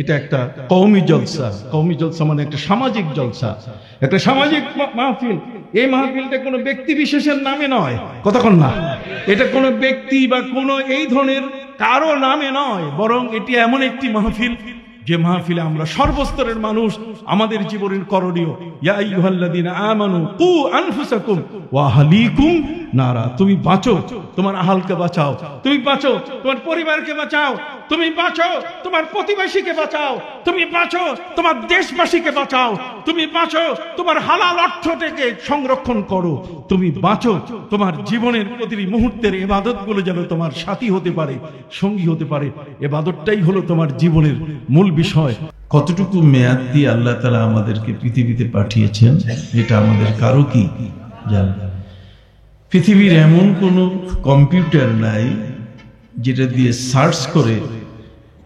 এটা একটা কওমি জলসা। কওমি জলসা মানে একটা সামাজিক জলসা, একটা সামাজিক মাহফিল। এই মাহফিলটা কোনো ব্যক্তি বিশেষের নামে নয়, কতক্ষণ না, এটা কোনো ব্যক্তি বা কোনো এই ধরনের কারো নামে নয়, বরং এটি এমন একটি মাহফিল যে মাহফিলে আমরা সর্বস্তরের মানুষ আমাদের জীবনের করণীয়। ইয়া আইয়ুহাল্লাযীনা আমানু কু আনফুসাকুম ওয়া আহলিকুম নারা। তুমি বাঁচো, তোমার আহলকে বাঁচাও, তুমি বাঁচো, তোমার পরিবারকে বাঁচাও, তুমি বাঁচো, তোমার প্রতিবেশীকে বাঁচাও, তুমি বাঁচো, তোমার দেশবাসীকে বাঁচাও, তুমি বাঁচো, তোমার হালাল অর্থ থেকে সংরক্ষণ করো, তুমি বাঁচো, তোমার জীবনের প্রতিটি মুহূর্তের ইবাদতগুলো যেন তোমার সাথী হতে পারে, সঙ্গী হতে পারে। ইবাদতটাই হলো তোমার জীবনের মূল বিষয়। কতটুকু মেয়াদ দিয়ে আল্লাহ তাআলা আমাদেরকে পৃথিবীতে পাঠিয়েছেন এটা আমাদের কারো কি জানা। পৃথিবীর এমন কোনো কম্পিউটার নাই যেটা দিয়ে সার্চ করে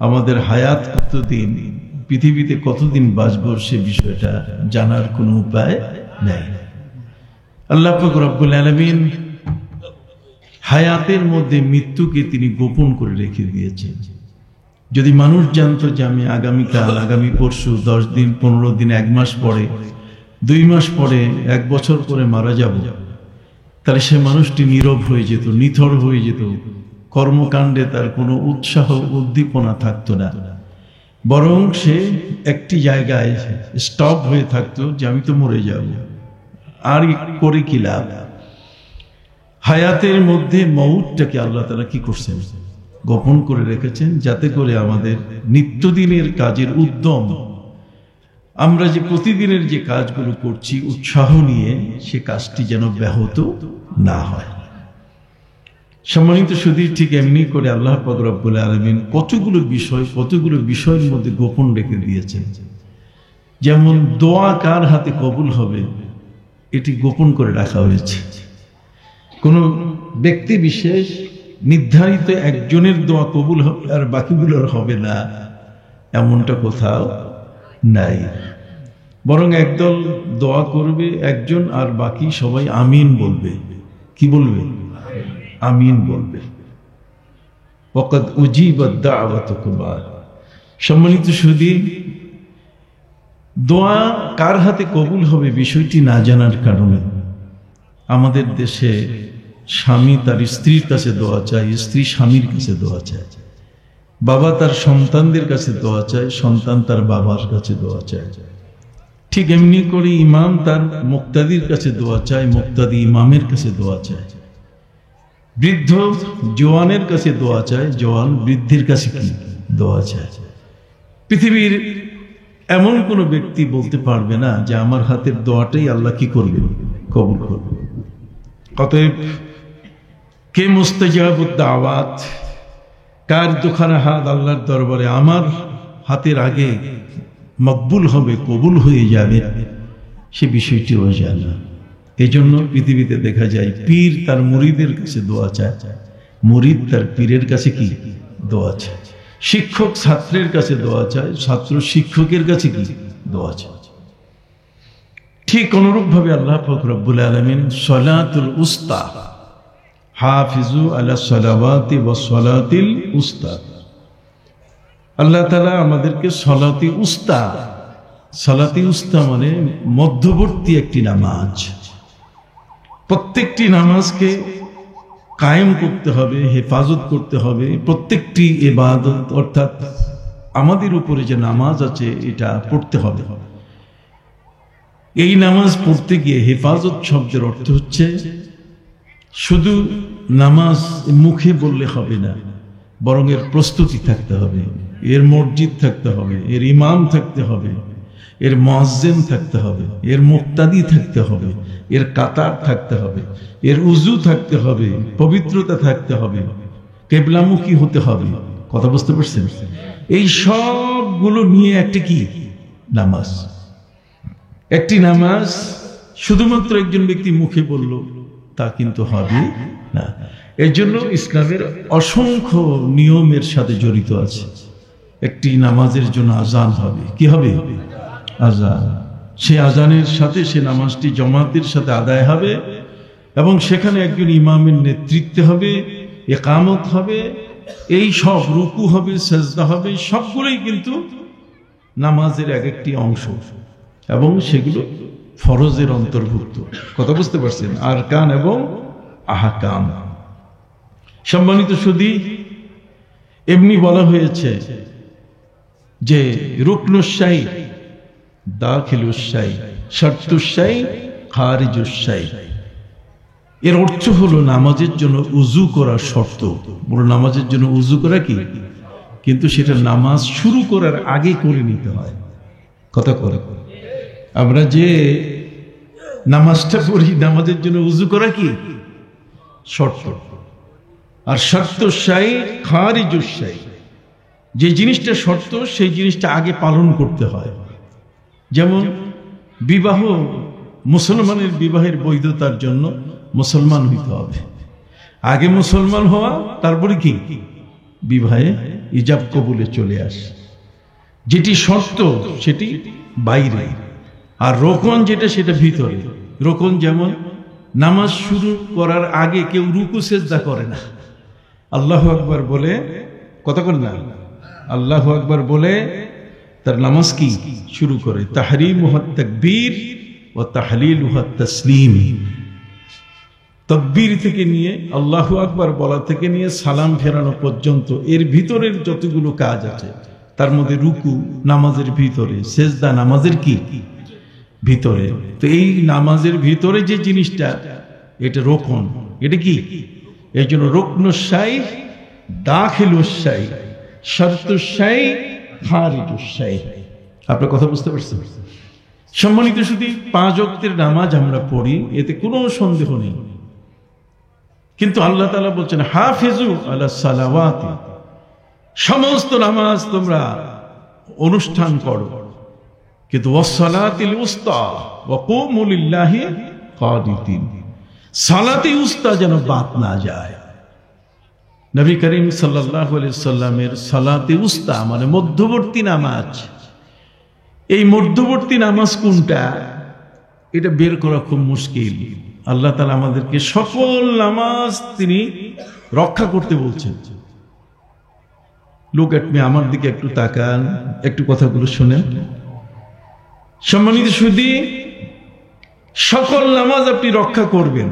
আমাদের হায়াত কতদিন, পৃথিবীতে কতদিন বাঁচব সে বিষয়টা জানার কোনো উপায় নেই। আল্লাহ পাক রব্বুল আলামিন হায়াতের মধ্যে মৃত্যুকে তিনি গোপন করে রেখে দিয়েছেন। যদি মানুষ জানতো যে আমি আগামীকাল, আগামী পরশু, 10 দিন, 15 দিন, 1 মাস পরে, 2 মাস পরে, 1 বছর পরে মারা যাব, তাহলে সে মানুষটি নীরব হয়ে যেত, নিথর হয়ে যেত, কর্মকাণ্ডে তার কোনো উৎসাহ উদ্দীপনা থাকতো না, বরং সে একটি জায়গায় স্টপ হয়ে থাকতো যে আমি তো মরে যাব, আর করে কি লাভ। হায়াতের মধ্যে মউতটাকে আল্লাহ তাআলা কি করছেন, গোপন করে রেখেছেন, যাতে করে আমাদের নিত্যদিনের কাজের উদ্যম, আমরা যে প্রতিদিনের যে কাজগুলো করছি উৎসাহ নিয়ে, সে কাজটি যেন ব্যাহত না হয়। সম্মানিত সুধী, ঠিক এমনি করে আল্লাহ পাক রব্বুল আলামিন কতগুলো বিষয়ের মধ্যে গোপন রেখে দিয়েছেন। যেমন দোয়া কার হাতে কবুল হবে এটি গোপন করে রাখা হয়েছে। কোন ব্যক্তি বিশেষ নির্ধারিত একজনের দোয়া কবুল হবে আর বাকিগুলোর হবে না, এমনটা কোথাও নাই। বরং একদল দোয়া করবে একজন, আর বাকি সবাই আমিন বলবে। কি বলবে? আমিন বলবে। ওয়াকাদ উজিবাত দাওয়াতুকুমা। সম্মানিত সুধী, দোয়া কার হাতে কবুল হবে বিষয়টি না জানার কারণে আমাদের দেশে স্বামী তার স্ত্রীর কাছে দোয়া চায়, স্ত্রী স্বামীর কাছে দোয়া চায়, বাবা তার সন্তানদের কাছে দোয়া চায়, সন্তান তার বাবার কাছে দোয়া চায়। ঠিক এমনি করে ইমাম তার মুক্তাদির কাছে দোয়া চায়, মুক্তাদি ইমামের কাছে দোয়া চায়। বৃদ্ধ জওয়ানের কাছে দোয়া চায়, জওয়ান বৃদ্ধের কাছে কি দোয়া চায়। পৃথিবীর এমন কোন ব্যক্তি বলতে পারবে না যে আমার হাতের দোয়াটাই আল্লাহ কি করবে, কবুল করবে। অতএব কে মুস্তাজাবুদ দাওয়াত, কার দুখানা হাত আল্লাহর দরবারে আমার হাতের আগে মকবুল হবে, কবুল হয়ে যাবে, সে বিষয়টি অজানা। এই জন্য পৃথিবীতে দেখা যায় পীর তার মুরিদের কাছে দোয়া চায়, মুরিদ তার পীরের কাছে কি দোয়া চায়, শিক্ষক ছাত্রের কাছে দোয়া চায়, ছাত্র শিক্ষকের কাছে কি দোয়া চায়। ঠিক অনুরূপ ভাবে আল্লাহ পাক রব্বুল আলামিন সলাতুল উস্তা, হাফিজু আলা সালাওয়াতি ওয়াস সালাতিল উস্তা, আল্লাহ তাআলা আমাদেরকে সলাতি উস্তা, সলাতি উস্তা মানে মধ্যবর্তী একটি নামাজ, প্রত্যেকটি নামাজকে কায়েম করতে হবে, হেফাজত করতে হবে। প্রত্যেকটি ইবাদত অর্থাৎ আমাদের উপরে যে নামাজ আছে এটা পড়তে হবে। এই নামাজ পড়তে গিয়ে হেফাজত শব্দের অর্থ হচ্ছে শুধু নামাজ মুখে বললে হবে না, বরং এর প্রস্তুতি থাকতে হবে, এর মসজিদ থাকতে হবে, এর ইমাম থাকতে হবে, এর মুয়াজ্জিন থাকতে হবে, এর মুক্তাদি থাকতে হবে, এর কাতার থাকতে হবে, এর উজু থাকতে হবে, পবিত্রতা থাকতে হবে, কিবলামুখী হতে হবে। কথা বুঝতে পারছেন? এই সবগুলো নিয়ে একটা কি নামাজ। একটি নামাজ শুধুমাত্র একজন ব্যক্তি মুখে বলল তা কিন্তু হবে না। এর জন্য ইসলামের অসংখ্য নিয়মের সাথে জড়িত আছে। একটি নামাজের জন্য আজান হবে, কি হবে? আজান। সে আজানের সাথে সে নামাজটি জামাতের সাথে আদায় হবে এবং সেখানে একজন ইমামের নেতৃত্বে হবে, ইকামত হবে, এই সব রুকু হবে, সেজদা হবে, সবগুলোই কিন্তু নামাজের এক একটি অংশ এবং সেগুলো ফরজের অন্তর্ভুক্ত। কথা বুঝতে পারছেন? আরকান এবং আহকাম। সম্মানিত সুধী, এমনি বলা হয়েছে যে রুকনুশ-শাই, দাখিলুশ-শাই, শর্তুশ-শাই, খারিজুশ-শাই। এর অর্থ হলো নামাজের জন্য উযু করা শর্ত। বড় নামাজের জন্য উযু করা কি? কিন্তু সেটা নামাজ শুরু করার আগে করে নিতে হয়। কথা করে আমরা যে নামাজটা পড়ি, নামাজের জন্য উযু করা কি শর্ত। আর শর্তুশ-শাই, খারিজুশ-শাই, যে জিনিসটা শর্ত সেই জিনিসটা আগে পালন করতে হয়। যেমন বিবাহ, মুসলমানের বিবাহের বৈধতার জন্য মুসলমান হইতে হবে। আগে মুসলমান হওয়া, তারপরে কি বিবাহে ইজাব কবুলে চলে আসে। যেটি শর্ত সেটি বাইরে, আর রোকন যেটা সেটা ভিতরে। রোকন যেমন নামাজ শুরু করার আগে কেউ রুকু সেজদা করে না, আল্লাহু আকবার বলে, কতক্ষণ না আল্লাহু আকবার বলে তার নামাজ কি শুরু করে। তাহরিমুহাত তাকবীর ওয়া তাহলিলুহাত তাসলিম। তাকবীর থেকে নিয়ে আল্লাহু আকবার বলা থেকে নিয়ে সালাম ফেরানো পর্যন্ত এর ভিতরের যতগুলো কাজ আছে, তার মধ্যে রুকু নামাজের ভিতরে, সেজদা নামাজের কি ভিতরে। তো এই নামাজের ভিতরে যে জিনিসটা, এটা রোকন। এটা কি? এই জন্য রুকনুশ-শাই, দাখিলুশ-শাই, শর্তুশ-শাই, খারিজুশ-শাই। আপনার কথা বুঝতে পারছেন? সম্মানিত শুধু 5 ওয়াক্তের নামাজ আমরা পড়ি, এতে কোনো সন্দেহ নেই। কিন্তু আল্লাহ তাআলা বলছেন হাফিজু আলা সালাওয়াতি, সমস্ত নামাজ তোমরা অনুষ্ঠান করো, কিন্তু ওয়াসসালাতিল উস্তা ওয়া কুমু লিল্লাহি কানিতিন, সালাতে উস্তা যেন বাদ না যায়। নবী করিম সাল্লাল্লাহু আলাইহি সাল্লামের সালাতে উস্তা মানে মধ্যবর্তী নামাজ। এই মধ্যবর্তী নামাজ কোনটা, এটা বের করা খুব মুশকিল। আল্লাহ তাআলা আমাদেরকে সকল নামাজ তিনি রক্ষা করতে বলছেন। লুক এট মি, আমার দিকে একটু তাকান, একটু কথাগুলো শুনেন। সম্মানিত সুধী, সকল নামাজ আপনি রক্ষা করবেন।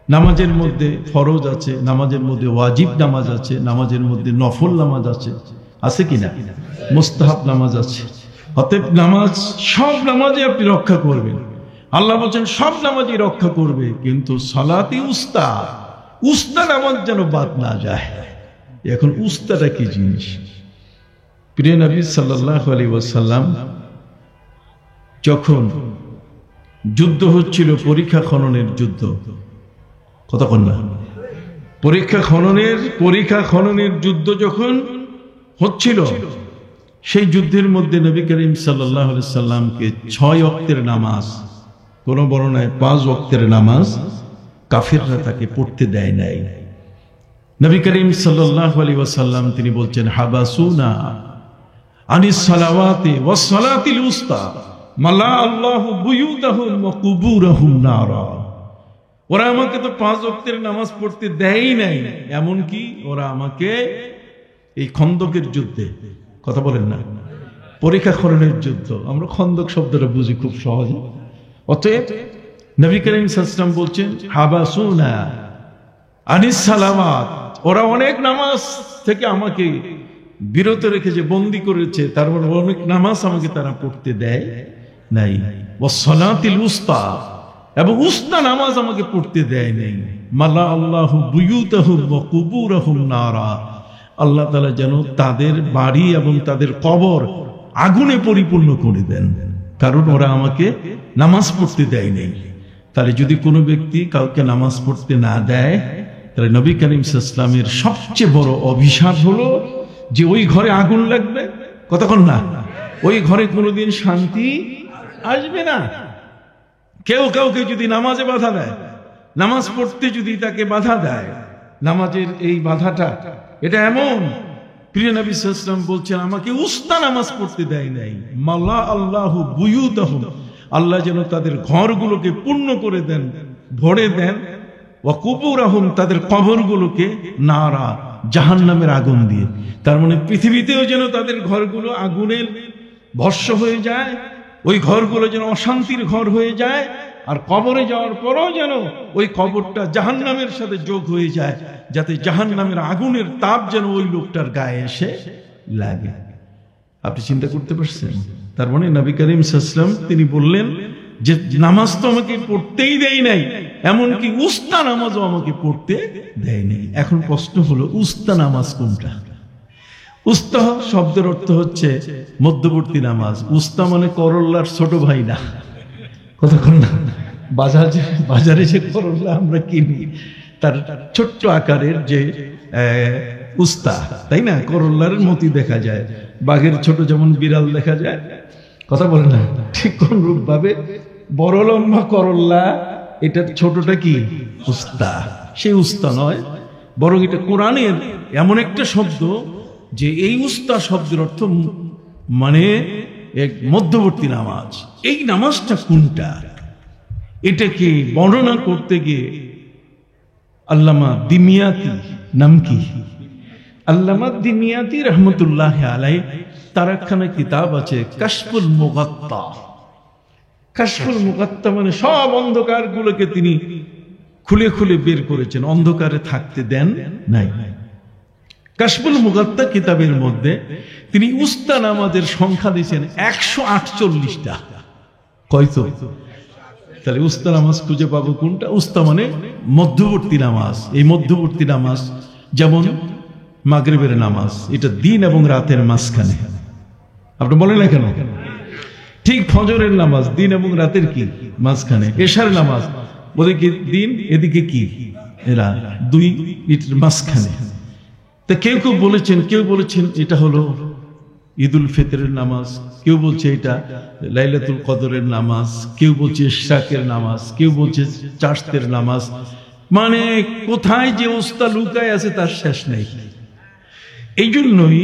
নামাজের মধ্যে ফরজ আছে, নামাজের মধ্যে ওয়াজিব নামাজ আছে, নামাজের মধ্যে নফল নামাজ আছে, আছে কিনা? মুস্তাহাব নামাজ আছে। অতএব নামাজ, সব নামাজে আপনি রক্ষা করবেন। আল্লাহ বলছেন সব নামাজই রক্ষা করবে, কিন্তু সালাতে উস্তা, উস্তা নামাজ যেন বাদ না যায়। এখন উস্তাটা কি জিনিস? প্রিয় নবী সাল্লাল্লাহু আলাইহি ওয়াসাল্লাম যখন যুদ্ধ হচ্ছিল, পরীক্ষা খননের যুদ্ধ, কতক্ষণ না পরীক্ষা খননের যুদ্ধ যখন হচ্ছিল, সেই যুদ্ধের মধ্যে নবী করিম সাল্লাল্লাহু আলাইহি সাল্লামকে 6 ওয়াক্তের নামাজ, কোন বর্ণনায় 5 ওয়াক্তের নামাজ কাফিররা তাকে পড়তে দেয় নাই। নবী করিম সাল্লাল্লাহু আলাইহি ওয়াসাল্লাম তিনি বলছেন হাবাসুনা আনিস সালাওয়াতি ওয়াস সালাতিল উস্তা মালা আল্লাহু বুয়ুতাহুম ওয়া কুবুরহুম নারা। ওরা আমাকে তো 5 ওয়াক্তের নামাজ পড়তে দেয়ই নাই, এমনকি ওরা আমাকে এই খন্দকের যুদ্ধে, কথা বলেন না, পরীক্ষা খননের যুদ্ধ, আমরা খন্দক শব্দটা বুঝি খুব সহজে। অতএব নবী করিম সাল্লাল্লাহু আলাইহি ওয়াসাল্লাম বলছেন হাবাসুনা আনিস সালাওয়াত, ওরা অনেক নামাজ থেকে আমাকে বিরত রেখেছে, বন্দী করেছে, তারপর অনেক নামাজ আমাকে তারা পড়তে দেয় নাই। ওয়াস সালাতিল উস্তা, এবং উস্তা নামাজ আমাকে পড়তে দেয় নাই। মালা আল্লাহু বুয়ুতাহুম ওয়া কুবুরহুম নারা, আল্লাহ তাআলা যেন তাদের বাড়ি এবং তাদের কবর আগুনে পরিপূর্ণ করে দেন, কারণ ওরা আমাকে নামাজ পড়তে দেয় নাই। তাহলে যদি কোনো ব্যক্তি কাউকে নামাজ পড়তে না দেয়, তাহলে নবী করিম সাল্লাল্লাহু আলাইহি ওয়াসাল্লামের সবচেয়ে বড় অভিশাপ হলো যে ওই ঘরে আগুন লাগবে, কতক্ষণ না, ওই ঘরে কোনোদিন শান্তি আসবে না। কেউ কাউকে যদি নামাজে বাধা দেয়, নামাজ পড়তে যদি তাকে বাধা দেয়, নামাজের এই বাধাটা এটা এমন, প্রিয় নবী সাল্লাল্লাহু আলাইহি ওয়াসাল্লাম বলছেন আমাকে উস্তা নামাজ পড়তে দেয় নাই। মাল্লা আল্লাহু বুয়ুতাহুম, আল্লাহ যেন তাদের ঘরগুলোকে পূর্ণ করে দেন, ভরে দেন, ওয়া কুবুরহুম, তাদের কবরগুলোকে নারা, জাহান্নামের আগুন দিয়ে। তার মানে পৃথিবীতেও যেন তাদের ঘরগুলো আগুনের ভস্ম হয়ে যায়, ওই ঘরগুলো যেন অশান্তির ঘর হয়ে যায়, আর কবরে যাওয়ার পরও যেন ওই কবরটা জাহান্নামের সাথে যোগ হয়ে যায়, যাতে জাহান্নামের আগুনের তাপ যেন ওই লোকটার গায়ে এসে লাগে। আপনি চিন্তা করতে পারছেন? তার মানে নবী করিম সাল্লাল্লাহু আলাইহি ওয়াসাল্লাম তিনি বললেন যে নামাজ তো আমাকে পড়তেই দেয় নাই, এমনকি উস্তা নামাজও আমাকে পড়তে দেয় নাই। এখন প্রশ্ন হলো, উস্তা নামাজ কোনটা? উস্তা শব্দের অর্থ হচ্ছে মধ্যবর্তী নামাজ। উস্তা মানে করল্লার ছোট ভাই না, কতক্ষণ না বাজারে যে করল্লা আমরা কিনি তার ছোট্ট আকারের যে উস্তা, তাই না? করল্লার মতি দেখা যায়, বাঘের ছোট যেমন বিড়াল দেখা যায়, কথা বলে না, ঠিক কোন রূপ ভাবে বড় লম্বা করল্লা, এটার ছোটটা কি উস্তা। সেই উস্তা নয়, বরং এটা কোরআনের এমন একটা শব্দ যে এই উস্তা শব্দের অর্থ মানে এক মধ্যবর্তী নামাজ। এই নামাজটা কোনটা, এটাকে বর্ণনা করতে গিয়ে আল্লামা দিমিয়াতি, নাম কি? আল্লামা দিমিয়াতি রহমতুল্লাহ আলাইহি, তার একখানা কিতাব আছে কাশফুল মুগাত্তা। কাশফুল মুগাত্তা মানে সব অন্ধকার গুলোকে তিনি খুলে খুলে বের করেছেন, অন্ধকারে থাকতে দেন নাই। কাশফুল মুগাত্তা কিতাবের মধ্যে তিনি উস্তা নামাজের সংখ্যা দিয়েছেন 148টা। কয়তো? তাহলে উস্তা নামাজ খুঁজে পাবো কোনটা? উস্তা মানে মধ্যবর্তী নামাজ। এই মধ্যবর্তী নামাজ যেমন মাগরিবের নামাজ, এটা দিন এবং রাতের মাঝখানে। আপনি বলেন না কেন? ঠিক ফজরের নামাজ দিন এবং রাতের কি মাঝখানে। এশার নামাজ ওদিকে দিন, এদিকে কি এরা 2 মিনিটের মাঝখানে। তা কেউ বলেছেন এটা হলো ঈদুল ফিতরের নামাজ, কেউ বলছে এটা লাইলাতুল কদরের নামাজ, কেউ বলছে ইশরাকের নামাজ, কেউ বলছে চাশতের নামাজ। মানে কোথায় যে উস্তা লুকায় আছে তার শেষ নেই। এই জন্যই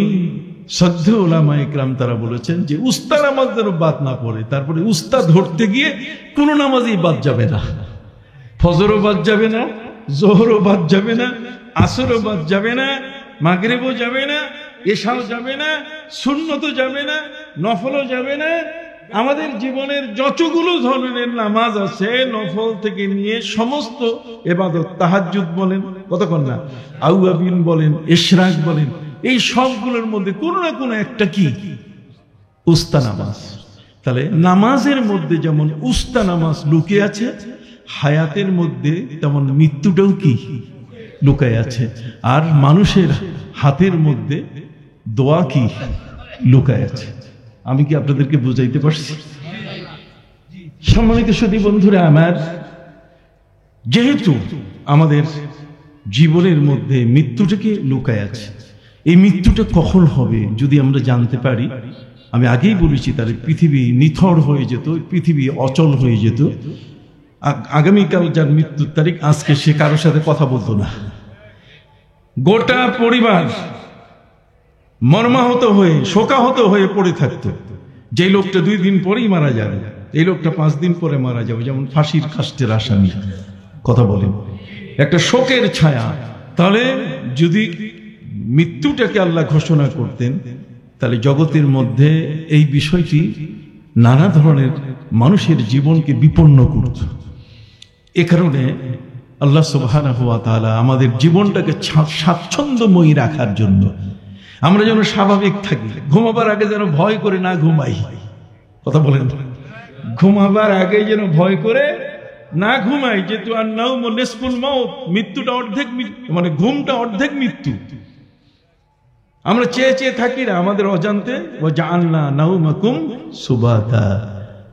শ্রদ্ধেয় উলামায়ে ইকরাম তারা বলেছেন যে উস্তা নামাজ যেন বাদ না পড়ে। তারপরে উস্তা ধরতে গিয়ে কোন নামাজই বাদ যাবে না, ফজরও বাদ যাবে না, জোহরও বাদ যাবে না, আসরও বাদ যাবে না, মাগরিবও যাবে না, এশাও যাবে না, সুন্নতও যাবে না, নফলও যাবে না। আমাদের জীবনের যতগুলো ধরনের নামাজ আছে, নফল থেকে নিয়ে সমস্ত ইবাদত, তাহাজ্জুদ বলেন, কতক্ষণ না, আউয়াবিন বলেন, ইশরাক বলেন, এই সবগুলোর মধ্যে কোনো না কোনো একটা কি উস্তা নামাজ। তাহলে নামাজের মধ্যে যেমন উস্তা নামাজ লুকিয়ে আছে, হায়াতের মধ্যে তেমন মৃত্যুটাও কি লুকায় আছে। আর মানুষের হাতের মধ্যে দোয়া কি লুকায় আছে। আমি কি আপনাদেরকে বুঝাইতে পারছি? সম্মানিত সুধী বন্ধুরা আমার, যেহেতু আমাদের জীবনের মধ্যে মৃত্যুটাকে লুকায় আছে, এই মৃত্যুটা কখন হবে যদি আমরা জানতে পারি, আমি আগেই বলেছি তাহলে পৃথিবী নিথর হয়ে যেত, পৃথিবী অচল হয়ে যেত। আগামীকাল যার মৃত্যুর তারিখ, আজকে সে কারোর সাথে কথা বলতো না, গোটা পরিবার মর্মাহত হয়ে শোকাহত হয়ে পড়ে থাকতো। যে লোকটা 2 দিন পরেই মারা যাবে, এই লোকটা 5 দিন পরে মারা যাবে, যেমন ফাঁসির কাস্টের আসামি, কথা বলেন, একটা শোকের ছায়া। তাহলে যদি মৃত্যুটাকে আল্লাহ ঘোষণা করতেন, তাহলে জগতের মধ্যে এই বিষয়টি নানা ধরনের মানুষের জীবনকে বিপন্ন করত। এ কারণে আল্লাহ সুবহানাহু ওয়া তাআলা আমাদের জীবনটাকে স্বাচ্ছন্দ্যময়ী রাখার জন্য, আমরা যেন স্বাভাবিক থাকি, ঘুমাবার আগে যেন ভয় করে না ঘুমাই, কথা বলেন, ঘুমাবার আগে যেন ভয় করে না ঘুমাই। যেহেতু আর নাউমু নিসফুল মাউত, মৃত্যুটা অর্ধেক, মানে ঘুমটা অর্ধেক মৃত্যু। আমরা চেয়ে চেয়ে থাকি না আমাদের অজান্তে, ওয়া জাআলনা নাউমাকুম সুবাতা।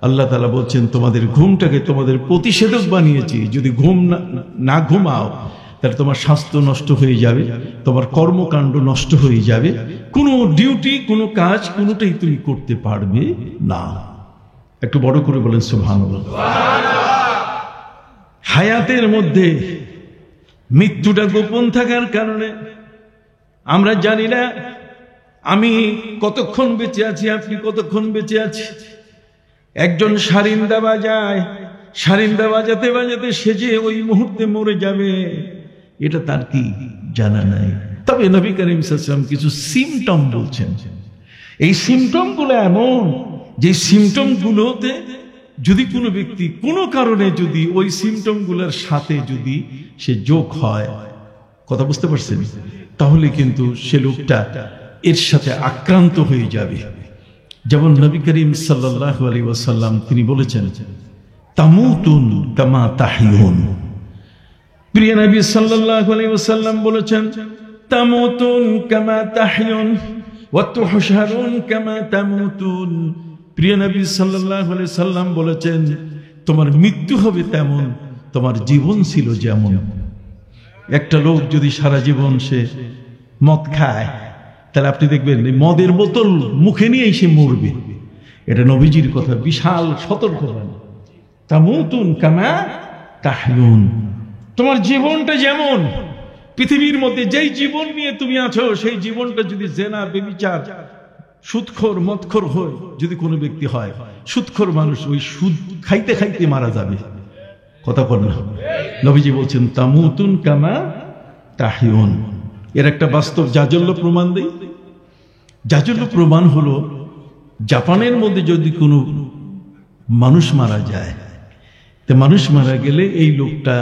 আল্লাহ তাআলা বলছেন তোমাদের ঘুমটাকে তোমাদের প্রতিষেধক বানিয়েছি। যদি ঘুম না ঘুমাও তাহলে তোমার স্বাস্থ্য নষ্ট হয়ে যাবে, তোমার কর্মকাণ্ড নষ্ট হয়ে যাবে, কোনো ডিউটি, কোনো কাজ, কোনোটাই তুমি করতে পারবে না। একটু বড় করে বলেন সুবহানাল্লাহ। হায়াতের মধ্যে মৃত্যুটা গোপন থাকার কারণে আমরা জানি না আমি কতক্ষণ বেঁচে আছি, আপনি কতক্ষণ বেঁচে আছি। একজন সারিন্দা বাজায়, সারিন্দা বাজাতে বাজাতে সে যে ওই মুহূর্তে মরে যাবে এটা তার কি জানা নাই। তবে নবী করিম সাল্লাল্লাহু আলাইহি ওয়াসাল্লাম কিছু সিমটম বলছেন, এই সিমটমগুলো এমন যে সিমটমগুলোতে যদি কোনো ব্যক্তি কোনো কারণে যদি ওই সিমটমগুলোর সাথে যদি সে যোগ হয়, কথা বুঝতে পারছেন, তাহলে কিন্তু সে লোকটা এর সাথে আক্রান্ত হয়ে যাবে। যেমন নবী করিম সাল্লাল্লাহু আলাইহি ওয়াসাল্লাম তিনি বলেছেন, তামুতুন কামা তাহইউন। প্রিয় নবী সাল্লাল্লাহু আলাইহি ওয়াসাল্লাম বলেছেন, তামুতুন কামা তাহইউন ওয়া তুহশারুন কামা তামুতুন। প্রিয় নবী সাল্লাল্লাহু আলাইহি ওয়াসাল্লাম বলেছেন, তোমার মৃত্যু হবে তেমন তোমার জীবন ছিল যেমন। একটা লোক যদি সারা জীবন সে মদ খায়, তাহলে আপনি দেখবেন মদের বোতল মুখে নিয়ে সে মরবে। এটা নবীজির কথা, বিশাল সতর্কবাণী। তামুতুন কামা তাহইউন, তোমার জীবনটা যেমন, পৃথিবীর মধ্যে যেই জীবন নিয়ে তুমি আছো সেই জীবনটা যদি জেনা, ব্যভিচার, সুদখোর, মদখোর হয়, যদি কোনো ব্যক্তি হয়, সুদখোর মানুষ ওই সুদ খাইতে খাইতে মারা যাবে। কথা বল না? নবীজি বলছেন তামুতুন কামা তাহইউন। এর একটা বাস্তব জাজল্য প্রমাণ দেই। জাজল্য প্রমাণ হলো, জাপানের মধ্যে যদি কোনো মানুষ মারা যায়, তো মানুষ মারা গেলে এই লোকটা,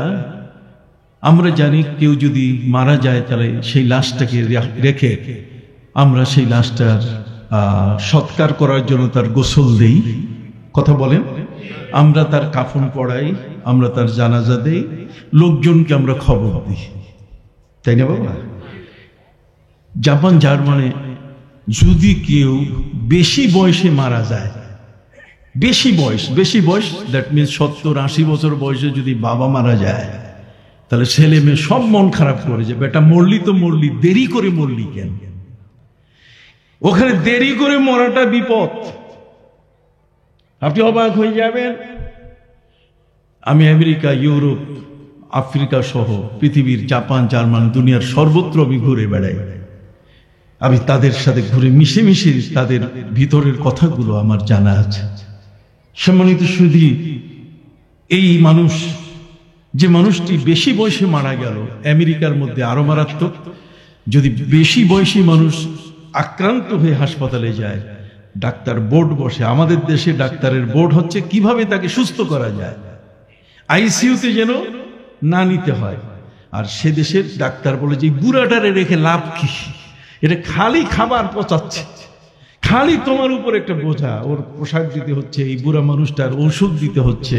আমরা জানি কেউ যদি মারা যায় তাহলে সেই লাশটাকে রেখে আমরা সেই লাশটার সৎকার করার জন্য তার গোসল দেই। কথা বলেন? আমরা তার কাফন পড়াই, আমরা তার জানাজা দেই, লোকজনকে আমরা খবর দিই, তাই না বাবা? জাপান, জার্মানি যদি কেউ বেশি বয়সে মারা যায়, বেশি বয়স দ্যাট মিনস 70-80 বছর বয়সে যদি বাবা মারা যায়, তাহলে ছেলে মেয়ে সব মন খারাপ করে যে বেটা মরলি তো মরলি, দেরি করে মরলি কেন? ওখানে দেরি করে মরাটা বিপদ। আপনি অবাক হয়ে যাবেন। আমি আমেরিকা, ইউরোপ, আফ্রিকা সহ পৃথিবীর জাপান, জার্মান, দুনিয়ার সর্বত্র আমি ঘুরে বেড়াই। আমি তাদের সাথে ঘুরে মিশে মিশে তাদের ভিতরের কথাগুলো আমার জানা আছে। সম্মানিত সুধী, এই মানুষ, যে মানুষটি বেশি বয়সে মারা গেল, আমেরিকার মধ্যে আরো মারাত্মক, যদি বেশি বয়সী মানুষ আক্রান্ত হয়ে হাসপাতালে যায়, ডাক্তার বোর্ড বসে। আমাদের দেশে ডাক্তারের বোর্ড হচ্ছে কিভাবে তাকে সুস্থ করা যায়, আইসিইউতে যেন না নিতে হয়। আর সে দেশের ডাক্তার বলে যে বুড়াটারে রেখে লাভ কি, এটা খালি খাবার পচাচ্ছে, খালি তোমার উপর একটা বোঝা, ওর পোশাক দিতে হচ্ছে, এই বুড়া মানুষটার ওষুধ দিতে হচ্ছে,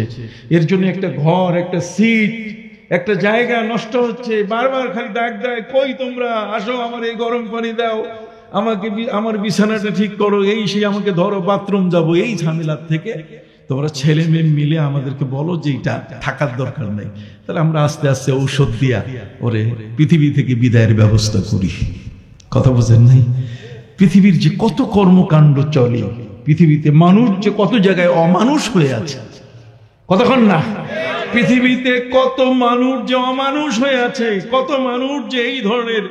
এর জন্য একটা ঘর, একটা সিট, একটা জায়গা নষ্ট হচ্ছে, বারবার খালি ডাক দেয়, কই তোমরা আসো, আমার এই গরম পানি দাও, আমাকে আমার বিছানাটা ঠিক করো, এই সেই আমাকে ধরো, বাথরুম যাবো, এই ঝামেলার থেকে তোমরা ছেলে মেয়ে মিলে আমাদেরকে বলো যে এটা থাকার দরকার নেই। তাহলে আমরা আস্তে আস্তে ঔষধ দিয়া ওরে পৃথিবী থেকে বিদায়ের ব্যবস্থা করি। কথা বোঝেন নাই? পৃথিবীর যে কত কর্মকাণ্ড চলে, পৃথিবীতে মানুষ যে কত জায়গায় অমানুষ হয়ে আছে, কতক্ষণ না? পৃথিবীতে কত মানুষ যে অমানুষ হয়ে আছে, কত মানুষ যে এই ধরনের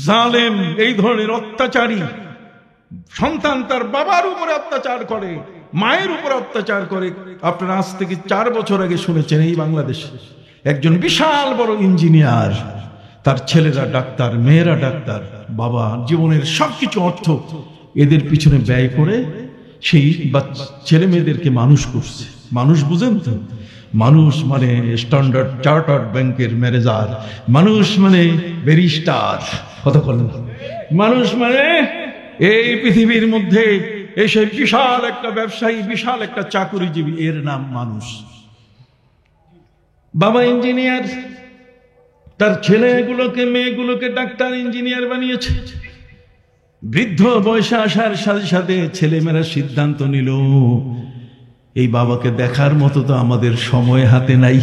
জালেম, এই ধরনের অত্যাচারী, সন্তান তার বাবার উপরে অত্যাচার করে, মায়ের উপর অত্যাচার করে। আপনারা আজ থেকে 4 বছর আগে শুনেছেন এই বাংলাদেশে একজন বিশাল বড় ইঞ্জিনিয়ার, তার ছেলেরা ডাক্তার, মেয়েরা ডাক্তার, বাবা জীবনের সবকিছু অর্থ এদের পিছনে ব্যয় করে সেই ছেলে মেয়েদেরকে মানুষ করছে। মানুষ বুঝেন তো? মানুষ মানে স্ট্যান্ডার্ড চার্টার্ড ব্যাংকের ম্যানেজার, মানুষ মানে ব্যারিস্টার, কথা বলেন। মানুষ মানে এই পৃথিবীর মধ্যে এসে বিশাল একটা ব্যবসায়ী, বিশাল একটা চাকুরিজীবী, এর নাম মানুষ। বাবা ইঞ্জিনিয়ার, তার ছেলেগুলোকে মেয়েগুলোকে ডাক্তার, ইঞ্জিনিয়ার বানিয়েছে। বৃদ্ধ বয়সে আসার সাথে সাথে ছেলেমেয়েরা সিদ্ধান্ত নিল, এই বাবাকে দেখার মতো তো আমাদের সময় হাতে নাই।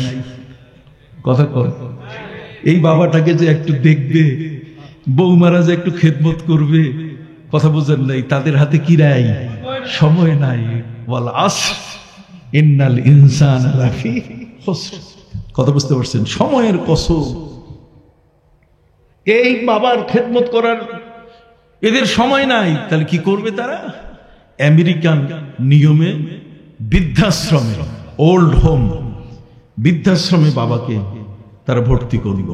কথা কর, এই বাবাটাকে যে একটু দেখবে, বৌমারা যে একটু খেদমত করবে, কথা বোঝেন নাই? তাদের হাতে কি নাই? সময় নাই। ওয়াল আসর ইন্নাল ইনসানা লাফি খুসর। কথা বুঝতে পারছেন? সময়ের কসম। এই বাবার খেদমত করার এদের সময় নাই। তাহলে কি করবে তারা? আমেরিকান নিয়মে বৃদ্ধাশ্রমে, ওল্ড হোম, বৃদ্ধাশ্রমে বাবাকে তারা ভর্তি করল।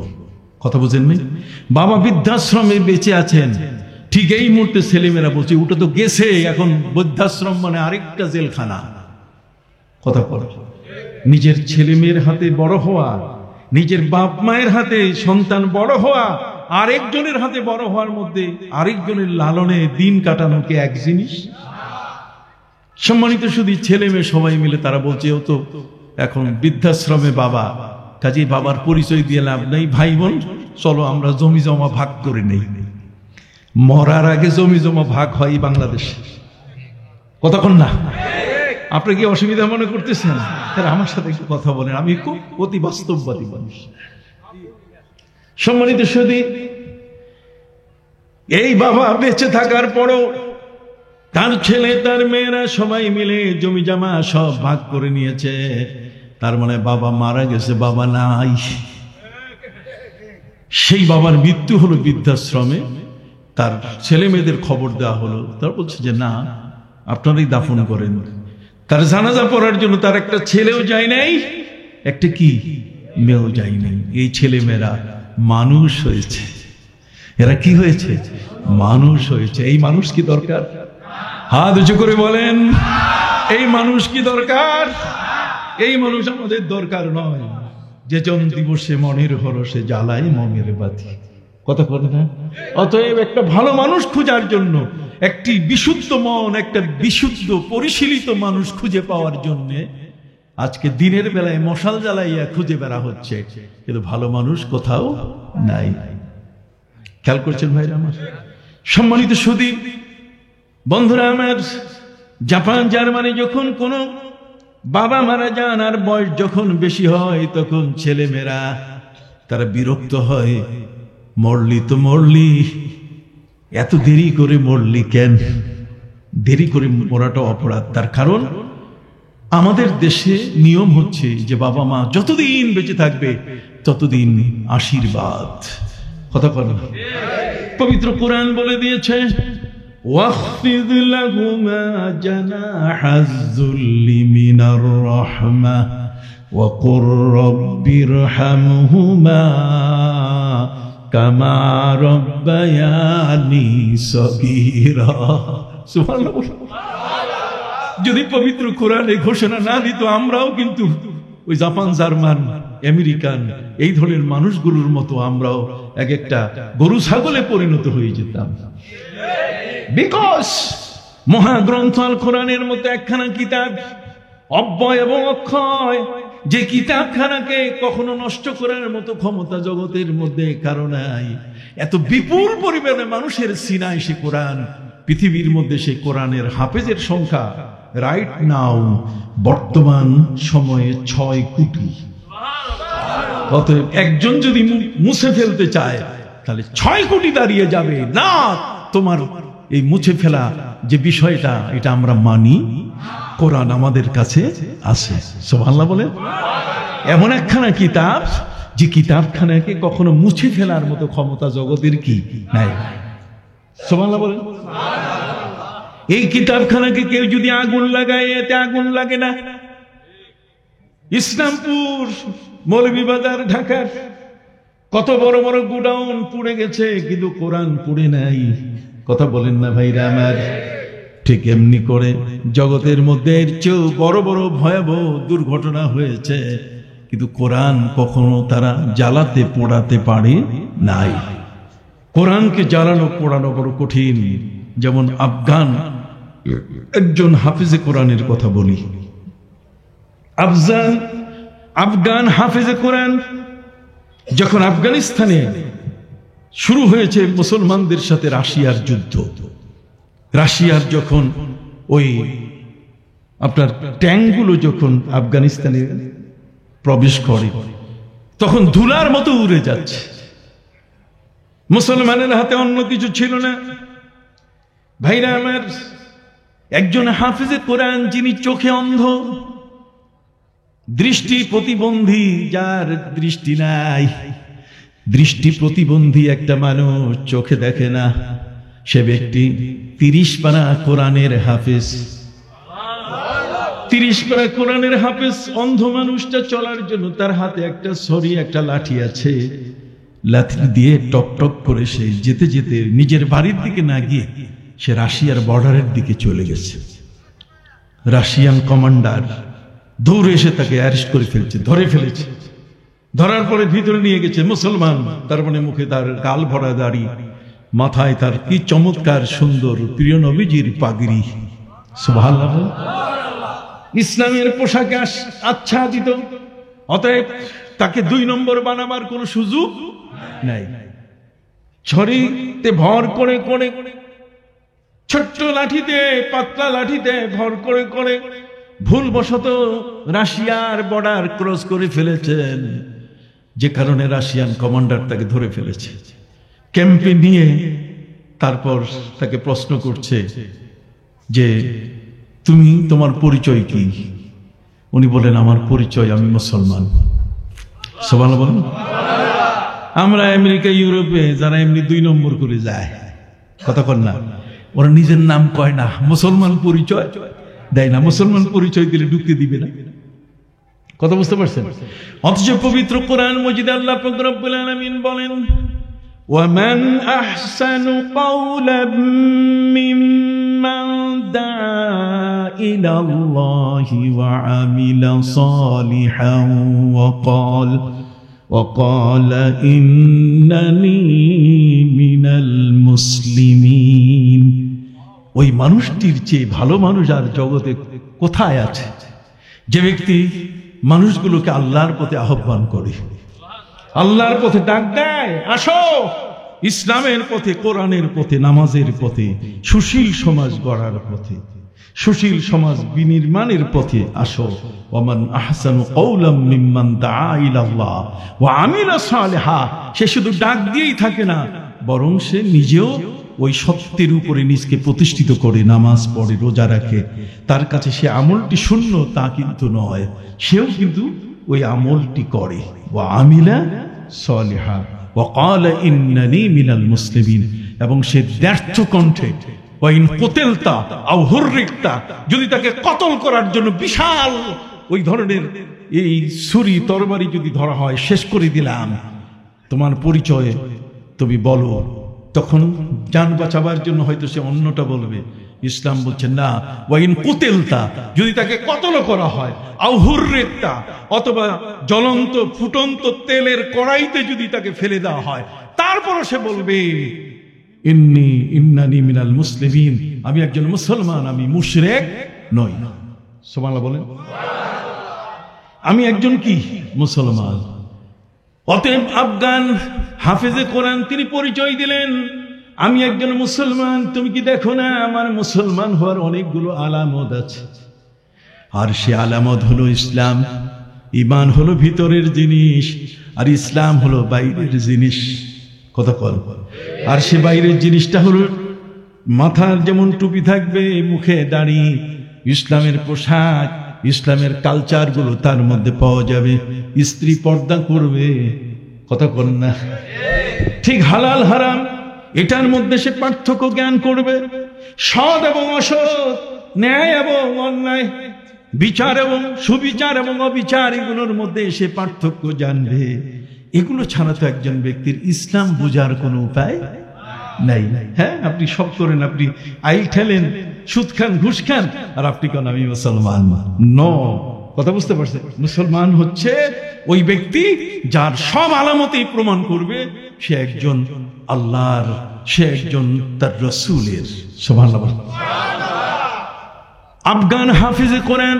কথা বুঝেননি? বাবা বৃদ্ধাশ্রমে বেঁচে আছেন ঠিক এই মুহূর্তে ছেলেমেয়েরা বলছে ওটা তো গেছে, এখন বৃদ্ধাশ্রম মানে আরেকটা জেলখানা। কথা বলে নিজের ছেলে মেয়ের হাতে বড় হওয়া, নিজের বাপ মায়ের হাতে সন্তান বড় হওয়া, আরেকজনের হাতে বড় হওয়ার মধ্যে আরেকজনের লালনে দিন কাটানোকে এক জিনিস। সম্মানিত শুধু ছেলে মেয়ে সবাই মিলে তারা বলছে ও তো এখন বৃদ্ধাশ্রমে বাবা, কাজে বাবার পরিচয় দিয়ে লাভ নেই, ভাই বোন চলো আমরা জমি জমা ভাগ করে নেই। মরার আগে জমি জমা ভাগ হয় বাংলাদেশে, কতক্ষণ না? আপনি কি অসুবিধা মনে করতেছেন? তাহলে আমার সাথে একটু কথা বলেন, আমি খুব অতি বাস্তববাদী মানুষ। সম্মানিত সুধী, এই বাবা বেঁচে থাকার পরও তার ছেলে তার মেয়েরা সবাই মিলে জমি জমা সব ভাগ করে নিয়েছে। তার মানে বাবা মারা গেছে, বাবা নাই। সেই বাবার মৃত্যু হলো বৃদ্ধাশ্রমে, তার ছেলে মেয়েদের খবর দেওয়া হলো। তার বলছে যে না, আপনারাই দাফন করেন। তার জানাজা পড়ার জন্য তার একটা ছেলেও যায় নাই, একটা কি মেয়েও যায় নাই। এই ছেলে মেয়েরা মানুষ হয়েছে, এরা কি হয়েছে? মানুষ হয়েছে। এই মানুষ কি দরকার? হাত উঁচু করে বলেন, এই মানুষ কি দরকার? এই মানুষ আমাদের দরকার নয়। যে জন দিবসে মনের হরসে জ্বালায় মমের বাতি, কথা বলে না? অতএব একটা ভালো মানুষ খোঁজার জন্য, একটি বিশুদ্ধ মন, একটা বিশুদ্ধ পরিশীলিত মানুষ খুঁজে পাওয়ার জন্য আজকে দিনের বেলায় মশাল জ্বালাইয়া খুঁজে বেড়া হচ্ছে, কিন্তু ভালো মানুষ কোথাও নাই। খেয়াল করছেন ভাইরা আমার? সম্মানিত সুধী বন্ধুরা আমার, জাপান জার্মানি যখন কোন বাবা মারা যান আর বয়স যখন বেশি হয়, তখন ছেলে মেয়েরা তারা বিরক্ত হয়, মরলি তো মরলি, এত দেরি করে মরলি কেন? দেরি করে মরাটা অপরাধ। তার কারণ আমাদের দেশে নিয়ম হচ্ছে যে বাবা মা যতদিন বেঁচে থাকবে ততদিন আশীর্বাদ। কথা বলো, পবিত্র কোরআন বলে দিয়েছে ওয়াখফিদ লাহুমা জানাহাজ যুল্লি মিনার রাহমাহ ওয়া কুর রাব্বিরহামহুমা কামা রাব্বায়ানি সগীরা। সুবহানাল্লাহ। যদি পবিত্র কোরআনে ঘোষণা না দিত, আমরাও কিন্তু ওই জাপান জার্মান আমেরিকান এই ধরনের মানুষগুলোর মতো আমরাও এক একটা গরু ছাগলে পরিণত হয়ে যেতাম। বিকজ মহাগ্রন্থ আল কোরআনের মতো একখানা কিতাব, অব্যয় এবং অক্ষয়, যে কিতাবখানাকে কখনো নষ্ট করার মতো ক্ষমতা জগতের মধ্যে কারো নাই। এত বিপুল পরিমাণে মানুষের সিনায় সে কোরআন, পৃথিবীর মধ্যে সেই কোরআনের হাফেজের সংখ্যা রাইট নাও বর্তমান সময়ে 6 কোটি। অতএব একজন যদি মুছে ফেলতে চায় তাহলে 6 কোটি দাঁড়িয়ে যাবে না। তোমার এই মুছে ফেলা যে বিষয়টা, এটা আমরা মানি, কোরআন আমাদের কাছে আছে। সুবহানাল্লাহ বলে। এমন একখানা কিতাব যে কিতাবখানাকে কখনো মুছে ফেলার মতো ক্ষমতা জগতের কি নাই। সুবহানাল্লাহ বলে। এই কিতাবখানাকে কেউ যদি আগুন লাগায়, এতে আগুন লাগে না। ইসলামপুর, মৌলভীবাজার, ঢাকার কত বড় বড় গোডাউন পুড়ে গেছে, কিন্তু কোরআন পুড়ে নাই। কথা বলেন না ভাইরা আমার? ঠিক এমনি করে জগতের মধ্যে এর চেয়েও বড় বড় ভয়াবহ দুর্ঘটনা হয়েছে, কিন্তু কোরআন কখনো তারা জ্বালাতে পোড়াতে পারে নাই। কোরআনকে জ্বালানো পোড়ানো বড় কঠিন। যেমন আফগান একজন হাফিজে কোরআনের কথা বলি। আফগান হাফিজে কোরআন যখন আফগানিস্তানে শুরু হয়েছে মুসলমানদের সাথে রাশিয়ার যুদ্ধ, রাশিয়ার যখন ওই আপনার ট্যাঙ্কগুলো যখন আফগানিস্তানে প্রবেশ করে, তখন ধুলার মতো উড়ে যাচ্ছে। মুসলমানের হাতে অন্য কিছু ছিল না। ভাইরা আমার, একজন হাফিজে কোরআন যিনি চোখে অন্ধ, দৃষ্টি প্রতিবন্ধী, যার দৃষ্টি নাই, দৃষ্টি প্রতিবন্ধী একটা মানুষ, চোখে দেখে না, সে ব্যক্তি 30 পারা কোরআনের হাফেজ। 30 পারা কোরআনের হাফেজ অন্ধ মানুষটা চলার জন্য তার হাতে একটা ছড়ি, একটা লাঠি আছে। লাথি দিয়ে টক টক করে সে যেতে যেতে নিজের বাড়ির দিকে না গিয়ে সে রাশিয়ার বর্ডারের দিকে চলে গেছে। রাশিয়ান কমান্ডার দৌড়ে এসে তাকে অ্যারেস্ট করে ফেলছে, ধরে ফেলেছে। ধরার পরে ভিতরে নিয়ে গেছে মুসলমান, তার মানে মুখে তার গাল ভরা দাড়ি, মাথায় তার কি চমৎকার সুন্দর প্রিয় নবীজির পাগড়ি, সুবহানাল্লাহ, ইসলামের পোশাকে আচ্ছাদিত। অতএব তাকে 2 নম্বর বানাবার কোন সুযোগ নাই। ছড়িতে ভর করে করে, ছোট্ট লাঠিতে, পাতলা লাঠিতে ভর করে করে ভুলবশত রাশিয়ার বর্ডার ক্রস করে ফেলেছেন, যে কারণে রাশিয়ান কমান্ডার তাকে ধরে ফেলেছে। ক্যাম্পে নিয়ে তারপর তাকে প্রশ্ন করছে যে তুমি, তোমার পরিচয় কি? উনি বলেন আমার পরিচয় আমি মুসলমান। সুবহানাল্লাহ বলেন। আমরা আমেরিকা ইউরোপে যারা এমনি 2 নম্বর করে যায়, কথা কন না, ওরা নিজের নাম কয় না, মুসলমান পরিচয় দেয় না। মুসলমান পরিচয় দিলে ঢুকতে দিবে না, কথা বুঝতে পারছেন? অথচ পবিত্র কোরআন মজিদে আল্লাহ পাক রব্বুল আলামিন বলেন, ওয়ামান আহসানু কাওলাম মিম্মান দাআ ইলাল্লাহি ওয়া আমিলা সালিহান ওয়া ক্বালা ইন্নানী মিনাল মুসলিমিন। ওই মানুষটির চেয়ে ভালো মানুষ আর জগতে কোথায় আছে, যে ব্যক্তি মানুষগুলোকে আল্লাহর পথে আহ্বান করে, আল্লাহর পথে ডাক দেয়, আসো ইসলামের পথে, কোরআনের পথে, নামাজের পথে, সুশীল সমাজ গড়ার পথে, সুশীল সমাজ বিনির্মাণের পথে আসো। ওয়ামান আহসানু কাওলাম মিম্মান দাআ ইলাল্লাহ ওয়া আমিলা সালিহা। সে শুধু ডাক দিয়েই থাকে না, বরং সে নিজেও ওই সত্যের উপরে নিজকে প্রতিষ্ঠিত করে, নামাজ পড়ে, রোজা রাখে। তার কাছে সে আমলটি শূন্য তা কিন্তু নয়, সেও কিন্তু ওই আমলটি করে। ওয়া আমিলা সালিহা ওয়া ক্বালা ইন্নানী মিনাল মুসলিমিন। এবং সে দ্ব্যর্থ কণ্ঠে, ওয়া ইন কুতিলতা আও হুররিকতা, যদি তাকে কতল করার জন্য বিশাল ওই ধরনের এই ছুরি তরবারি যদি ধরা হয়, শেষ করে দিলাম, তোমার পরিচয় তুমি বলো। তখন জান বাঁচাবার জন্য হয়তো সে অন্যটা বলবে। ইসলাম বলছে না, ওয়া ইন কুতিলতা, যদি তাকে কতল করা হয়, আও হুররিকতা, অথবা জ্বলন্ত ফুটন্ত তেলের কড়াইতে যদি তাকে ফেলে দেওয়া হয়, তারপরও সে বলবে ইন্নানী মিনাল মুসলিমিন, আমি একজন মুসলমান, আমি মুশরিক নই। সুবহানাল্লাহ বলেন। আমি একজন কি? মুসলমান। অতএব আফগান হাফেজে কোরআন তিনি পরিচয় দিলেন, আমি একজন মুসলমান। তুমি কি দেখো না আমার মুসলমান হওয়ার অনেকগুলো আলামত আছে, আর সে আলামত হলো ইসলাম। ঈমান হলো ভিতরের জিনিস, আর ইসলাম হলো বাইরের জিনিস, কথা বল। আর সে বাইরের জিনিসটা হলো মাথার যেমন টুপি থাকবে, মুখে দাড়ি, ইসলামের পোশাক, ইসলামের কালচার গুলো তার মধ্যে পাওয়া যাবে। স্ত্রী পর্দা করবে, কথা বল না, ঠিক হালাল হারাম এটার মধ্যে সে পার্থক্য জ্ঞান করবে। সৎ এবং অসৎ, ন্যায় এবং অন্যায়, বিচার এবং সুবিচার এবং অবিচার, এগুলোর মধ্যে সে পার্থক্য জানবে। এগুলো ছাড়া তো একজন ব্যক্তির ইসলাম বোঝার কোনো উপায় নাই। হ্যাঁ, আপনি সব করেন, আপনি আইল ঠেলেন, সুদ খান, ঘুষ খান, আর আপনি কেন আমি মুসলমান ন, কথা বুঝতে পারছেন? মুসলমান হচ্ছে ওই ব্যক্তি যার সব আলামতেই প্রমাণ করবে সে একজন আল্লাহর, সে একজন তার রাসূলের। সুবহানাল্লাহ। আফগান হাফিজে কোরআন,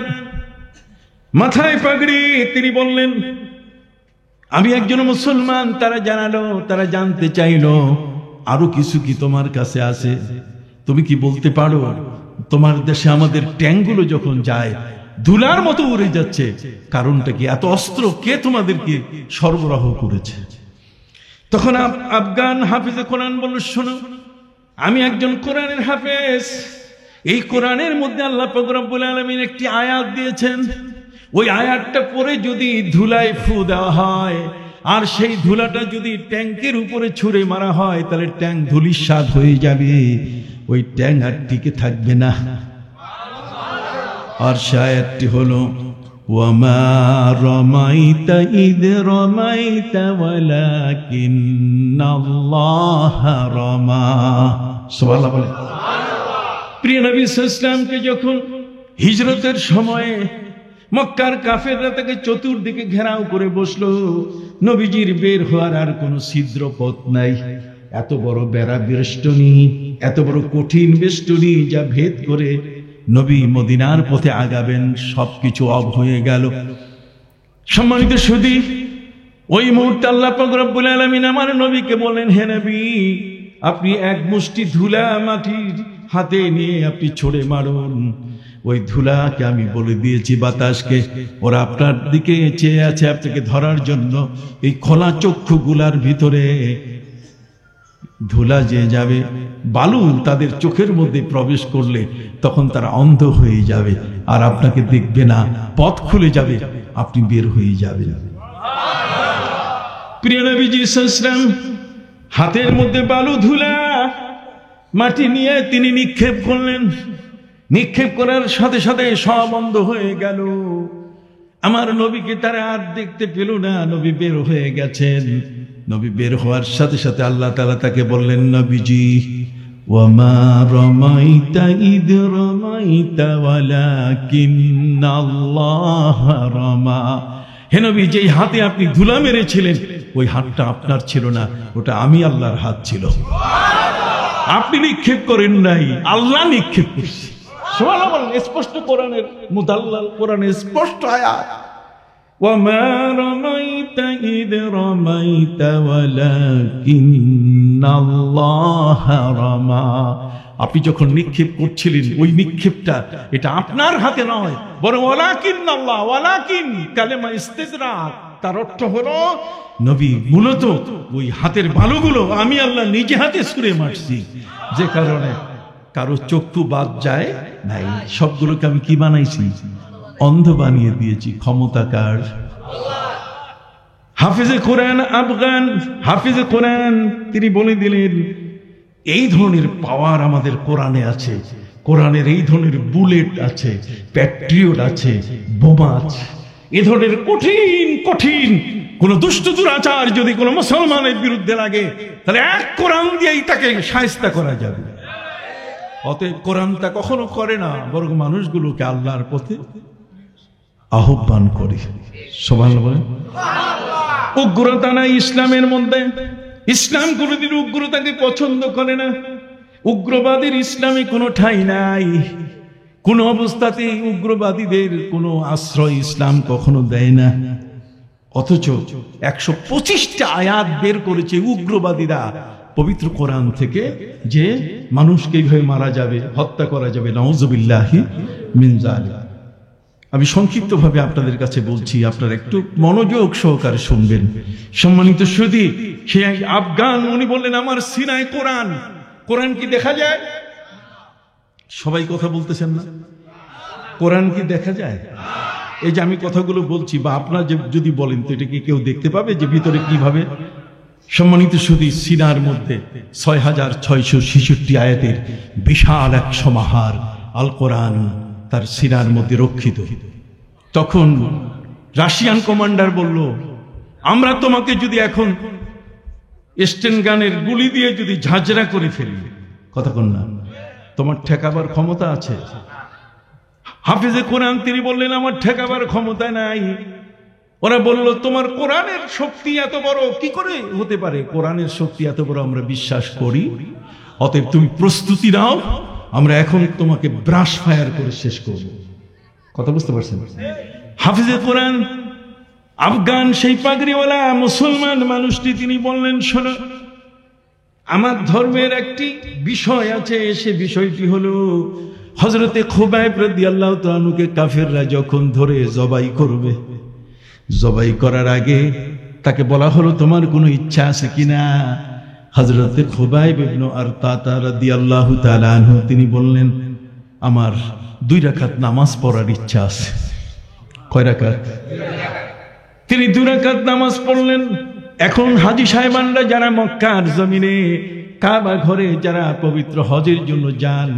মাথায় পাগড়ি, তিনি বললেন আমি একজন মুসলমান। তারা জানালো, তারা জানতে চাইলো আরো কিছু কি তোমার কাছে আছে, তুমি কি বলতে পারো তোমার দেশে আমাদের ট্যাঙ্কগুলো যখন যায় ধুলার মতো উড়ে যাচ্ছে, কারণটা কি? এত অস্ত্র কে তোমাদেরকে সরবরাহ করেছে? তখন আফগান হাফিজে কোরআন বলল, শোনো, আমি একজন কোরআনের হাফেজ। এই কোরআনের মধ্যে আল্লাহ পাক রব্বুল আলামিন একটি আয়াত দিয়েছেন, ওই আয়াতটা পরে যদি ধুলায় ফু দেওয়া হয়, আর সেই ধুলাটা যদি ট্যাঙ্কের উপরে ছুঁড়ে মারা হয়, তাহলে ট্যাঙ্ক ধূলিসাৎ হয়ে যাবে, ওই ট্যাঙ্ক আর টিকে থাকবে না। আর সে আয়াতটি হলো ওয়ামা রমাইতা ইদ রমাইতা ওয়ালাকিন্নাল্লাহ রমা। সুবহানাল্লাহ বলেন। প্রিয় নবী সাল্লাল্লাহু আলাইহি ওয়াসাল্লামকে যখন হিজরতের সময়ে মক্কার কাফেররা তাকে চতুর্দিকে ঘেরাও করে বসলো, নবীজির বের হওয়ার আর কোনো ছিদ্র পথ নাই। এত বড় বেড়া বেষ্টনী, এত বড় কঠিন বেষ্টনী যা ভেদ করে নবী মদিনার পথে আগাবেন, সবকিছু অফ হয়ে গেল। সম্মানিত সুধী, ওই মুহূর্তে আল্লাহ পাক রব্বুল আলামিন আমার নবীকে বলেন, হে নবী, আপনি এক মুষ্টি ধুলা মাটির হাতে নিয়ে আপনি ছড়ে মারুন। ওই ধুলাকে আমি বলে দিয়েছি বাতাসকে, ওরা আপনার দিকে চেয়ে আছে আপনাকে ধরার জন্য। এই খোলা চক্ষুগুলার ভিতরে ধুলা যে যাবে, বালু তাদের চোখের মধ্যে প্রবেশ করলে তখন তারা অন্ধ হয়ে যাবে আর আপনাকে দেখবে না, পথ খুলে যাবে, আপনি বের হয়ে যাবেন। প্রিয় নবীজি সাল্লাল্লাহু আলাইহি ওয়াসাল্লাম হাতের মধ্যে বালু ধুলা মাটি নিয়ে তিনি নিক্ষেপ করলেন। নিক্ষেপ করার সাথে সাথে সব বন্ধ হয়ে গেল। আমার নবীকে তারা আর দেখতে পেল না, নবী বের হয়ে গেছেন। নবী বের হওয়ার সাথে সাথে আল্লাহ তাআলা তাকে বললেন, নবীজি, ওয়ামা রমাইতা ইদ রমাইতা ওয়ালাকিন্নাল্লাহ রমা। হে নবী, যেই হাতে আপনি ধুলা মেরেছিলেন ওই হাতটা আপনার ছিল না, ওটা আমি আল্লাহর হাত ছিল। আপনি নিক্ষেপ করেন নাই, আল্লাহ নিক্ষেপ করছে। সুবহানাল্লাহ বলেন। স্পষ্ট কোরআনের মুদাল্লাল, কোরআনের স্পষ্ট আয়াত, ওয়ামা রামাইতা ইদ রামাইতা ওয়ালাকিন্নাল্লাহ রামা। আপনি যখন নিক্ষেপ করছিলেন ওই নিক্ষেপটা এটা আপনার হাতে নয়, বরং ওয়ালাকিন্নাল্লাহ, ওয়ালাকিন কালেমা ইস্তিগরাক, তার অর্থ হলো নবী মূলত ওই হাতের বালুগুলো আমি আল্লাহ নিজে হাতে ছুঁড়ে মারছি, যে কারণে কারো চক্ষু বাদ যায় নাই। সবগুলোকে আমি কি বানাইছি? অন্ধ বানিয়ে দিয়েছি। ক্ষমতা কার? হাফিজে কোরআন আফগান হাফিজে কোরআন তিনি বলে দিলেন, এই ধরনের পাওয়ার আমাদের কোরআনে আছে। কোরআনের এই ধরনের বুলেট আছে, প্যাট্রিয়ট আছে, বোমা আছে। এ ধরনের কঠিন কঠিন কোন দুষ্ট দুরাচার যদি কোন মুসলমানের বিরুদ্ধে লাগে তাহলে এক কোরআন দিয়েই তাকে শায়েস্তা করা যাবে। অতএব কোরআন তা কখনো করে না, বরং মানুষগুলোকে আল্লাহর পথে আহ্বান করে। সুবহানাল্লাহ বলেন। উগ্রতা নাই ইসলামের মধ্যে। ইসলাম কোনদিন উগ্রতাকে পছন্দ করে না। উগ্রবাদের ইসলামে কোনো ঠাঁই নাই। কোন অবস্থাতেই উগ্রবাদীদের কোনো আশ্রয় ইসলাম কখনো দেয় না। অথচ 125টা আয়াত বের করেছে উগ্রবাদীরা পবিত্র কোরআন থেকে, যে মানুষকে এইভাবে মারা যাবে, হত্যা করা যাবে। নাউযুবিল্লাহি মিন যালিক। আমি সংক্ষিপ্তভাবে আপনাদের কাছে বলছি, আপনারা একটু মনোযোগ সহকারে শুনবেন। সম্মানিত সুধী, সেই আফগান উনি বললেন, আমার সিনায় কোরআন। কোরআন কি দেখা যায়? সবাই কথা বলতেছেন না? কোরআন কি দেখা যায়? এই যে আমি কথাগুলো বলছি বা আপনারা যদি বলেন তো এটা কি কেউ দেখতে পাবে যে ভিতরে কিভাবে? সম্মানিত সুধী, সিনার মধ্যে 6666 আয়াতের বিশাল এক সমাহার আল কোরআন তার সিনার মধ্যে রক্ষিত। তখন রাশিয়ান কমান্ডার বলল, আমরা তোমাকে যদি এখন স্টেন গানের গুলি দিয়ে যদি ঝাঁঝরা করে ফেলি, কতক্ষণ না, তোমার ঠেকাবার ক্ষমতা আছে? হাফিজে কোরআন তিনি বললেন, আমার ঠেকাবার ক্ষমতা নাই। ওরা বলল, তোমার কোরআনের শক্তি এত বড়, কি করে হতে পারে? কোরআনের শক্তি এত বড় আমরা বিশ্বাস করি। অতএব তুমি প্রস্তুতি নাও, আমরা এখন তোমাকে ব্রাশ ফায়ার করে শেষ করব। কথা বুঝতে পারছেন? হাফিজে কোরআন আফগান সেই পাগড়িওয়ালা মুসলমান মানুষটি তিনি বললেন, শোনো, আমার ধর্মের একটি বিষয় আছে, সে বিষয়টি হলো হযরতে খুবাইব রাদিয়াল্লাহু তাআলা আনহুকে কাফেররা যখন ধরে জবাই করবে, জবাই করার আগে তাকে বলা হলো, তোমার কোনো ইচ্ছা আছে কিনা? হযরতে খুবাইব ইবনে আরতাতা রাদিয়াল্লাহু তাআলা আনহু তিনি বললেন, আমার 2 রাকাত নামাজ পড়ার ইচ্ছা আছে। কয় রাকাত? তিনি 2 রাকাত নামাজ পড়লেন। এখন হাজী সাহেবানরা যারা মক্কার জমিনে কাবা ঘরে যারা পবিত্র হজের জন্য যান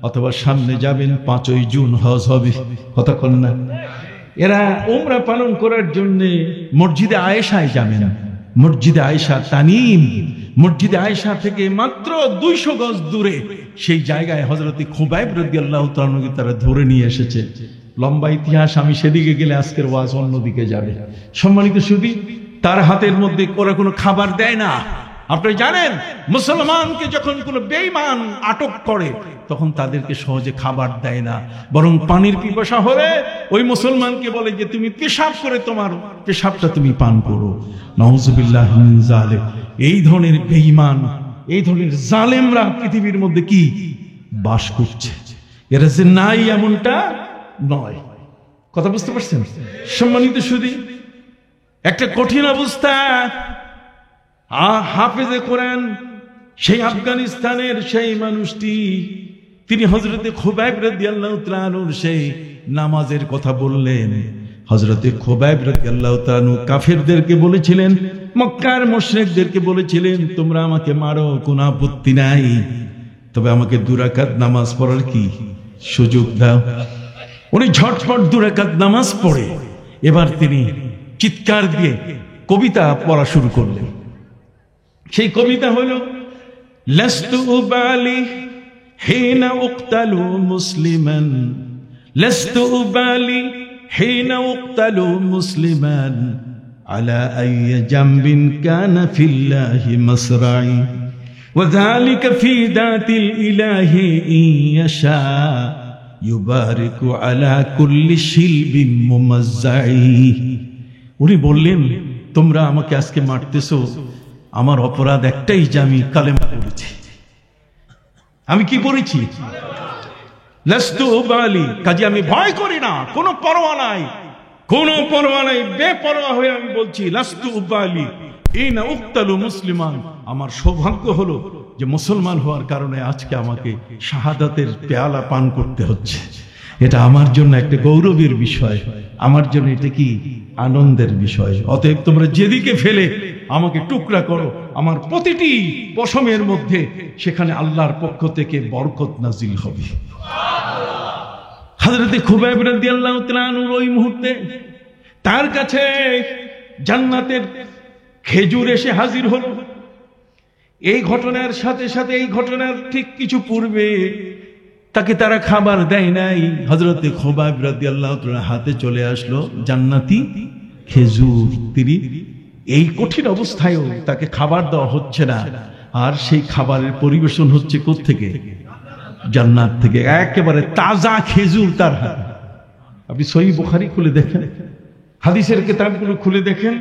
অথবা সামনে যাবেন, 5ই জুন হজ হবে, কতক্ষণ না, এরা উমরা পালন করার জন্য মসজিদে আয়েশায় যাবেন। মসজিদে আয়েশা তানিম, মসজিদে আয়েশা থেকে মাত্র 200 গজ দূরে সেই জায়গায় হযরত খুবাইব রাদিয়াল্লাহু তাআলাকে তারা ধরে নিয়ে এসেছে। লম্বা ইতিহাস, আমি সেদিকে গেলে আজকের ওয়াজ অন্যদিকে যাবে। সম্মানিত সুধী, তার হাতের মধ্যে করে কোনো খাবার দেয় না। আপনি জানেন, মুসলমানকে যখন কোনো বেঈমান আটক করে তখন তাদেরকে সহজে খাবার দেয় না, বরং পানির পিপাসা হলে ওই মুসলমানকে বলে যে তুমি পেশাব করে তোমার পেশাবটা তুমি পান করো। নাউজুবিল্লাহ মিন যালিক। এই ধরনের বেঈমান, এই ধরনের জালেমরা পৃথিবীর মধ্যে কি বাস করছে। এরা যে নাই এমনটা নয়। কথা বুঝতে পারছেন? সম্মানিত সুধী, একটা কঠিন অবস্থা। হাফেজে কোরআন সেই আফগানিস্তানের সেই মানুষটি, তিনি হযরতে খুবাইব রাদিয়াল্লাহু তাআলা আনহুর সেই নামাজের কথা বললেন। হযরতে খুবাইব রাদিয়াল্লাহু তাআলা আনহু কাফেরদেরকে বলেছিলেন, মক্কার মুশরিকদেরকে বলেছিলেন, তোমরা আমাকে মারো, কোনো আপত্তি নাই, তবে আমাকে 2 রাকাত নামাজ পড়ার কি সুযোগ দাও। উনি ঝটফট 2 রাকাত নামাজ পড়ে এবার তিনি চিৎকার দিয়ে কবিতা পড়া শুরু করলেন। সেই কবিতা হলো, লাস্তু উবালি হিনা উক্তালু মুসলিমান, লাস্তু উবালি হিনা উক্তালু মুসলিমান, আলা আইয়ি জামবিন কানা ফিল্লাহি মাসরাই, ওয়া যালিকা ফি দাতিল ইলাহি ইয়শা ইউবারিকু আলা কুল্লি শিলবিন মুমাজ্জাই। উনি বললেন, তোমরা আমাকে আজকে মারতেছো, আমার অপরাধ একটাই যে আমি কালেমা পড়েছি। আমি কি পড়েছি? লাস্তু উবালি, কাজে আমি ভয় করি না, কোনো পরোয়া নাই, কোনো পরোয়া নাই, বেপরোয়া হয়ে আমি বলছি লাস্তু উবালি ইনা উক্তালু মুসলিমান। আমার সৌভাগ্য হলো যে মুসলমান হওয়ার কারণে আজকে আমাকে শাহাদাতের পেয়ালা পান করতে হচ্ছে। এটা আমার জন্য একটা গৌরবের বিষয়, আমার জন্য এটা কি আনন্দের বিষয়। অতএব তোমরা যেদিকে ফেলে আমাকে টুকরা করো, আমার প্রতিটি পশমের মধ্যে সেখানে আল্লাহর পক্ষ থেকে বরকত নাজিল হবে। হযরতে খুবাইব রাদিয়াল্লাহু তাআলা আনহুর ওই মুহূর্তে তার কাছে জান্নাতের খেজুর এসে হাজির হলো। এই ঘটনার সাথে সাথে, এই ঘটনার ঠিক কিছু পূর্বে তাকে তারা খাবার দেয় নাই। হযরতে খুবাইব রাদিয়াল্লাহু তাআলা হাতে চলে আসলো জান্নাতি খেজুর। তিনি এই কঠিন অবস্থায়ও তাকে খাবার দেওয়া হচ্ছে না, আর সেই খাবারের পরিবেশন হচ্ছে কোত্থেকে? জান্নাত থেকে, একেবারে তাজা খেজুর তার হাতে। আপনি সহিহ বুখারী খুলে দেখেন, হাদিসের কিতাবগুলো খুলে দেখেন,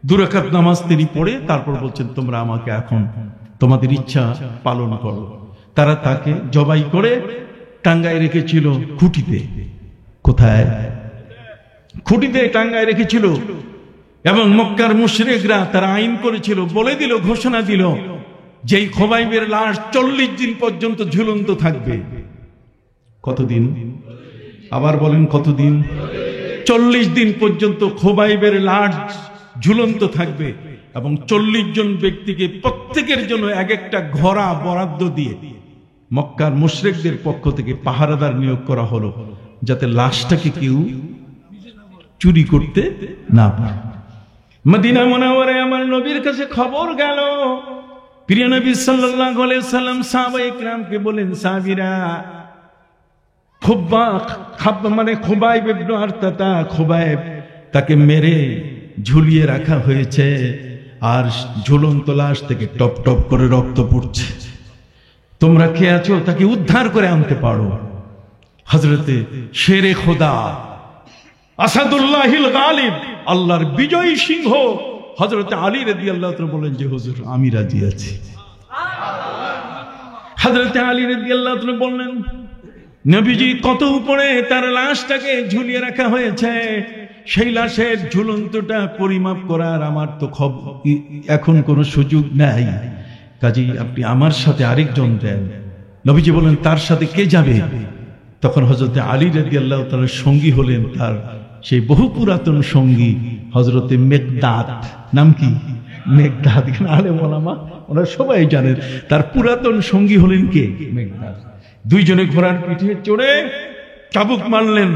2 রাকাত নামাজ তিনি পড়ে তারপর বলছেন, তোমরা আমাকে এখন তোমাদের ইচ্ছা পালন করো। তারা তাকে জবাই করে টাঙ্গায় রেখেছিল খুঁটিতে। কোথায়? খুঁটিতে টাঙ্গায় রেখেছিল। এবং মক্কার মুশরিকরা তারা আইন করেছিল, বলে দিল, ঘোষণা দিল, যেই খুবাইবের লাশ 40 দিন পর্যন্ত ঝুলন্ত থাকবে। কতদিন? আবার বলেন কতদিন? 40 দিন পর্যন্ত খুবাইবের লাশ ঝুলন্ত থাকবে, এবং 40 জন ব্যক্তিকে প্রত্যেকের জন্য এক একটা ঘোড়া বরাদ্দ দিয়ে মক্কার মুশরিকদের পক্ষ থেকে পাহারাদার নিয়োগ করা হলো, যাতে লাশটাকে কেউ চুরি করতে না পারে। মদিনা মুনাওয়ারায় আমার নবীর কাছে খবর গেল। প্রিয় নবী সাল্লাল্লাহু আলাইহি ওয়াসাল্লাম সাহাবায়ে কিরামকে বলেন, সাহাবীরা, খুবাইব ইবনে আরতাতা, খুবাইব তাকে মেরে ঝুলিয়ে রাখা হয়েছে, আর ঝুলন্ত লাশ থেকে টপ টপ করে রক্ত পড়ছে। তোমরা কে আছো তাকে উদ্ধার করে আনতে পারো। হযরতে শেরে খোদা আসাদুল্লাহিল গালিব, আল্লাহর বিজয়ী সিংহ হযরতে আলী রাদিয়াল্লাহু তাআলা বলেন যে, হুজুর আমি রাজি আছি। হযরতে আলী রাদিয়াল্লাহু তাআলা বললেন, নবীজি কত উপরে তার লাশটাকে ঝুলিয়ে রাখা হয়েছে, সেই লাশের ঝুলন্তটা পরিমাপ করার আমার তো এখন কোনো সুযোগ নাই, কাজেই আপনি আমার সাথে আরেকজন দেন। নবীজি বলেন, তার সাথে কে যাবে? তখন হযরতে আলী রাদিয়াল্লাহু তাআলার সঙ্গী হলেন তার সেই বহু পুরাতন সঙ্গী হযরতে মেকদাদ। নাম কি? মেকদাদ। আলেম ওলামা ওনারা সবাই জানেন তার পুরাতন সঙ্গী হলেন কে? মেকদাদ। দুইজনে ঘোড়ার পিঠে চড়ে চাবুক মারলেন।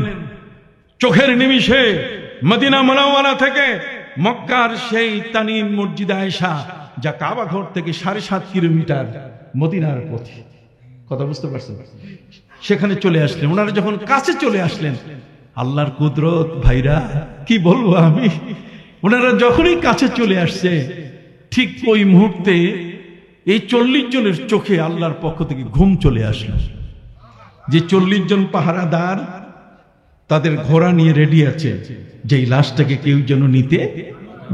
চোখের নিমিষে মদিনা মুনাওয়ারা থেকে মক্কার সেই তানিম মসজিদ আয়েশা, যা কাবা ঘর থেকে 7.5 কিলোমিটার মদিনার পথে, কথা বুঝতে পারছেন, সেখানে চলে আসলেন। ওনারা যখন কাছে চলে আসলেন, আল্লাহর কুদরত ভাইরা কি বলবো আমি, ওনারা যখনই কাছে চলে আসছে, ঠিক ওই মুহূর্তে এই 40 জনের চোখে আল্লাহর পক্ষ থেকে ঘুম চলে আসলো। যে 40 জন পাহারাদার তাদের ঘোড়া নিয়ে রেডি আছে, যে এই লাশটাকে কেউ যেন নিতে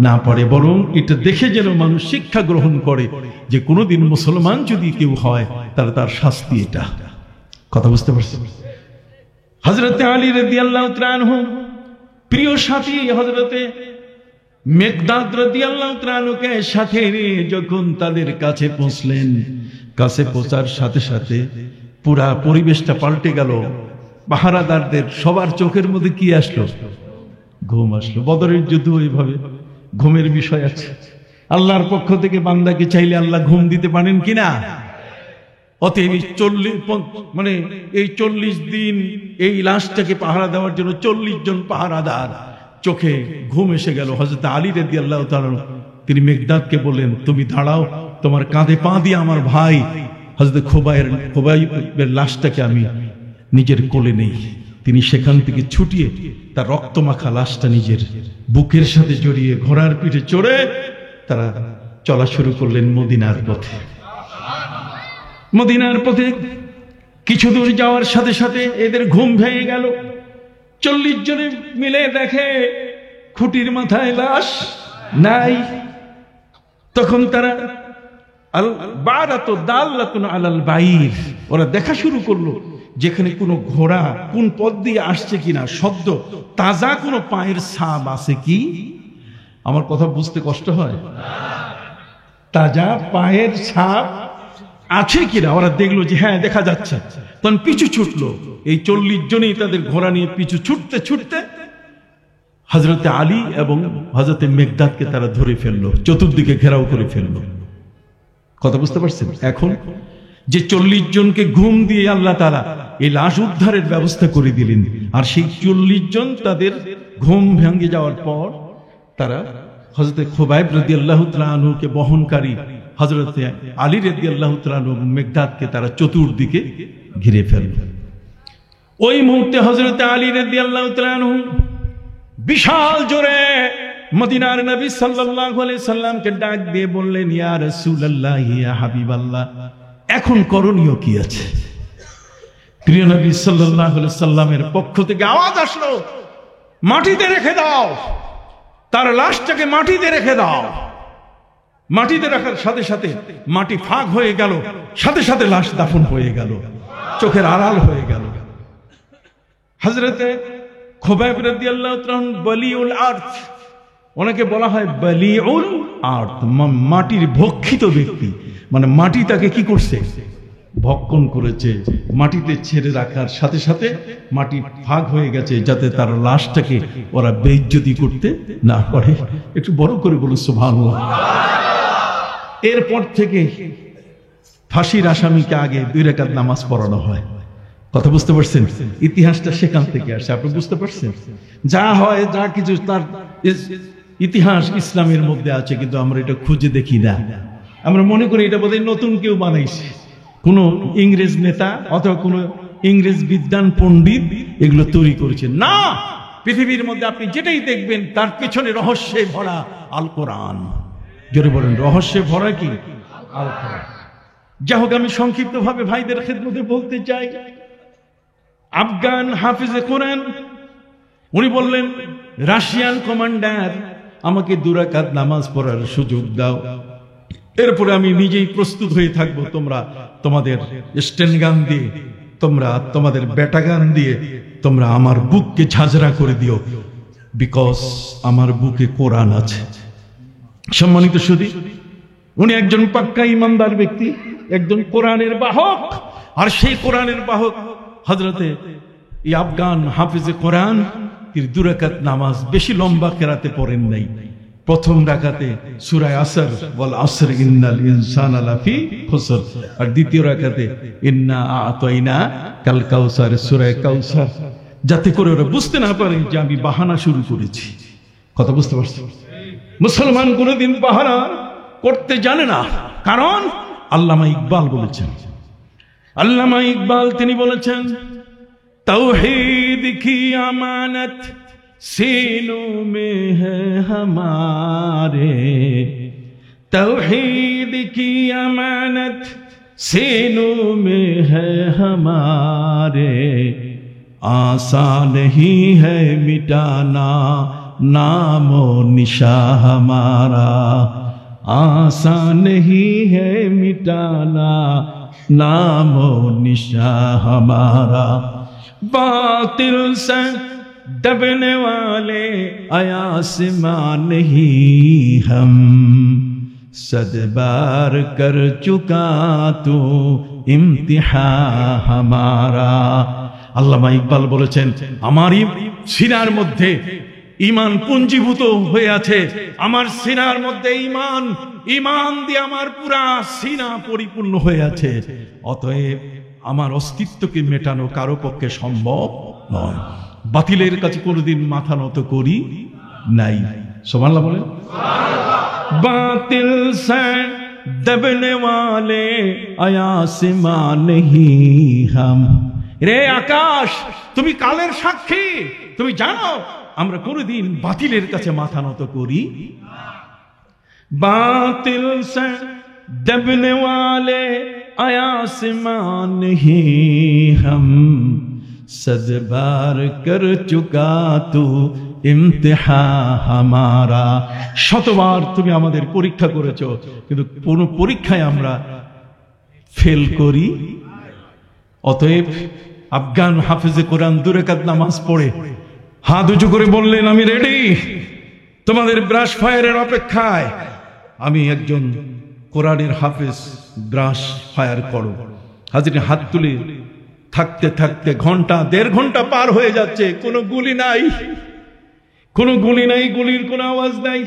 না পারে, বরং এটা দেখে যেন মানুষ শিক্ষা গ্রহণ করে যে কোনোদিন মুসলমান যদি কেউ হয় তাহলে তার শাস্তি এটা। কথা বুঝতে পারছেন? হযরতে আলী রাদিয়াল্লাহু তাআলা আনহু প্রিয় সাথী হযরতে মেকদাদ রাদিয়াল্লাহু তাআলা আনহুকে সাথে নিয়ে যখন তাদের কাছে পৌঁছলেন, কাছে পৌঁছার সাথে সাথে পুরা পরিবেশটা পাল্টে গেল। পাহারাদারদের সবার চোখের মধ্যে কি আসলো? ঘুম আসলো। বদরের যুদ্ধ এইভাবে ঘুমের বিষয় আছে। আল্লাহর পক্ষ থেকে বান্দাকে চাইলে আল্লাহ ঘুম দিতে পারেন কিনা? অতএব 40 দিন এই লাশটাকে পাহারা দেওয়ার জন্য 40 জন পাহারাদার চোখে ঘুম এসে গেল। হযরত আলী রাদিয়াল্লাহু তাআলা তিনি মেকদাদকে বললেন, তুমি দাঁড়াও, তোমার কাঁধে পা দিয়ে আমার ভাই হযরত খুবাইবের লাশটাকে আমি নিজের কোলে নেই। তিনি সেখান থেকে ছুটিয়ে তার রক্তমাখা লাশটা নিজের বুকের সাথে জড়িয়ে ঘোড়ার পিঠে চড়ে তারা চলা শুরু করলেন মদিনার পথে। মদিনার পথে কিছু দূর যাওয়ার সাথে সাথে এদের ঘুম ভেঙে গেল। 40 জনে মিলে দেখে খুঁটির মাথায় লাশ নাই। তখন তারা ওরা দেখা শুরু করলো যেখানে কোনো ঘোড়া কোন পথ দিয়ে আসছে কিনা, সদ্য তাজা কোনো পায়ের ছাপ আছে কি? আমার কথা বুঝতে কষ্ট হয়? তাজা পায়ের ছাপ আছে কিনা ওরা দেখলো যে হ্যাঁ দেখা যাচ্ছে। তখন পিছু ছুটলো। এই 40 জনই তাদের ঘোড়া নিয়ে পিছু ছুটতে ছুটতে হযরতে আলী এবং হযরতে মেকদাদকে তারা ধরে ফেললো, চতুর্দিকে ঘেরাও করে ফেললো। কথা বুঝতে পারছেন? এখন যে 40 জনকে ঘুম দিয়ে আল্লাহ তাআলা এই লাশ উদ্ধারের ব্যবস্থা করে দিলেন, আর সেই 40 জন তাদের ঘুম ভেঙে যাওয়ার পর তারা হযরতে খুবাইব রাদিয়াল্লাহু তাআলা আনহুকে বহনকারী হযরতে আলী রাদিয়াল্লাহু তাআলা আনহু এবং মেকদাদকে তারা চতুর্দিকে ঘিরে ফেলল। ওই মুহূর্তে হযরতে আলী রাদিয়াল্লাহু তাআলা আনহু বিশাল জোরে মদিনার নবী সাল্লাল্লাহু আলাইহি সাল্লামকে ডাক দিয়ে বললেন, ইয়া রাসূলুল্লাহ, ইয়া হাবিবাল্লাহ, এখন করণীয় কি আছে? প্রিয় নবী সাল্লাল্লাহু আলাইহি সাল্লামের পক্ষ থেকে আওয়াজ আসলো, মাটিতে রেখে দাও, তার লাশটাকে মাটিতে রেখে দাও। মাটিতে রাখার সাথে সাথে মাটি ফাঁক হয়ে গেল, সাথে সাথে লাশ দাফন হয়ে গেল, চোখের আড়াল হয়ে গেল। হযরতে খুবাইব রাদিয়াল্লাহু তাআলা বলিউল আরদ, ওনাকে বলা হয় বলিউল আরদ, মাটির ভক্ষিত ব্যক্তি। মানে মাটি তাকে কি করছে? ভক্ষণ করেছে। মাটিতে ছেড়ে রাখার সাথে সাথে মাটি ভাগ হয়ে গেছে, যাতে তার লাশটাকে ওরা বেইজ্জতি করতে না পারে। একটু বড় করে বলুন সুবহানাল্লাহ। এরপর থেকে ফাঁসির আসামিকে আগে 2 রাকাত নামাজ পড়ানো হয়। কথা বুঝতে পারছেন? ইতিহাসটা সেখান থেকে আসে। আপনি বুঝতে পারছেন? যা হয় যা কিছু তার ইতিহাস ইসলামের মধ্যে আছে, কিন্তু আমরা এটা খুঁজে দেখি না। আমরা মনে করি এটা বোধহয় নতুন কেউ বানাইছে, কোন ইংরেজ নেতা অথবা কোন ইংরেজ বিদ্বান পণ্ডিত এগুলো তৈরি করেছে। না, পৃথিবীর মধ্যে আপনি যেটাই দেখবেন তার পেছনে রহস্যে ভরা আল কোরআন। জোরে বলেন, রহস্যে ভরা কি? আল কোরআন। যাই হোক, আমি সংক্ষিপ্ত ভাবে ভাইদের খেদমতে বলতে চাই, আফগান হাফিজে কোরআন উনি বললেন, রাশিয়ান কমান্ডার আমাকে 2 রাকাত নামাজ পড়ার সুযোগ দাও, এরপরে আমি নিজেই প্রস্তুত হয়ে থাকবো। তোমরা তোমাদের স্টেন গান দিয়ে, তোমরা তোমাদের ব্যাটা গান দিয়ে তোমরা আমার বুককে ঝাঁঝরা করে দিও, বিকজ আমার বুকে কোরআন আছে। সম্মানিত সুধী, উনি একজন পাক্কা ইমানদার ব্যক্তি, একজন কোরআনের বাহক। আর সেই কোরআনের বাহক হযরতে আফগান হাফিজে কোরআন 2 রাকাত নামাজ বেশি লম্বা কেরাতে পড়েন নাই। প্রথম রাকাতে সূরা আসর, ওয়াল আসর ইন্নাল ইনসানা লাফি খুসর, আর দ্বিতীয় রাকাতে ইন্না আ'তাইনা কাল কাউসার, সূরা কাউসার যাতে করে ওরা বুঝতে না পারে যে আমি বাহানা শুরু করেছি। কথা বুঝতে পারছো? মুসলমান কোনোদিন বাহানা করতে জানে না, কারণ আল্লামা ইকবাল বলেছেন, আল্লামা ইকবাল তিনি বলেছেন, तौहीद की अमानत सीनों में है हमारे, तौहीद की अमानत सीनों में है हमारे, आसान नहीं है मिटाना नामो निशा हमारा, आसान नहीं है मिटाना नामो निशा हमारा, बातिल से दबने वाले आसमां नहीं हम, सद बार कर चुका तो इम्तिहा हमारा। আল্লামা ইকবাল বলেছেন, আমারই সিনার মধ্যে ঈমান পুঞ্জীভূত হয়ে আছে, আমার সিনার মধ্যে ঈমান দিয়ে আমার পুরা সিনা পরিপূর্ণ হয়ে আছে, অতএব আমার অস্তিত্বকে মেটানো কারো পক্ষে সম্ভব নয়। বাতিলের কাছে কোনোদিন মাথা নত করি নাই। সুবহানাল্লাহ বলেন। বাতিল সে দবনে ওয়ালে আয়াসমাঁ নেহি হাম, রে আকাশ তুমি কালের সাক্ষী, তুমি জানো আমরা কোনোদিন বাতিলের কাছে মাথা নত করি। বাতিল সে দবনে ওয়ালে आसमां नहीं हम, सद बार कर चुका तू इम्तिहा हमारा। শতবার তুমি আমাদের পরীক্ষা করেছো, কিন্তু কোন পরীক্ষায় আমরা ফেল করি। অতএব আফগান হাফেজে কোরআন 2 রাকাত নামাজ পড়ে হাত উঁচু করে বললেন, আমি রেডি তোমাদের ব্রাশ ফায়ারের অপেক্ষায়। আমি একজন কোরআনের হাফেজ, ব্রাশ ফায়ার করো। হাজির হাত তুলে থাকতে থাকতে ঘন্টা 1.5 ঘন্টা পার হয়ে যাচ্ছে, কোনো গুলি নাই, কোনো গুলি নাই, গুলির কোনো আওয়াজ নাই।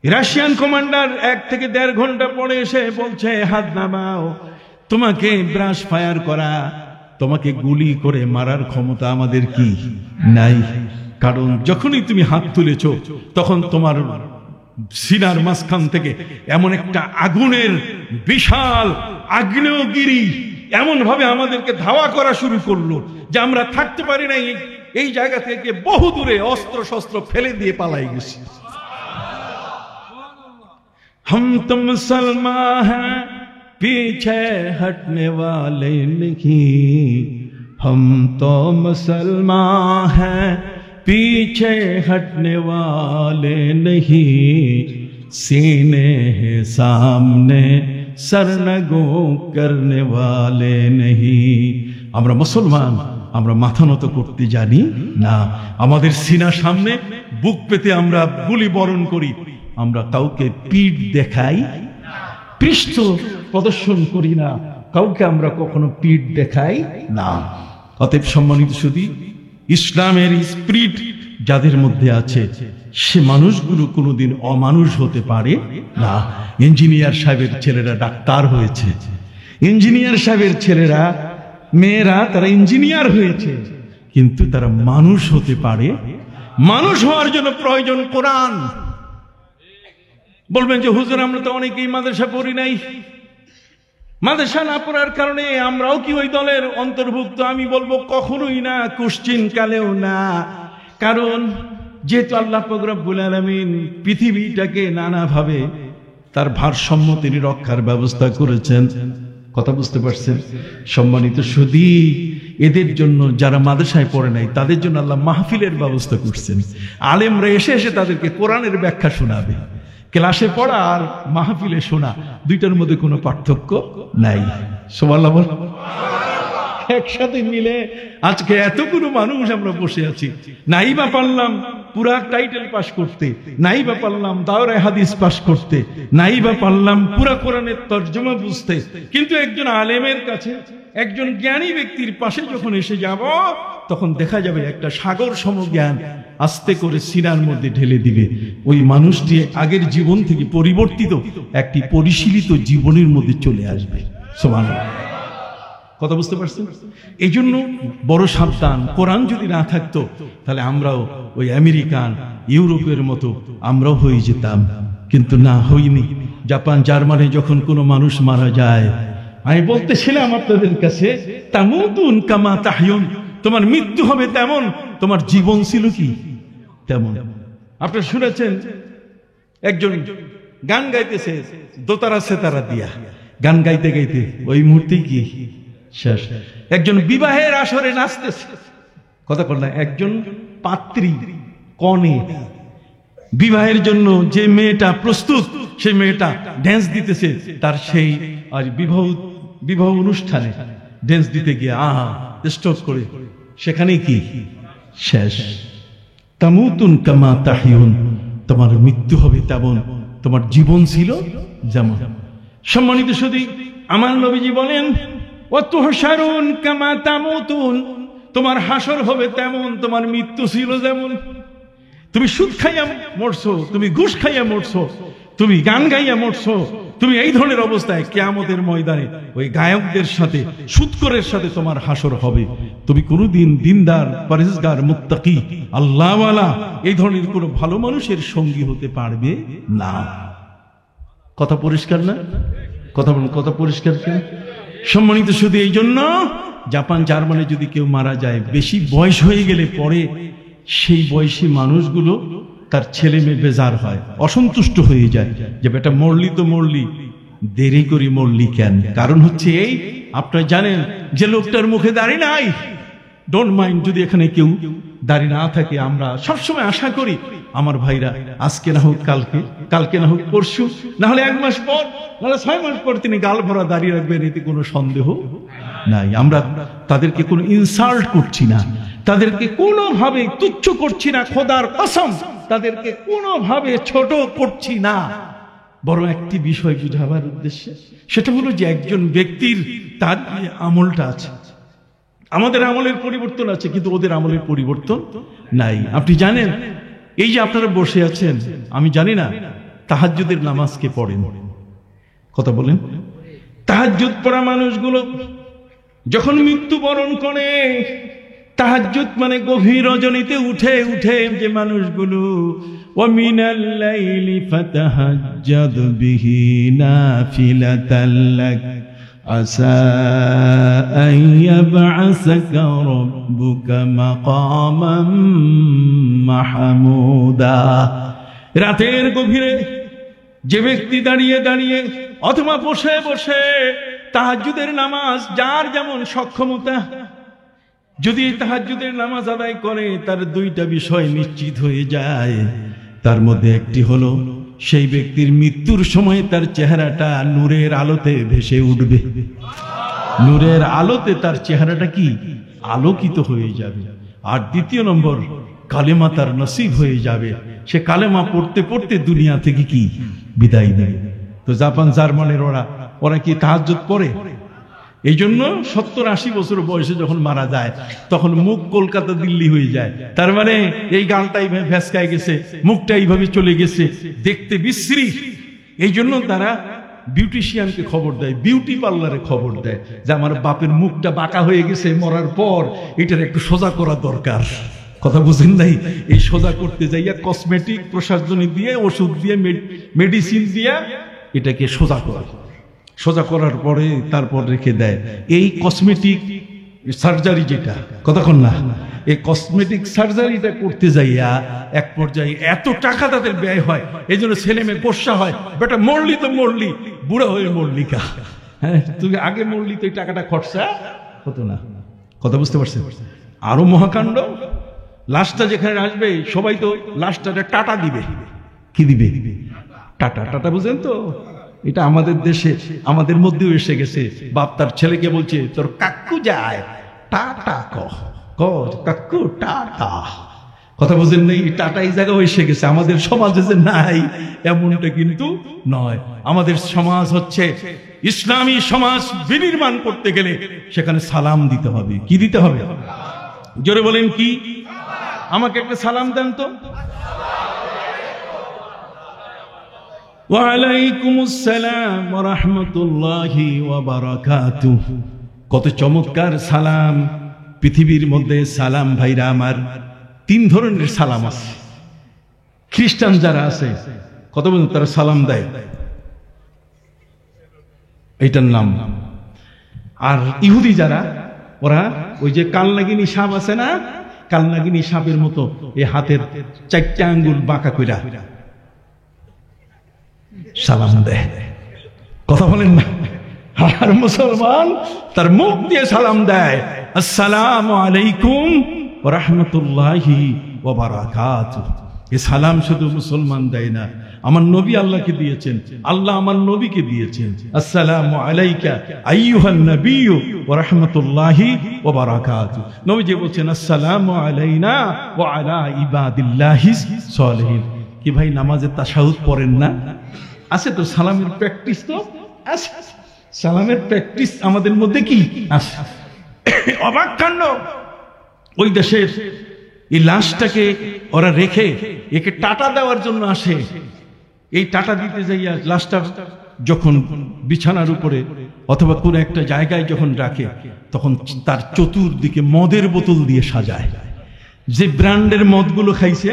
রাশিয়ান কমান্ডার 1 থেকে 1.5 ঘন্টা পরে এসে বলছে, হাত নামাও, তোমাকে ব্রাশ ফায়ার করা, তোমাকে গুলি করে মারার ক্ষমতা আমাদের কি নাই, কারণ যখনই তুমি হাত তুলেছো তখন তোমার সিনার মাঝখান থেকে এমন একটা আগুনের বিশাল আগ্নেয়গিরি এমন ভাবে আমাদেরকে ধাওয়া করা শুরু করলো যে আমরা থাকতে পারি নাই, এই জায়গা থেকে বহু দূরে অস্ত্র শস্ত্র ফেলে দিয়ে পালাই গেছি। हम तो मुसलमान हैं पीछे हटने वाले नहीं, हम तो मुसलमान हैं पीछे हटने वाले नहीं, सीने हैं सामने सरनगो करने वाले नहीं। আমরা মুসলমান, আমরা মাথা নত করতে জানি না, আমাদের সিনা সামনে বুক পেতে আমরা গুলি বরণ করি, আমরা কাউকে পিঠ দেখাই, পৃষ্ঠ প্রদর্শন করি না, কাউকে আমরা কখনো পিঠ দেখাই না। অতএব সম্মানিত সুধী, ইসলামের স্পিরিট যাদের মধ্যে আছে সে মানুষগুলো কোনোদিন অমানুষ হতে পারে না। ইঞ্জিনিয়ার সাহেবের ছেলেরা ডাক্তার হয়েছে, ইঞ্জিনিয়ার সাহেবের ছেলেরা মেয়েরা তারা ইঞ্জিনিয়ার হয়েছে, কিন্তু তারা মানুষ হতে পারে। মানুষ হওয়ার জন্য প্রয়োজন কোরআন। বলবেন যে হুজুর আমরা তো অনেকেই মাদ্রাসা পড়ি নাই, মাদ্রাসা না পড়ার কারণে আমরাও কি ওই দলের অন্তর্ভুক্ত? আমি বলবো কখনোই না, কোশ্চিন কালেও না। কারণ যেহেতু আল্লাহ পাক রব্বুল আলামিন পৃথিবীটাকে নানাভাবে তার ভারসাম্য তিনি রক্ষার ব্যবস্থা করেছেন। কথা বুঝতে পারছেন? সম্মানিত সুধী, এদের জন্য যারা মাদ্রাসায় পড়ে নাই তাদের জন্য আল্লাহ মাহফিলের ব্যবস্থা করছেন। আলেমরা এসে এসে তাদেরকে কোরআনের ব্যাখ্যা শোনাবে। ক্লাসে পড়া আর মাহফিলে শোনা দুইটার মধ্যে কোনো পার্থক্য নাই। সুবহানাল্লাহ বল। একসাথে মিলে আজকে এতগুলো মানুষ আমরা বসে আছি, নাই বা পারলাম পুরা টাইটেল পাস করতে, নাই বা পারলাম দাওরায়ে হাদিস পাস করতে, নাই বা পারলাম পুরা কোরআনের তরজমা বুঝতে, কিন্তু একজন আলেমের কাছে, একজন জ্ঞানী ব্যক্তির পাশে যখন এসে যাব তখন দেখা যাবে একটা সাগর সম জ্ঞান আস্তে করে সিনার মধ্যে ঢেলে দিবে। ওই মানুষটি আগের জীবন থেকে পরিবর্তিত একটি পরিশীলিত জীবনের মধ্যে চলে আসবে। সুবহানাল্লাহ। কথা বুঝতে পারছেন? এই জন্য বড় সাবধান। কোরআন যদি না থাকতো তাহলে আমরাও ওই আমেরিকান ইউরোপের মতো আমরাও হয়ে যেতাম, কিন্তু না, হইনি। জাপান জার্মানি যখন কোনো মানুষ মারা যায়, আমি বলতেছিলাম আপনাদের কাছে, তামুতুন কামা তাহয়ুন, তোমার মৃত্যু হবে তেমন তোমার জীবন ছিল কি তেমন। আপনারা শুনেছেন একজন গান গাইতেছে দোতারা সেতারা দিয়া, গান গাইতে গাইতে ওই মুহূর্তে কি শেষ। একজন বিবাহের আসরে নাচতেছে, কথা বল না, একজন পাত্রী কনে বিবাহের জন্য যে মেয়েটা প্রস্তুত, সেই মেয়েটা ড্যান্স দিতেছে, তার সেই আর বিবাহ অনুষ্ঠানে ড্যান্স দিতে গিয়ে স্ট্রোক করে সেখানে কি শেষ। তামুতুন কামা তাহয়ুন, তোমার মৃত্যু হবে তেমন তোমার জীবন ছিল যেমন। সম্মানিত সুধী, আমার নবীজি বলেন, ওয়াতুহশারুন কামা তামুতুন, তোমার হাসর হবে তেমন তোমার মৃত্যু ছিল যেমন। তুমি সুদ খাইয়া মরছো, তুমি ঘুষ খাইয়া মরছো, তুমি গান গাইয়া মরছো, তুমি এই ধরনের অবস্থায় কিয়ামতের ময়দানে ওই গায়কদের সাথে, সুদখোরের সাথে তোমার হাসর হবে। তুমি কোনোদিন দিনদার, পরহেজগার, মুত্তাকি, আল্লাহওয়ালা এই ধরনের কোনো ভালো মানুষের সঙ্গী হতে পারবে না। কথা পরিষ্কার না? কথা পরিষ্কার কিনা? সম্মানিত শুধু এই জন্য জাপান জার্মানি যদি কেউ মারা যায়, বেশি বয়স হয়ে গেলে পরে সেই বয়সী মানুষগুলো তার ছেলে মেয়ে বেজার হয়, অসন্তুষ্ট হয়ে যায় যে বেটা মরলি তো মরলি, দেরি করে মরলি কেন? কারণ হচ্ছে এই, আপনারা জানেন যে লোকটার মুখে দাড়ি নাই, ডোন্ট মাইন্ড যদি এখানে কেউ দাড়ি না থাকে, আমরা সবসময় আশা করি আমার ভাইরা আজকে না হোক কালকে, কালকে না হোক পরশু, না হলে 1 মাস পর, নাহলে 6 মাস পর তিনি গাল ভরা দাঁড়িয়ে রাখবেন, এতে কোনো সন্দেহ নাই। আমরা তাদেরকে কোনো ইনসাল্ট করছি না, তাদেরকে কোনোভাবে তুচ্ছ করছি না, খোদার কসম তাদেরকে কোনোভাবে ছোট করছি না, বরং একটি বিষয় বুঝাবার উদ্দেশ্যে, সেটা হলো যে একজন ব্যক্তির তার আমলটা আছে, আমাদের আমলের পরিবর্তন আছে, কিন্তু ওদের আমলের পরিবর্তন নাই। আপনি জানেন, এই যে আপনারা বসে আছেন, আমি জানি না তাহাজ্জুদের নামাজ কে পড়েন, কথা বলেন। তাহাজ্জুদ পড়া মানুষগুলো যখন মৃত্যুবরণ করে, তাহাজ্জুদ মানে গভীর রজনীতে উঠে উঠে যে মানুষগুলো, ওয়া মিনাল লাইলি ফাতাহাজ্জাদ বিহি নাফিলাতাল লাক আসা আন ইয়াবআসাকা রাব্বুকা মাকামান মাহমুদা। রাতের গভীরে যে ব্যক্তি দাঁড়িয়ে দাঁড়িয়ে অথবা বসে বসে তাহাজ্জুদের নামাজ, যার যেমন সক্ষমতা, যদি তাহাজ্জুদের নামাজ আদায় করে, তার 2টা বিষয় নিশ্চিত হয়ে যায়। তার মধ্যে একটি হলো সেই ব্যক্তির মৃত্যুর সময় তার চেহারাটা নূরের আলোতে ভেসে উঠবে, নূরের আলোতে তার চেহারাটা কি আলোকিত হয়ে যাবে। আর 2 নম্বর, কালেমা তার নসিব হয়ে যাবে, সে কালেমা পড়তে পড়তে দুনিয়া থেকে কি বিদায় নেবে। তো জাপান জার্মানির ওরা কি তাহাজ্জুদ পড়ে? এই জন্য 70-80 বছর বয়সে যখন মারা যায়, তখন মুখ কলকাতা দিল্লি হয়ে যায়। তার মানে এই গানটা এইভাবে ভেসকায় গেছে, মুখটা এইভাবে চলে গেছে, দেখতে বিশ্রী। এই জন্য তারা বিউটিশিয়ানকে খবর দেয়, বিউটি পার্লারে খবর দেয় যে আমার বাপের মুখটা বাঁকা হয়ে গেছে, মরার পর এটার একটু সোজা করা দরকার। কথা বুঝেন নাই? এই সোজা করতে যাইয়া কসমেটিক প্রসাধনী দিয়ে, ওষুধ দিয়ে, মেডিসিন দিয়ে এটাকে সোজা করে, সোজা করার পরে তারপর রেখে দেয়। এই কসমেটিক সার্জারি যেটা, কতক্ষণ না, এই কসমেটিক সার্জারিটা করতে যাইয়া এক পর্যায়ে এত টাকা তাদের ব্যয় হয়, এই জন্য ছেলে মেয়ে গোসা হয়, বেটা মরলি তো মরলি, বুড়া হয়ে মরলি কা, হ্যাঁ তুমি আগে মরলি তো এই টাকাটা খরচা হতো না। কথা বুঝতে পারছেন? আরো মহাকাণ্ড, লাশটা যেখানে আসবে সবাই তো লাশটা টাটা দিবে। কি দিবে? টাটা। টাটা বুঝেন তো? এটা আমাদের দেশে, আমাদের মধ্যেও এসে গেছে। বাপ তার ছেলেকে বলছে, তোর কাকু যায়, টাটা কহ, কাকু টাটা। কথা বুঝেন নেই? টাটা এই জায়গায় এসে গেছে, আমাদের সমাজে যে নাই এমনটা কিন্তু নয়। আমাদের সমাজ হচ্ছে ইসলামী সমাজ বিনির্মাণ করতে গেলে সেখানে সালাম দিতে হবে। কি দিতে হবে? জোরে বলেন কি? আমাকে একটা সালাম দেন তো। ওয়ালাইকুমুস সালাম ওয়া রাহমাতুল্লাহি ওয়া বারাকাতুহু। কত চমৎকার সালাম! পৃথিবীর মধ্যে সালাম ভাইরা আমার 3 ধরনের সালাম আছে। খ্রিস্টান যারা আছে কত বছর তারা সালাম দেয়, এইটার নাম। আর ইহুদি যারা, ওরা ওই যে কালনাগিনী সাপ আছে না, কালনাগিনী সাপের মতো এই হাতের 4টা আঙ্গুল বাঁকা কইরা সালাম দেয়। কথা বলেন না? আর মুসলমান তার মুখ দিয়ে সালাম দেয়, আসসালামু আলাইকুম ওয়া রাহমাতুল্লাহি ওয়া বারাকাতুহু। এই সালাম শুধু মুসলমান দেয় না, আমার নবী আল্লাহকে দিয়েছেন, আল্লাহ আমার নবীকে দিয়েছেন। আসসালামু আলাইকা আইয়ুহান নাবিয়্যু ওয়া রাহমাতুল্লাহি ওয়া বারাকাতুহু। নবীজি বলছেন আসসালামু আলাইনা ওয়া আলা ইবাদিল্লাহিস সালিহিন। কি ভাই নামাজে তাশাহুদ পড়েন না? আছে তো, সালামের প্র্যাকটিস তো আছে, সালামের প্র্যাকটিস আমাদের মধ্যে কি আছে। অবাক কাণ্ড, ওই দেশের এই লাশটাকে ওরা রেখে একে টাটা দেওয়ার জন্য আসে। এই টাটা দিতে যাইয়া লাশটা যখন বিছানার উপরে অথবা কোনো একটা জায়গায় যখন রাখে, তখন তার চতুর্দিকে মদের বোতল দিয়ে সাজায়। যে ব্র্যান্ডের মদগুলো খাইছে,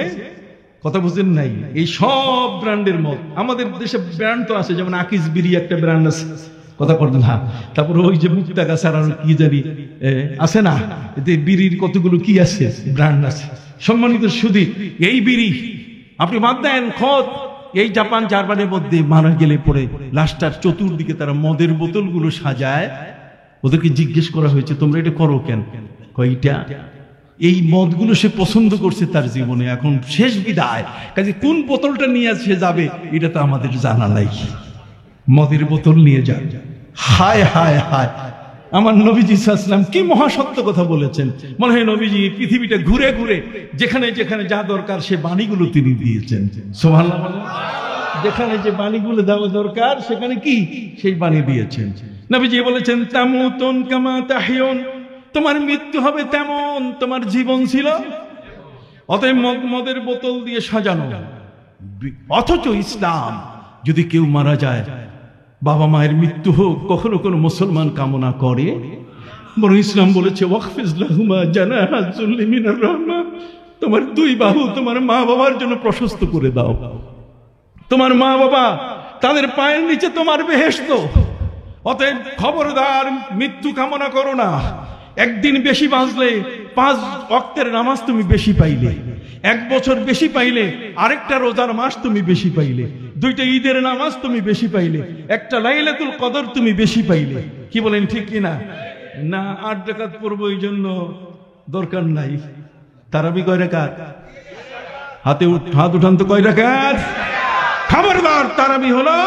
কথা বুঝেন নাই, এই সব ব্র্যান্ডের মদ। আমাদের দেশে ব্র্যান্ড তো আছে, যেমন আকিস বিড়ি একটা ব্র্যান্ড আছে, কথা বলতেন। হ্যাঁ, তারপরে ওই যে মুক্তা গাছ আর কি জানি আছে না, এতে বিড়ির কতগুলো কি আছে, ব্র্যান্ড আছে। সম্মানিত সুধী, এই বিড়ি আপনি বাদ দেন খত, এই জাপান জার্মানির মধ্যে মারা গেলে পরে লাশটার চতুর্দিকে তারা মদের বোতলগুলো সাজায়। ওদেরকে জিজ্ঞেস করা হয়েছে, তোমরা এটা করো কেন? কয়টা এই মদগুলো সে পছন্দ করছে তার জীবনে, এখন শেষ বিদায়, কাজে কোন বোতলটা নিয়ে সে যাবে এটা তো আমাদের জানা নাই। মদের বোতল নিয়ে যান। হায় হায় হায়, আমার নবীজি সাল্লাল্লাহু আলাইহি ওয়াসাল্লাম কি মহাসত্য কথা বলেছেন। মনে হয় নবীজি পৃথিবীটা ঘুরে ঘুরে যেখানে যেখানে যা দরকার সে বাণীগুলো তিনি দিয়েছেন। সুবহানাল্লাহ বলেন। যেখানে যে বাণীগুলো দেওয়া দরকার সেখানে কি সেই বাণী দিয়েছেন। নবীজি বলেছেন তামুতুন কামা তাহিয়ুন, তোমার মৃত্যু হবে তেমন তোমার জীবন ছিল। অতএব মদের বোতল দিয়ে সাজানো। অথচ ইসলাম, যদি কেউ মারা যায়, বাবা মায়ের মৃত্যু হোক, কখনো কোনো মুসলমান কামনা করে? বরং ইসলাম বলেছে ওয়াকফিজ লাহুমা জানাহা যুল্লি মিনার রাহমা, তোমার 2 বাহু তোমার মা বাবার জন্য প্রশস্ত করে দাও। তোমার মা বাবা, তাদের পায়ের নিচে তোমার বেহেশত। অতএব খবরদার মৃত্যু কামনা করো না। একদিন বেশি বাঁচলে 5 ওয়াক্তের নামাজ তুমি বেশি পাইলে, 1 বছর বেশি পাইলে আরেকটা রোজার মাস তুমি বেশি পাইলে, 2টা ঈদের নামাজ তুমি বেশি পাইলে, একটা লাইলাতুল কদর তুমি বেশি পাইলে। কি বলেন, ঠিক কিনা? না 8 রাকাত পড়বো এই জন্য দরকার নাই। তারাবি কয় রাকাত? হাত উঠান তো, কয় রাকাত? খবরদার, তারাবি হলো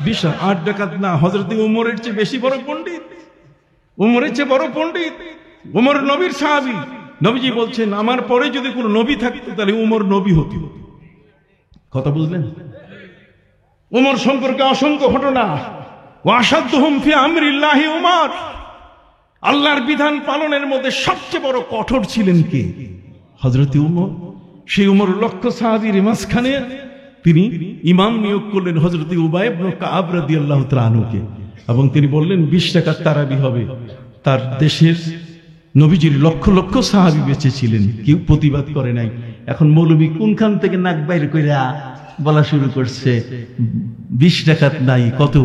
20, 8 রাকাত না। হযরত উমরের চেয়ে বেশি বড় পণ্ডিত, উমরের চেয়ে বড় পণ্ডিত। উমর নবীর সাহাবী। নবীজি বলছেন আমার পরে যদি কোনো নবী থাকতো তাহলে উমর নবী হতো। কথা বুঝলেন? উমর সম্পর্কে অসংখ্য ঘটনা। ওয়াশাদ্দুহুম ফি আমরিল্লাহি উমর, আল্লাহর বিধান পালনের মধ্যে সবচেয়ে বড় কঠোর ছিলেন কে? হযরত উমর। সেই উমর লক্ষ সাহাবীর মাঝখানে তিনি ইমাম নিয়োগ করলেন হযরত উবাই ইবনে কাব রাদিয়াল্লাহু তাআলা আনহুকে, এবং তিনি বললেন 20 রাকাত তারাবি হবে। তার দেশের নবীজির লক্ষ লক্ষ সাহাবী বেঁচে ছিলেন, কেউ প্রতিবাদ করে নাই। এখন মৌলবী কোনখান থেকে নাক বাইর কইরা বলা শুরু করছে 20 রাকাত নাই, কত?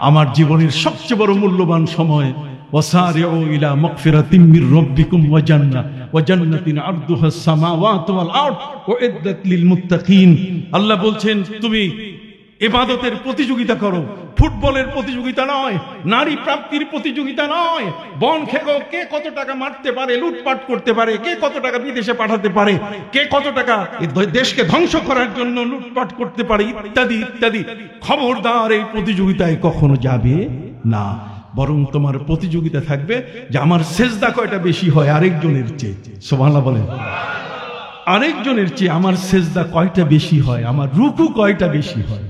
আমার জীবনের সবচেয়ে বড় মূল্যবান সময়। ওয়াসারিউ ইলা মাগফিরাতিম মির রাব্বিকুম ওয়া জান্নাতিন আরদুহাস সামাওয়াতু ওয়াল আরদ উইদ্দাত লিল মুত্তাকিন। আল্লাহ বলছেন তুমি ইবাদতের প্রতিযোগিতা করো, ফুটবলের প্রতিযোগিতা নয়, নারী প্রাপ্তির প্রতিযোগিতা নয়, বন খেগো কে কত টাকা মারতে পারে, লুটপাট করতে পারে, কে কত টাকা বিদেশে পাঠাতে পারে, কে কত টাকা দেশকে ধ্বংস করার জন্য লুটপাট করতে পারে, ইত্যাদি ইত্যাদি। খবরদার, এই প্রতিযোগিতায় কখনো যাবে না। বরং তোমার প্রতিযোগিতা থাকবে যে আমার সেজদা কয়টা বেশি হয় আরেকজনের চেয়ে। সুবহানাল্লাহ বলেন। আরেকজনের চেয়ে আমার সেজদা কয়টা বেশি হয়, আমার রুকু কয়টা বেশি হয়।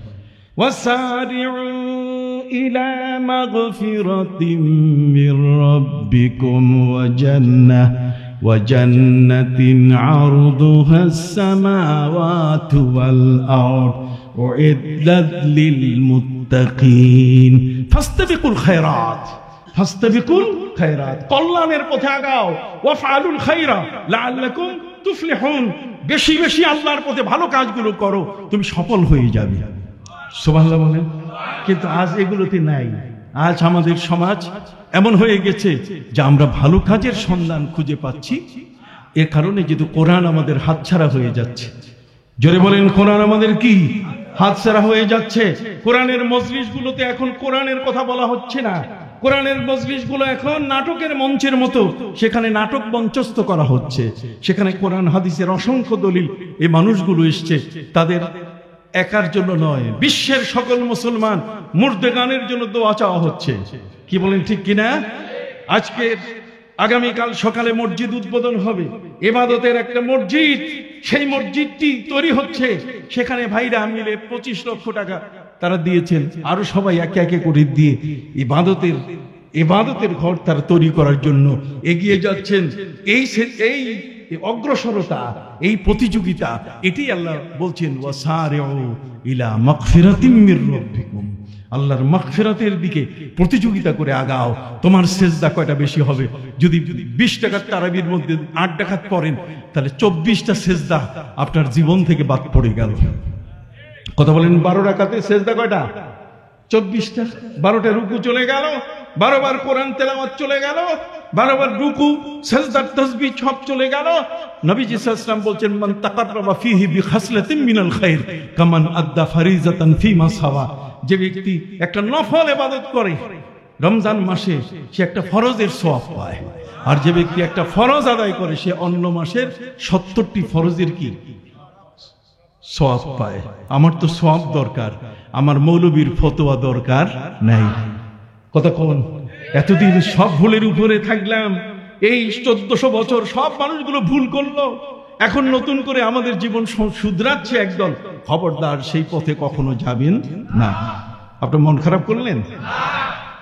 وسارعوا إلى مغفرة من ربكم وجنة عرضها السماوات والأرض أعدت للمتقين فاستبقوا الخيرات খায়রাত, কল্যাণের পথে আগাও। ওয়াফআলুল খায়রা লাআল্লাকুম তুফলিহুন, বেশি বেশি আল্লাহর পথে ভালো কাজগুলো করো, তুমি সফল হয়ে যাবে। সুবহানাল্লাহ বলেন। কিন্তু আজ এগুলোতে নাই। আজ আমাদের সমাজ এমন হয়ে গেছে যে আমরা ভালো কাজের সন্ধান খুঁজে পাচ্ছি, এর কারণে যেহেতু কোরআন আমাদের হাতছাড়া হয়ে যাচ্ছে। জোরে বলেন, কোরআন আমাদের কি হাতছাড়া হয়ে যাচ্ছে। কোরআনের মজলিসগুলোতে এখন কোরআনের কথা বলা হচ্ছে না। কোরআনের মজলিসগুলো এখন নাটকের মঞ্চের মতো, সেখানে নাটক মঞ্চস্থ করা হচ্ছে। সেখানে কোরআন হাদিসের অসংখ্য দলিল এই মানুষগুলো এসছে, তাদের একার জন্য নয়, বিশ্বের সকল মুসলমান মুর্দে গানের জন্য দোয়া চাওয়া হচ্ছে। কি বলেন, ঠিক কিনা? আজকে আগামীকাল সকালে মসজিদ উদ্বোধন হবে, ইবাদতের একটা মসজিদ, সেই মসজিদটি তৈরি হচ্ছে। সেখানে ভাইরা মিলে 25 লক্ষ টাকা তারা দিয়েছেন, আরো সবাই একে একে করে দিয়ে ইবাদতের ঘর তারা তৈরি করার জন্য এগিয়ে যাচ্ছেন। এই অগ্রসরতা, এই প্রতিযোগিতা, এটি আল্লাহ বলছেন ওয়াসারিউ ইলা মাগফিরাতিম মির রাব্বিকুম, আল্লাহর মাগফিরাতের দিকে প্রতিযোগিতা করে আগাও। তোমার সেজদা কয়টা বেশি হবে? যদি 20 টাকার তারাবির মধ্যে 8 রাকাত পড়েন, তাহলে 24টা সেজদা আপনার জীবন থেকে বাদ পড়ে গেল। কথা বলেন, 12 রাকাতে সেজদা কয়টা? 24টা। 12টা রুকু চলে গেল, 12 বার কোরআন তেলাওয়াত চলে গেল, 12 বার রুকু সাজদা তাসবিহ সব চলে গেল। নবীজি সাল্লাল্লাহু আলাইহি ওয়াসাল্লাম বলেন, মান তাকাররাবা ফীহি বিখাসলাতিন মিনাল খায়র কামান আদ্দা ফারিজাতান ফীমা সাওয়া। যে ব্যক্তি একটা নফল ইবাদত করে রমজান মাসে, সে একটা ফরজের সওয়াব পায়। আর যে ব্যক্তি একটা ফরজ আদায় করে, সে অন্য মাসের 70টি ফরজের কি সওয়াব পায়। আমার তো সওয়াব দরকার, আমার মৌলবীর ফতোয়া দরকার নাই। কথা কোন? এতদিন সব ভুলের উপরে থাকলাম, এই 1400 বছর সব মানুষগুলো ভুল করলো, এখন নতুন করে আমাদের জীবন শুধরাচ্ছে একদল। খবরদার, সেই পথে কখনো যাবেন না। আপনার মন খারাপ করলেন?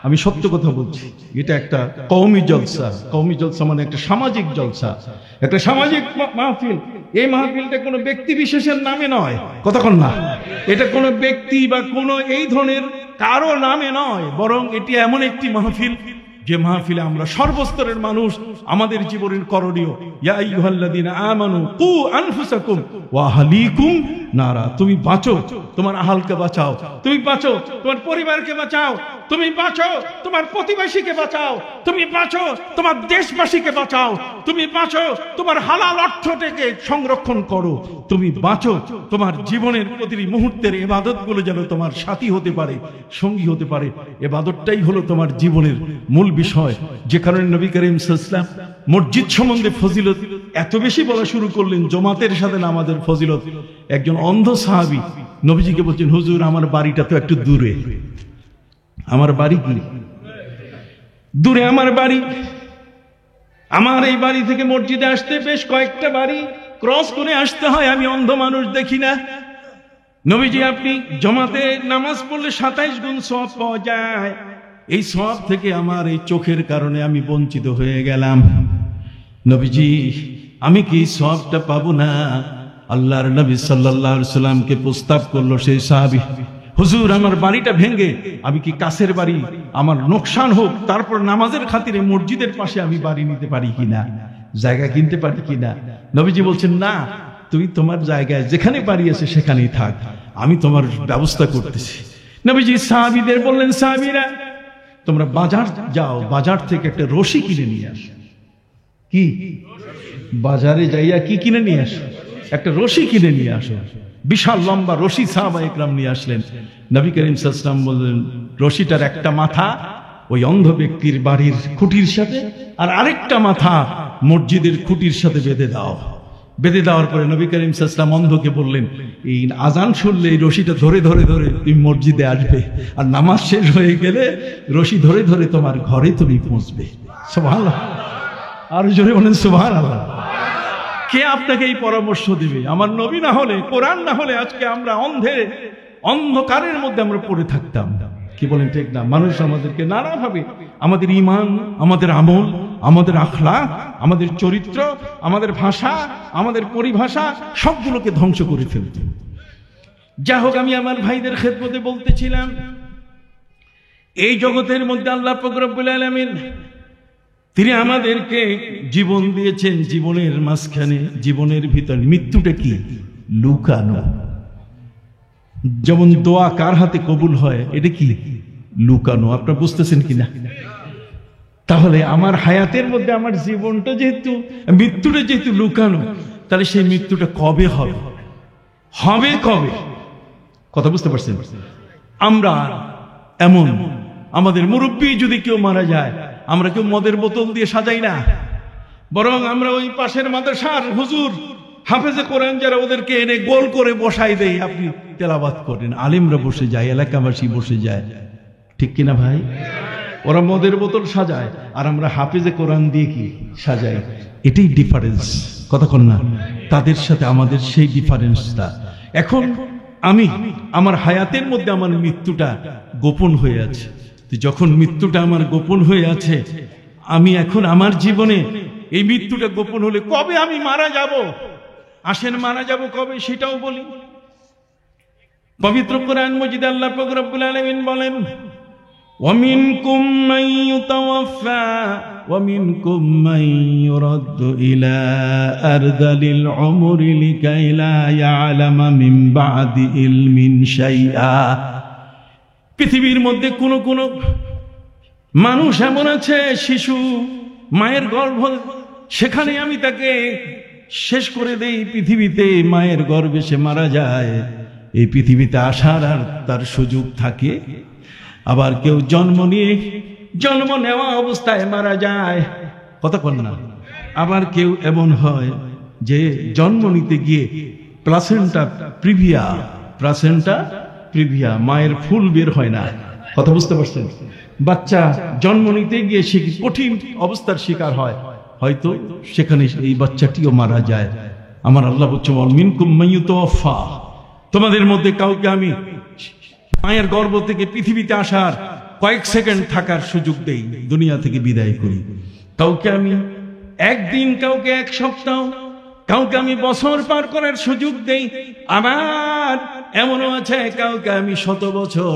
আমি সত্য কথা বলছি, এটা একটা কওমি জলসা। কওমি জলসা মানে একটা সামাজিক জলসা, একটা সামাজিক মাহফিল। এই মাহফিলটা কোনো ব্যক্তি বিশেষের নামে নয়। কতক্ষণ না, এটা কোনো ব্যক্তি বা কোনো এই ধরনের কারো নামে নয়, বরং এটি এমন একটি মাহফিল যে মাহফিলে আমরা সর্বস্তরের মানুষ আমাদের জীবনের করণীয়। ইয়া আইয়ুহাল্লাযীনা আমানু কু আনফুসাকুম ওয়া আহলিকুম নারা। তুমি বাঁচো, তোমার আহলকে বাঁচাও, তুমি বাঁচো, তোমার পরিবারকে বাঁচাও, তুমি বাঁচো, তোমার প্রতিবেশীকে বাঁচাও, তুমি বাঁচো, তোমার দেশবাসীকে বাঁচাও, তুমি বাঁচো, তোমার হালাল অর্থটাকে সংরক্ষণ করো, তুমি বাঁচো, তোমার জীবনের প্রতিটি মুহূর্তের ইবাদতগুলো যেন তোমার সাথী হতে পারে, সঙ্গী হতে পারে। ইবাদতটাই হলো তোমার জীবনের মূল বিষয়। যে কারণে নবী করিম সাল্লাল্লাহু আলাইহি ওয়াসাল্লাম মসজিদ সম্বন্ধে ফজিলত এত বেশি বলা শুরু করলেন, জমাতের সাথে নামাজের ফজিলত। একজন অন্ধ সাহাবী নবীজিকে বলছেন, হুজুর আমার বাড়িটা তো একটু দূরে। আমার বাড়ি কি দূরে? আমার বাড়ি, আমার এই বাড়ি থেকে মসজিদে আসতে বেশ কয়েকটা বাড়ি ক্রস করে আসতে হয়, আমি অন্ধ মানুষ দেখি না। নবীজি, আপনি জমাতে নামাজ পড়লে 27 গুণ সওয়াব পাওয়া যায়, এই সওয়াব থেকে আমার এই চোখের কারণে আমি বঞ্চিত হয়ে গেলাম। নবীজি, আমি কি সওয়াবটা পাবো না? আল্লাহর নবী সাল্লাল্লাহু আলাইহি সাল্লামকে প্রস্তাব করলো সেই সাহাবী, হুজুর আমার বাড়িটা ভেঙে আমি কি কাছের বাড়ি, আমার নোকসান হোক, তারপর নামাজের খাতিরে মসজিদের পাশে আমি বাড়ি নিতে পারি কিনা, জায়গা কিনতে পারি কিনা? নবীজি বলছেন, না, তুমি তোমার জায়গায় যেখানে বাড়ি আছে সেখানেই থাক, আমি তোমার ব্যবস্থা করতেছি। নবীজি সাহাবীদের বললেন, সাহাবীরা তোমরা বাজার যাও, বাজার থেকে একটা রশি কিনে নিয়ে আসো। কি? বাজারে যাইয়া কি কিনে নিয়ে আসো? একটা রশি কিনে নিয়ে আসো। বিশাল লম্বা রশি সাহাবা ইকরাম নিয়ে আসলেন। নবী করিম সাল্লাল্লাহু আলাইহি ওয়াসাল্লাম বললেন, রশিটার একটা মাথা ওই অন্ধ ব্যক্তির বাড়ির খুঁটির সাথে, আর আরেকটা মাথা মসজিদের খুঁটির সাথে বেঁধে দাও। বেঁধে দেওয়ার পরে নবী করিম সাল্লাল্লাহু আলাইহি ওয়াসাল্লাম অন্ধকে বললেন, এই আজান শুনলে এই রশিটা ধরে ধরে ধরে তুমি মসজিদে আসবে, আর নামাজ শেষ হয়ে গেলে রশি ধরে ধরে তোমার ঘরে তুমি পৌঁছবে। সুবহানাল্লাহ। আর জোরে বলেন সুবহানাল্লাহ। কে আপনাকে এই পরামর্শ দিবে? আমার নবী না হলে, কোরআন না হলে আজকে আমরা অন্ধকারের মধ্যে আমরা পড়ে থাকতাম। কি বলেন, ঠিক না? মানুষ আমাদেরকে নানাভাবে আমাদের ঈমান, আমাদের আমল, আমাদের আখলাক, আমাদের চরিত্র, আমাদের ভাষা, আমাদের পরিভাষা সবগুলোকে ধ্বংস করে ফেলত। যা হোক, আমি আমার ভাইদের খেদমতে বলতেছিলাম, এই জগতের মধ্যে আল্লাহ পাক রব্বুল আলামিন তিনি আমাদেরকে জীবন দিয়েছেন, জীবনের মাঝখানে, জীবনের ভিতরে মৃত্যুটা কি লুকানো। যেমন দোয়া কার হাতে কবুল হয়, এটা কি লুকানো। আপনারা বুঝতেছেন কিনা? তাহলে আমার হায়াতের মধ্যে আমার জীবনটা যেহেতু, মৃত্যুটা যেহেতু লুকানো, তাহলে সেই মৃত্যুটা কবে হবে, হবে কবে? কথা বুঝতে পারছেন? আমরা এমন, আমাদের মুরব্বী যদি কেউ মারা যায়, আমরা কেউ মদের বোতল দিয়ে সাজাই না, বরং আমরা ওই পাশের মাদ্রাসার হুজুর হাফেজে কোরআন যারা, ওদেরকে এনে গোল করে বসাই দেই, আপনি তেলাওয়াত করেন, আলেমরা বসে যায়, এলাকাবাসী বসে যায়, ঠিক কিনা ভাই? ওরা মদের বোতল সাজায় আর আমরা হাফেজে কোরআন দিয়ে কি সাজাই। এটাই ডিফারেন্স, কথা কন না? তাদের সাথে আমাদের সেই ডিফারেন্সটা। এখন আমি আমার হায়াতের মধ্যে আমার মৃত্যুটা গোপন হয়ে আছে। যখন মৃত্যুটা আমার গোপন হয়ে আছে, আমি এখন আমার জীবনে এই মৃত্যুটা গোপন হলে কবে আমি মারা যাব, আসেন মারা যাব কবে সেটাও বলি। পবিত্র কোরআন মজিদে আল্লাহ পাক রব্বুল আলামিন বলেন, وَمِنكُم مَّن يُتَوَفَّى وَمِنكُم مَّن يُرَدُّ إِلَى أَرْذَلِ الْعُمُرِ لِكَيْ لَا يَعْلَمَ مِن بَعْدِ عِلْمٍ شَيْئًا। পৃথিবীর মধ্যে কোন কোন মানুষ এমন আছে, শিশু মায়ের গর্ভ, সেখানে আমি তাকে শেষ করে দেই, পৃথিবীতে মায়ের গর্ভে সে মারা যায়, এই পৃথিবীতে আসার আর তার সুযোগ থাকে। আবার কেউ জন্ম নেওয়া অবস্থায় মারা যায়, কথা কন না? আবার কেউ এমন হয় যে জন্ম নিতে গিয়ে প্লাসেন্টা প্রিভিয়া মায়ের ফুল বের হয় না, কথা বুঝতে পারছেন? বাচ্চা জন্ম নিতে গিয়ে সে কঠিন অবস্থার শিকার হয়, হয়তো সেখানে এই বাচ্চাটিও মারা যায়। আমার আল্লাহ বলছে, মিনকুম মান ইউতাওয়াফা, তোমাদের মধ্যে কাউকে আমি মায়ের গর্ভ থেকে পৃথিবীতে আসার কয়েক সেকেন্ড থাকার সুযোগ দেই, দুনিয়া থেকে বিদায় করি। কাউকে আমি একদিন, কাউকে এক সপ্তাহ, কাউকে আমি বছর পার করার সুযোগ দেই। আবার এমনও আছে কাউকে আমি 100 বছর,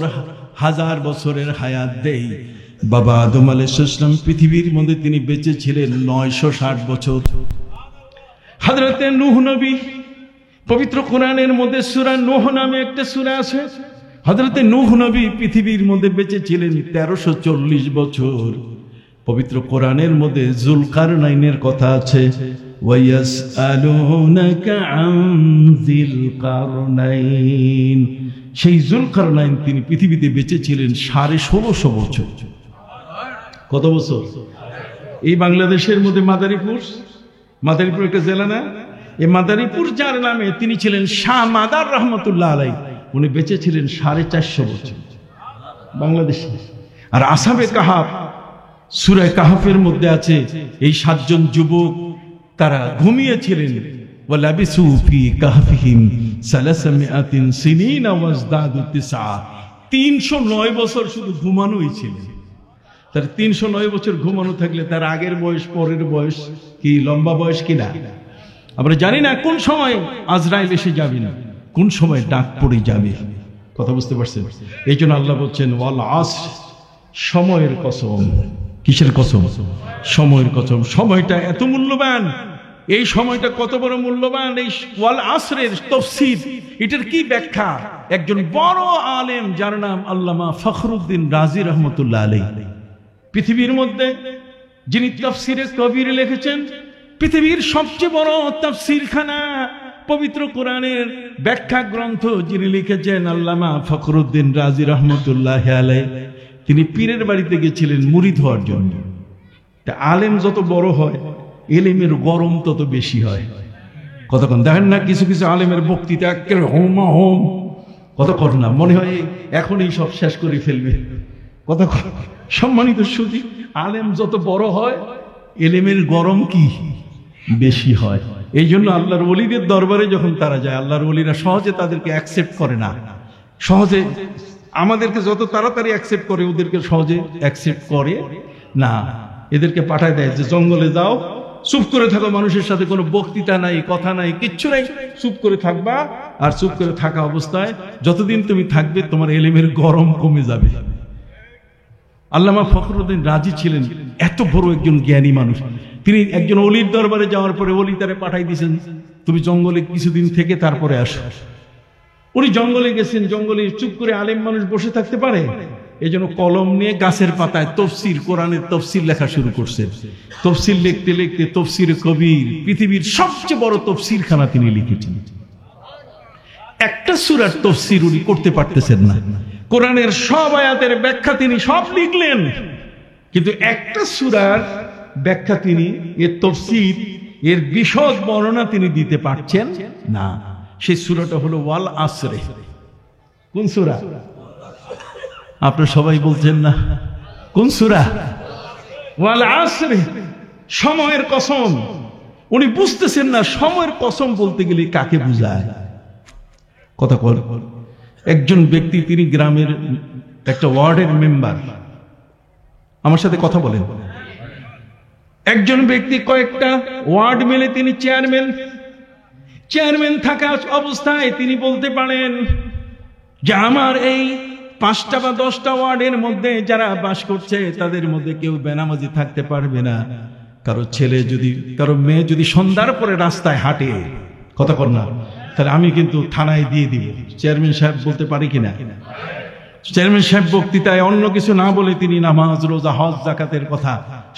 1000 বছরের হায়াত দেই। বাবা আদম আলাইহিস সালাম পৃথিবীর মধ্যে তিনি বেঁচে ছিলেন 960 বছর। হযরতে নূহ নবী, পবিত্র কোরআনের মধ্যে সূরা নূহ নামে একটা সূরা আছে, হযরতে নূহ নবী পৃথিবীর মধ্যে বেঁচে ছিলেন 1340 বছর। পবিত্র কোরআনের মধ্যে যুলকারনাইনের কথা আছে, ওয়ায়াসআলুনাকা আন যিলকারনাইন। সেই যুলকারনাইন তিনি পৃথিবীতে বেঁচে ছিলেন 1650 বছর। কত বছর? এই বাংলাদেশের মধ্যে মাদারীপুর একটা জেলা না, এই মাদারীপুর যার নামে, তিনি ছিলেন শাহ মাদার রহমতুল্লাহ আলাইহি, উনি বেঁচে ছিলেন 450 বছর বাংলাদেশে। আর আসহাবে কাহাফ, সূরা কাহাফের মধ্যে আছে এই 7 জন যুবক, তারা ঘুমিয়েছিলেন, ওয়ালাবিসু ফি কাহফিহিম 300 সিনিনা ওয়াজদাদু 9। 309 বছর শুধু ঘুমানোই ছিল। তার 309 বছর ঘুমানো থাকলে তার আগের বয়স পরের বয়স কি লম্বা বয়স কিনা? আমরা জানি না কোন সময় আজরাইল এসে যাবে, না কোন সময় ডাক পড়ে যাবে, কথা বুঝতে পারছেন? এই জন্য আল্লাহ বলছেন, ওয়াল আসর, সময়ের কসম। কিসের কসম? সময়ের কসম। সময়টা এত মূল্যবান, এই সময়টা কত বড় মূল্যবান। এই ওয়াল আসরের তাফসীর, এটার কি ব্যাখ্যা একজন বড় আলেম যার নাম আল্লামা ফখরুদ্দিন রাজি রহমতুল্লাহ আলাইহি, পৃথিবীর মধ্যে যিনি তাফসীরে কবির লিখেছেন, পৃথিবীর সবচেয়ে বড় তাফসীরখানা, পবিত্র কোরআনের ব্যাখ্যা গ্রন্থ যিনি লিখেছেন আল্লামা ফখরুদ্দিন রাজি রহমতুল্লাহ আলাইহি, তিনি পীরের বাড়িতে গেছিলেন মুরিদ হওয়ার জন্য। তা আলেম যত বড় হয়, এলেমের গরম তত বেশি হয়। কতক্ষণ দেখেন না কিছু কিছু আলেমের বক্তৃতা একেবারে হোমা হোম, কতক্ষণ না মনে হয় এখনই সব শেষ করে ফেলবে। কতক্ষণ সম্মানিত সুধী, আলেম যত বড় হয়, এলেমের গরম কি বেশি হয়। এই জন্য আল্লাহর ওলিদের দরবারে যখন তারা যায়, আল্লাহর ওলিরা সহজে তাদেরকে অ্যাকসেপ্ট করে না। সহজে আমাদেরকে যত তাড়াতাড়ি অ্যাকসেপ্ট করে, ওদেরকে সহজে অ্যাকসেপ্ট করে না। এদেরকে পাঠায় দেয় যে জঙ্গলে যাও, চুপ করে থাকো, মানুষের সাথে কোনো বক্তৃতা নাই, কথা নাই, কিচ্ছু নাই, চুপ করে থাকবা। আর চুপ করে থাকা অবস্থায় যতদিন তুমি থাকবে, তোমার এলেমের গরম কমে যাবে। আল্লামা ফখরুদ্দিন রাজি ছিলেন এত বড় একজন জ্ঞানী মানুষ। তিনি একজন অলির দরবারে যাওয়ার পরে অলি তারে পাঠাই দিয়েছেন, তুমি জঙ্গলে কিছুদিন থেকে তারপরে আসো। উনি জঙ্গলে গেছেন, জঙ্গলে চুপ করে আলেম মানুষ বসে থাকতে পারে? এই জন্য কলম নিয়ে গাছের পাতায় তফসির, কোরআনের তফসির লেখা শুরু করছেন। তফসির লিখতে লিখতে তফসিরে কবির, পৃথিবীর সবচেয়ে বড় তফসিরখানা তিনি লিখেছেন। একটা সূরার তফসির উনি করতে পারতেছেন না। কোরআনের সব আয়াতের ব্যাখ্যা তিনি সব লিখলেন, কিন্তু একটা সূরার ব্যাখ্যা তিনি, এর তফসির, এর বিশদ বর্ণনা তিনি দিতে পারছেন না। সেই সূরাটা হলো ওয়াল আসরে। কোন সূরা? আপনারা সবাই বলছেন না কোন সূরা? ওয়াল আসরে, সময়ের কসম। উনি বুঝতেছেন না সময়ের কসম বলতে গেলে কাকে বুঝায়। কথা বল, একজন ব্যক্তি, তিনি গ্রামের একটা ওয়ার্ডের মেম্বার, আমার সাথে কথা বলেন। একজন ব্যক্তি কয়েকটা ওয়ার্ড মিলে তিনি চেয়ারম্যান থাকা অবস্থায় তিনি বলতে পারেন যে আমার এই 5টা বা 10টা ওয়ার্ডের মধ্যে যারা বাস করছে তাদের মধ্যে কেউ বেনামাজি থাকতে পারবে না। কারো ছেলে যদি, কারো মেয়ে যদি সন্ধ্যার পরে রাস্তায় হাঁটে, কথা কর না, তাহলে আমি কিন্তু থানায় দিয়ে দিব। চেয়ারম্যান সাহেব বলতে পারে কিনা? চেয়ারম্যান সাহেব বক্তৃতায় অন্য কিছু না বলে তিনি নামাজ, রোজা, হজ, যাকাতের কথা,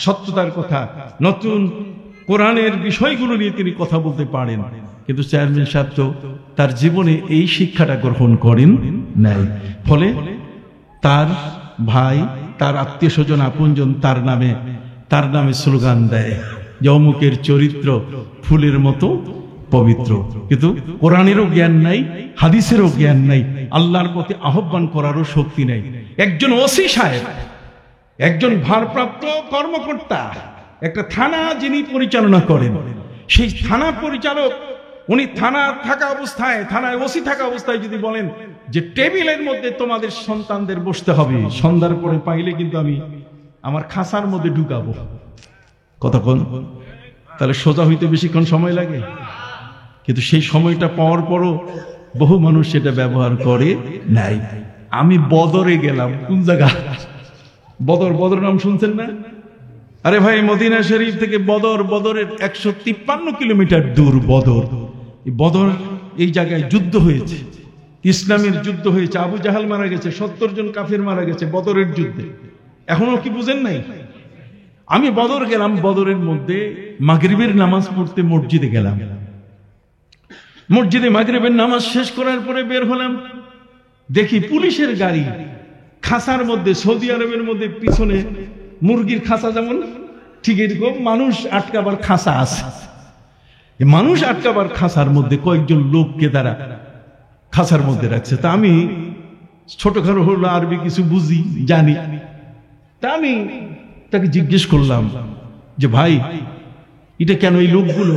সত্যতার কথা, নতুন কোরআনের বিষয়গুলো নিয়ে তিনি কথা বলতে পারেন। কিন্তু চেয়ারম্যান সাহেব তো তার জীবনে এই শিক্ষাটা গ্রহণ করেন নাই। ফলে তার ভাই, তার আত্মীয় স্বজন, আপনজন তার নামে স্লোগান দেয় যে অমুকের চরিত্র ফুলের মতো পবিত্র, কিন্তু কোরআনেরও জ্ঞান নাই, হাদিসেরও জ্ঞান নাই, আল্লাহর প্রতি আহ্বান করারও শক্তি নাই। একজন ওসি সাহেব, একজন ভারপ্রাপ্ত কর্মকর্তা, একটা থানা যিনি পরিচালনা করেন, সেই থানা পরিচালক, উনি থানায় ওসি থাকা অবস্থায় যদি বলেন যে টেবিলের মধ্যে তোমাদের সন্তানদের বসতে হবে, সন্ধ্যার পরে পাইলে কিন্তু আমি আমার খাঁচার মধ্যে ঢুকাবো, কতক্ষণ? তাহলে সোজা হইতে বেশিক্ষণ সময় লাগে? কিন্তু সেই সময়টা পাওয়ার পরও বহু মানুষ সেটা ব্যবহার করে নাই। আমি বদরে গেলাম। কোন জায়গা? বদর নাম শুনছেন না? আরে ভাই, মদিনা শরীফ থেকে বদরের 153 কিলোমিটার দূর বদর। এই জায়গায় যুদ্ধ হয়েছে, ইসলামের যুদ্ধ হয়েছে। আবু জাহাল মারা গেছে, 70 জন কাফের মারা গেছে বদরের যুদ্ধে। এখনো কি বুঝেন নাই? আমি বদর গেলাম, বদরের মধ্যে মাগরিবের নামাজ পড়তে মসজিদে গেলাম। মসজিদে মাগরিবের নামাজ শেষ করার পরে বের হলাম, দেখি পুলিশের গাড়ি, খাঁচার মধ্যে, সৌদি আরবের মধ্যে পিছনে মুরগির খাঁচা যেমন, ঠিক এরকম মানুষ আটকাবার খাঁচা আছে। মানুষ আটকাবার খাঁচার মধ্যে কয়েকজন লোককে তারা খাঁচার মধ্যে রাখছে। তা আমি ছোটখাটো হলো আরবি কিছু বুঝি, জানি। তা আমি তাকে জিজ্ঞেস করলাম যে ভাই, এটা কেন? এই লোকগুলো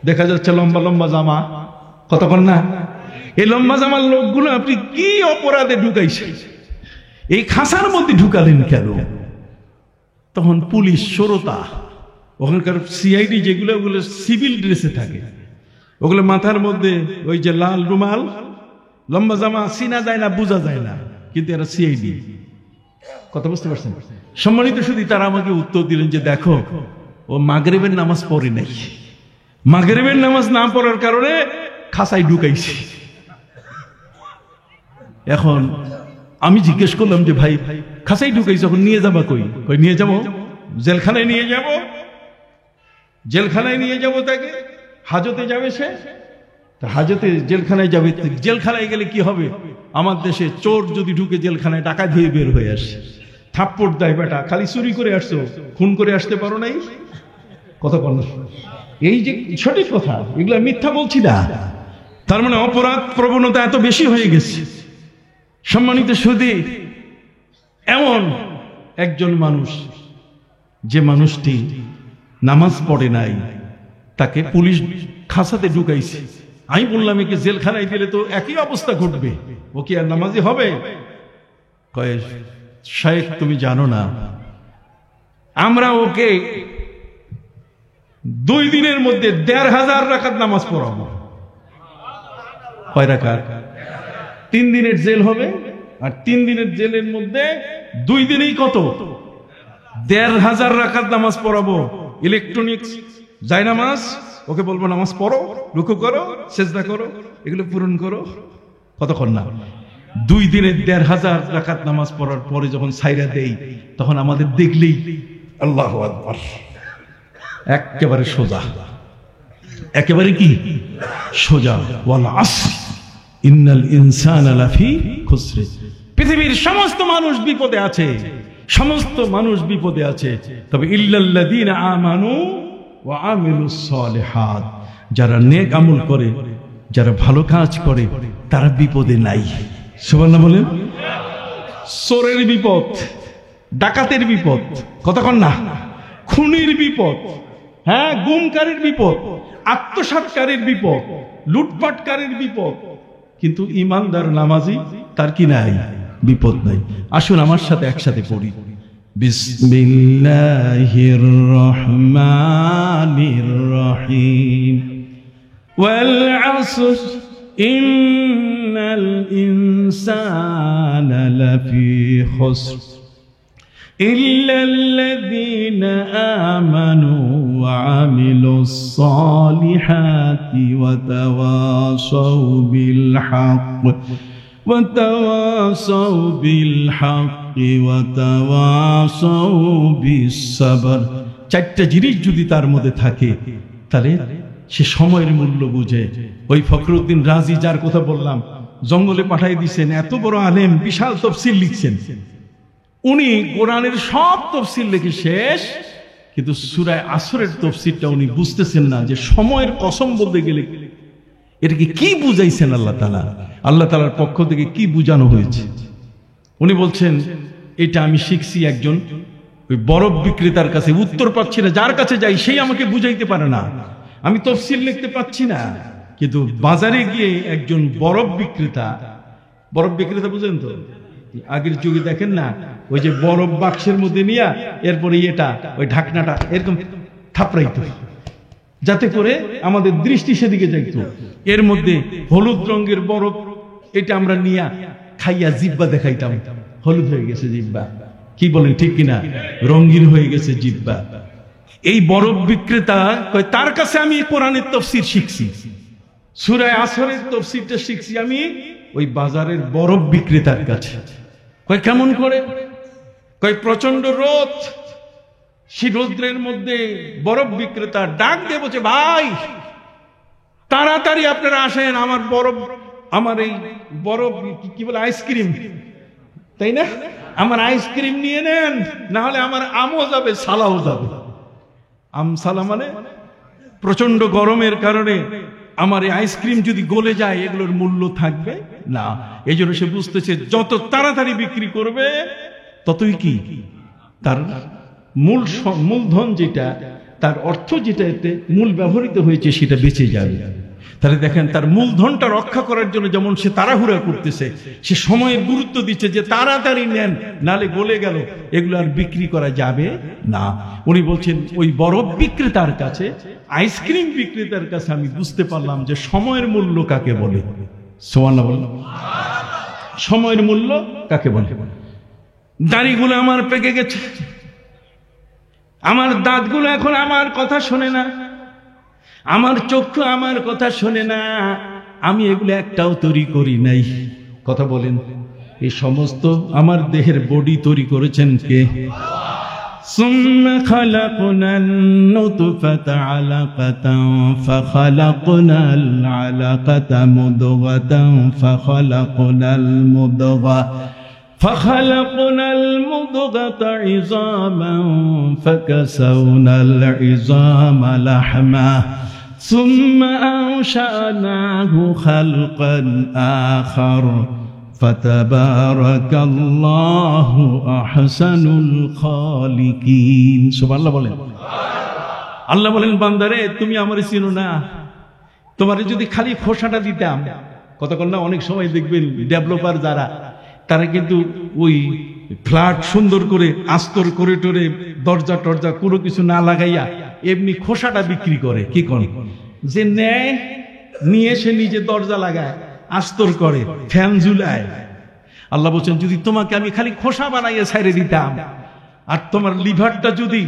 দেখা যাচ্ছে লম্বা লম্বা জামা, কতক্ষণ না, এই লম্বা জামার লোকগুলো আপনি কি অপরাধে ঢুকাইছেন? এই খাঁচার মধ্যে ঢুকালেন কেন? তখন পুলিশ, শ্রোতা, ওখানকার সিআইডি যেগুলো, ওগুলো সিভিল ড্রেসে থাকে, ওগুলো মাথার মধ্যে ওই যে লাল রুমাল, লম্বা জামা, চিনা যায় না, বোঝা যায় না, কিন্তু এরা সিআইডি। কথা বুঝতে পারছেন? সম্মানিত শুধু তারা আমাকে উত্তর দিলেন যে দেখো, ও মাগরিবের নামাজ পড়ে নাই, মাগরিবের নামাজ না পড়ার কারণে খাঁচায় ঢুকাইছি। এখন আমি জিজ্ঞেস করলাম যে ভাই, খাঁচাই ঢুকাইছি, যখন নিয়ে যাবা কই? নিয়ে যাবো জেলখানায়, নিয়ে যাবো জেলখানায়, নিয়ে যাবো তাকে। হাজতে যাবে সে, হাজতে জেলখানায় যাবে। জেলখানায় গেলে কি হবে? আমার দেশে চোর যদি ঢুকে জেলখানায়, ডাকাত হয়ে বের হয়ে আসে, থাপ্পড় দেয়, বেটা খালি চুরি করে আসছো, খুন করে আসতে পারো নাই। কথা বল, এই যে সঠিক কথা, এগুলো মিথ্যা বলছি না। তার মানে অপরাধ প্রবণতা এত বেশি হয়ে গেছে। সম্মানিত সুধী, এমন একজন মানুষ, যে মানুষটি নামাজ পড়ে নাই, তাকে পুলিশ খাঁচাতে ঢুকাইছে। আমি বললাম, একে জেলখানায় গেলে তো একই অবস্থা ঘটবে, ও কি আর নামাজি হবে? কয়ে, শায়েখ তুমি জানো না, আমরা ওকে 2 দিনের মধ্যে 1500 রাকাত নামাজ পড়াবো। কয় রাকাত? 3 দিনের জেল হবে, আর 3 দিনের জেলের মধ্যে 2 দিনেই কত? 1500 রাকাত নামাজ পড়াবো। ইলেকট্রনিক্স যায় নামাজ, ওকে বলবো নামাজ পড়ো, রুকু করো, সেজদা করো, এগুলো পূরণ করো। কতক্ষণ না? 2 দিনে 1500 রাকাত নামাজ পড়ার পরে যখন সাইরা দেই, তখন আমাদের দেখলেই আল্লাহু আকবার, একেবারে সোজা, একেবারে কি সোজা। ওয়াল আসর ইন্নাল ইনসানা লাফি খুসর। পৃথিবীর সমস্ত মানুষ বিপদে আছে, সমস্ত মানুষ বিপদে আছে, তবে ইল্লাল্লাযীনা আমানু ওয়া আমিলুস সালিহাত, যারা নেক আমল করে, যারা ভালো কাজ করে, তারা বিপদে নাই। সুবহানাল্লাহ বলেন। চোরের বিপদ, ডাকাতের বিপদ, কতক্ষণ না? খুনির বিপদ, হ্যাঁ, গুমকারীর বিপদ, আত্মসাৎকারীর বিপদ, লুটপাটকারীর বিপদ, কিন্তু ইমানদার নামাজি তার কি নাই? বিপদ নাই। আসুন আমার সাথে একসাথে পড়ি। বিসমিল্লাহির রহমানির রহিম। ওয়াল আসর ইন্নাল ইনসানা লাফি খুসর ইল্লাল্লাযীনা আমানু ওয়া আমিলুস সালিহাতি ওয়া তাওয়াসাউ বিল হক ওয়া তাওয়াসাউ বিল হক ওয়া তাওয়াসাউ বিস সাবর। 4টা জিনিস যদি তার মধ্যে থাকে, তাহলে সে সময়ের মূল্য বুঝে। ওই ফখরুদ্দিন রাজি, যার কথা বললাম, জঙ্গলে পাঠাই দিয়েছেন, এত বড় আলেম, বিশাল তাফসীর লিখছেন। উনি কোরআনের সব তাফসীর লিখে শেষ, কিন্তু সূরা আসরের তাফসীরটা উনি বুঝতেছেন না, যে সময়ের কসম বলতে গেলে এটাকে কি বুঝাইছেন আল্লাহ তাআলা, আল্লাহ তাআলার পক্ষ থেকে কি বুঝানো হয়েছে। উনি বলছেন, এটা আমি শিখছি একজন ওই বরফ বিক্রেতার কাছে, উত্তর পাচ্ছি না, যার কাছে যাই সেই আমাকে বুঝাইতে পারে না, আমি তাফসীর লিখতে পাচ্ছি না। কিন্তু বাজারে গিয়ে একজন বরফ বিক্রেতা বুঝেন তো, আগের যুগে দেখেন না, ওই যে বরফ বাক্সের মধ্যে নিয়ে এরপরে এটা ওই ঢাকনাটা এরকম থাপড়াইতো, যাতে করে আমাদের দৃষ্টি সেদিকে যাইতো। এর মধ্যে হলুদ রঙের বরফ, এটা আমরা নিয়ে খাইয়া জিব্বা দেখাইতাম, হলুদ হয়ে গেছে জিব্বা। কি বলেন, ঠিক কিনা? রঙিন হয়ে গেছে জিব্বা। এই বরফ বিক্রেতা কয়, তার কাছে আমি কোরআনের তাফসীর শিখছি, সূরা আসরের তাফসীরটা শিখছি আমি ওই বাজারের বরফ বিক্রেতার কাছে। কয় কেমন করে? কয় প্রচন্ড রোদ, সেই রোদ্রের মধ্যে বরফ বিক্রেতা ডাক দিয়ে বলছে, ভাই তাড়াতাড়ি আপনারা আসেন, আমার বরফ, আমার এই বরফ কি বলে, আইসক্রিম, তাই না? আমার আইসক্রিম নিয়ে নেন, না হলে আমার আমও যাবে, সালাও যাবে। আমসালা মানে প্রচন্ড গরমের কারণে আমার এই আইসক্রিম যদি গলে যায়, এগুলোর মূল্য থাকবে না। এই জন্য সে বুঝতেছে, যত তাড়াতাড়ি বিক্রি করবে ততই কি তার মূলধন, যেটা তার অর্থ, যেটা এতে মূল ব্যবহৃত হয়েছে, সেটা বেঁচে যাবে। তাহলে দেখেন, তার মূলধনটা রক্ষা করার জন্য যেমন সে তাড়াহুড়া করতেছে, সে সময়ের গুরুত্ব দিচ্ছে যে তাড়াতাড়ি নেন, নালে গলে গেল এগুলো আর বিক্রি করা যাবে না। উনি বলছেন, ওই বরফ বিক্রেতার কাছে, আইসক্রিম বিক্রেতার কাছে আমি বুঝতে পারলাম যে সময়ের মূল্য কাকে বলে। সুবহানাল্লাহ বলেন। সময়ের মূল্য কাকে বলে? দাড়িগুলো আমার পেকে গেছে, আমার দাঁতগুলো এখন আমার কথা শোনে না, আমার চক্ষু আমার কথা শোনে না, আমি এগুলো একটাও তৈরি করি নাই। কথা বলেন, এই সমস্ত আমার দেহের বডি তৈরি করেছেন কে? সুম্মা খালাকনান নুতফাতা আলাকাতান ফাখালাকনাল আলাকাতা মুদগাতান ফাখালাকনাল মুদগা فخلقنا المضغة عظاما فكسونا العظام لحما ثم أنشأناه خلقا آخر فتبارك الله أحسن الخالقين سبحان الله বলেন। আল্লাহ বলেন, বান্দারে তুমি আমারে চিনো না, তোমারে যদি খালি খোসাটা দিতাম। কতক্ষণ না, অনেক সময় দেখবেন ডেভেলপার যারা, তারা কিন্তু ওই ফ্ল্যাট সুন্দর করে আস্তর করে টোরে দরজা টরজা কোনো কিছু না লাগাইয়া এমনি খোসাটা বিক্রি করে। কি করে? যে নেয়, নিয়ে সে নিজে দরজা লাগায়, আস্তর করে, ফ্যান ঝুলায়, আল্লাহ বলছেন যদি তোমাকে আমি খালি খোসা বানাইয়ে ছাইরে দিতাম, আর তোমার লিভারটা যদি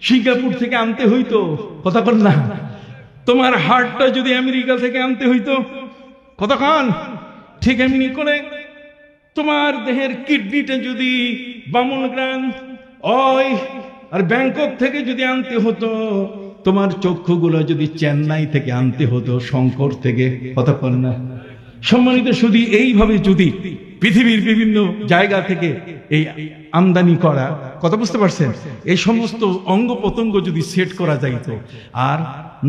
সিঙ্গাপুর থেকে আনতে হইতো, কথা বল না, তোমার হার্টটা যদি আমেরিকা থেকে আনতে হইতো, কতক্ষণ, ঠিক এমনি করে তোমার দেহের কিডনিটা যদি বামনগ্রাম ওই আর ব্যাংকক থেকে যদি আনতে হতো, তোমার চক্ষুগুলো যদি চেন্নাই থেকে আনতে হতো, শঙ্কর থেকে, কতক্ষণ না। সম্মানিত শুধু এইভাবে যদি পৃথিবীর বিভিন্ন জায়গা থেকে এই আমদানি করা, কথা বুঝতে পারছেন, এই সমস্ত অঙ্গ প্রত্যঙ্গ যদি সেট করা যাইতো, আর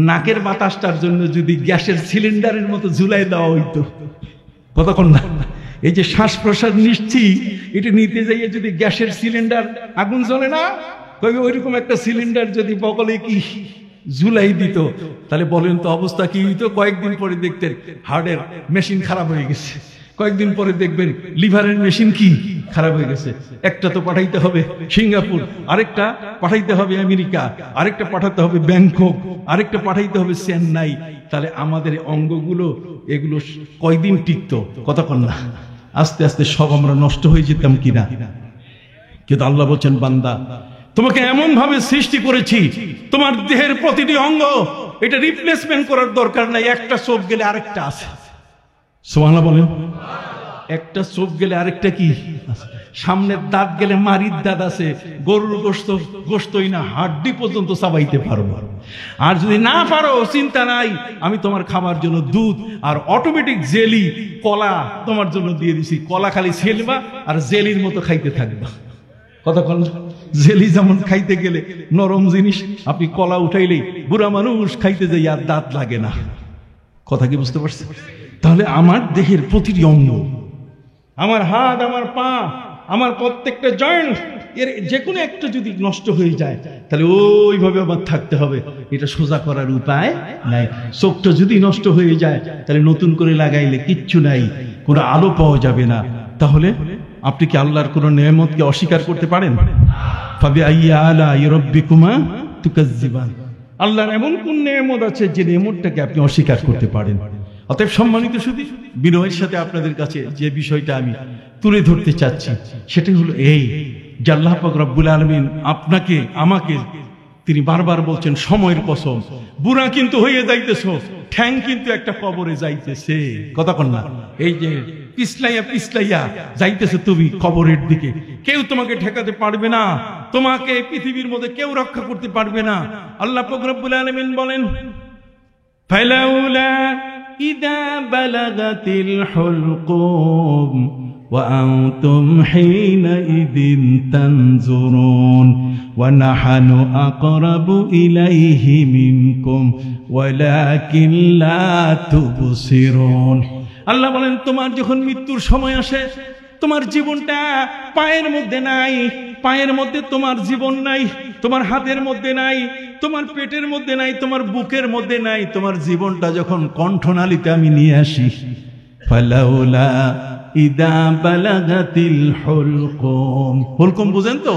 নাকের বাতাসটার জন্য যদি গ্যাসের সিলিন্ডারের মতো ঝুলাই দেওয়া হইতো, কতক্ষণ না। এই যে শ্বাস প্রশ্বাস নিচ্ছি, এটা নিতে যাইয়ে যদি গ্যাসের সিলিন্ডার আগুন জ্বলে না, ওইরকম একটা সিলিন্ডার যদি বগলে কি ঝুলাই দিত, তাহলে বলেন তো অবস্থা কি হইতো। কয়েকদিন পরে দেখতেন হার্টের মেশিন খারাপ হয়ে গেছে, কয়েকদিন পরে দেখবেন লিভারের মেশিন কি খারাপ হয়ে গেছে। একটা তো পাঠাইতে হবে সিঙ্গাপুর, আরেকটা পাঠাইতে হবে আমেরিকা, আরেকটা পাঠাতে হবে ব্যাংকক, আরেকটা পাঠাইতে হবে চেন্নাই। তাহলে আমাদের অঙ্গগুলো এগুলো কয়দিন টিকতো, কতক্ষণ না। আস্তে আস্তে সব আমরা নষ্ট হয়ে যেতাম কিনা। কিন্তু আল্লাহ বলছেন, বান্দা তোমাকে এমন ভাবে সৃষ্টি করেছি, তোমার দেহের প্রতিটি অঙ্গ এটা রিপ্লেসমেন্ট করার দরকার নাই। একটা চোখ গেলে আরেকটা আছে, সুবহানাল্লাহ বলেন। একটা চোখ গেলে আরেকটা কি, সামনের দাঁত গেলে মারির দাঁত আছে, গরুর গোশতই না হাড্ডি পর্যন্ত চাবাইতে পারবো। আর যদি না পারো চিন্তা নাই, আমি তোমার খাবার জন্য দুধ আর অটোমেটিক জেলি কলা তোমার জন্য দিয়ে দিছি। কলা খালি ছেলবা আর জেলির মতো খাইতে থাকবা, কতক্ষণ। জেলি যেমন খাইতে গেলে নরম জিনিস, আপনি কলা উঠাইলেই বুড়া মানুষ খাইতে যাই আর দাঁত লাগে না, কথা কি বুঝতে পারছেন? তাহলে আমার দেহের প্রতিটি অঙ্গ, আমার হাত, আমার পা, আমার প্রত্যেকটা জয়েন্ট, এর যে কোনো একটা যদি নষ্ট হয়ে যায়, তাহলে ওইভাবে আবার থাকতে হবে। এটা সোজা করার উপায় নাই। চোখটা যদি নষ্ট হয়ে যায়, তাহলে নতুন করে লাগাইলে কিচ্ছু নাই, কোনো আলো পাওয়া যাবে না। তাহলে আপনি কি আল্লাহর কোন নেয়ামতকে অস্বীকার করতে পারেন? ফাবিআইয়ি আলা'i রাব্বিকুমা তুকাজ্জিবান। আল্লাহর এমন কোন নেয়ামত আছে যে নেয়ামতটাকে আপনি অস্বীকার করতে পারেন? অতএব সম্মানিত শুধু বিনয়ের সাথে আপনাদের কাছে যে বিষয়টা আমি তুলে ধরতে চাচ্ছি, সেটা হলো এই যে আল্লাহ পাক রব্বুল আলামিন আপনাকে আমাকে তিনি বারবার বলছেন, সময়ের কসম, বুড়া কিন্তু হয়ে যাইতেছো, ঠ্যাং কিন্তু একটা কবরে যাইতেছে, কতক্ষণ না। এই যে পিছলাইয়া পিছলাইয়া যাইতেছে তুমি কবরের দিকে, কেউ তোমাকে ঠেকাতে পারবে না, তোমাকে পৃথিবীর মধ্যে কেউ রক্ষা করতে পারবে না। আল্লাহ পাক রব্বুল আলামিন বলেন, ফালাউলা ইযা বালাগাতিল হুলকুম ওয়া আনতুম হিনাইযিন তানজুরুন ওয়া নাহানু আকরাবু ইলাইহি মিনকুম ওয়ালাকিন লা তুবসিরুন। আল্লাহ বলেন, তোমার যখন মৃত্যুর সময় আসে, তোমার জীবনটা পায়ের মধ্যে নাই, পায়ের মধ্যে তোমার জীবন নাই, তোমার হাতের মধ্যে নাই, তোমার পেটের মধ্যে নাই, তোমার বুকের মধ্যে নাই, তোমার জীবনটা যখন কণ্ঠনালীতে আমি নিয়ে আসি, ফালাউলা ইযা বালাগাতিল হুলকুম। হুলকুম বুঝেন তো,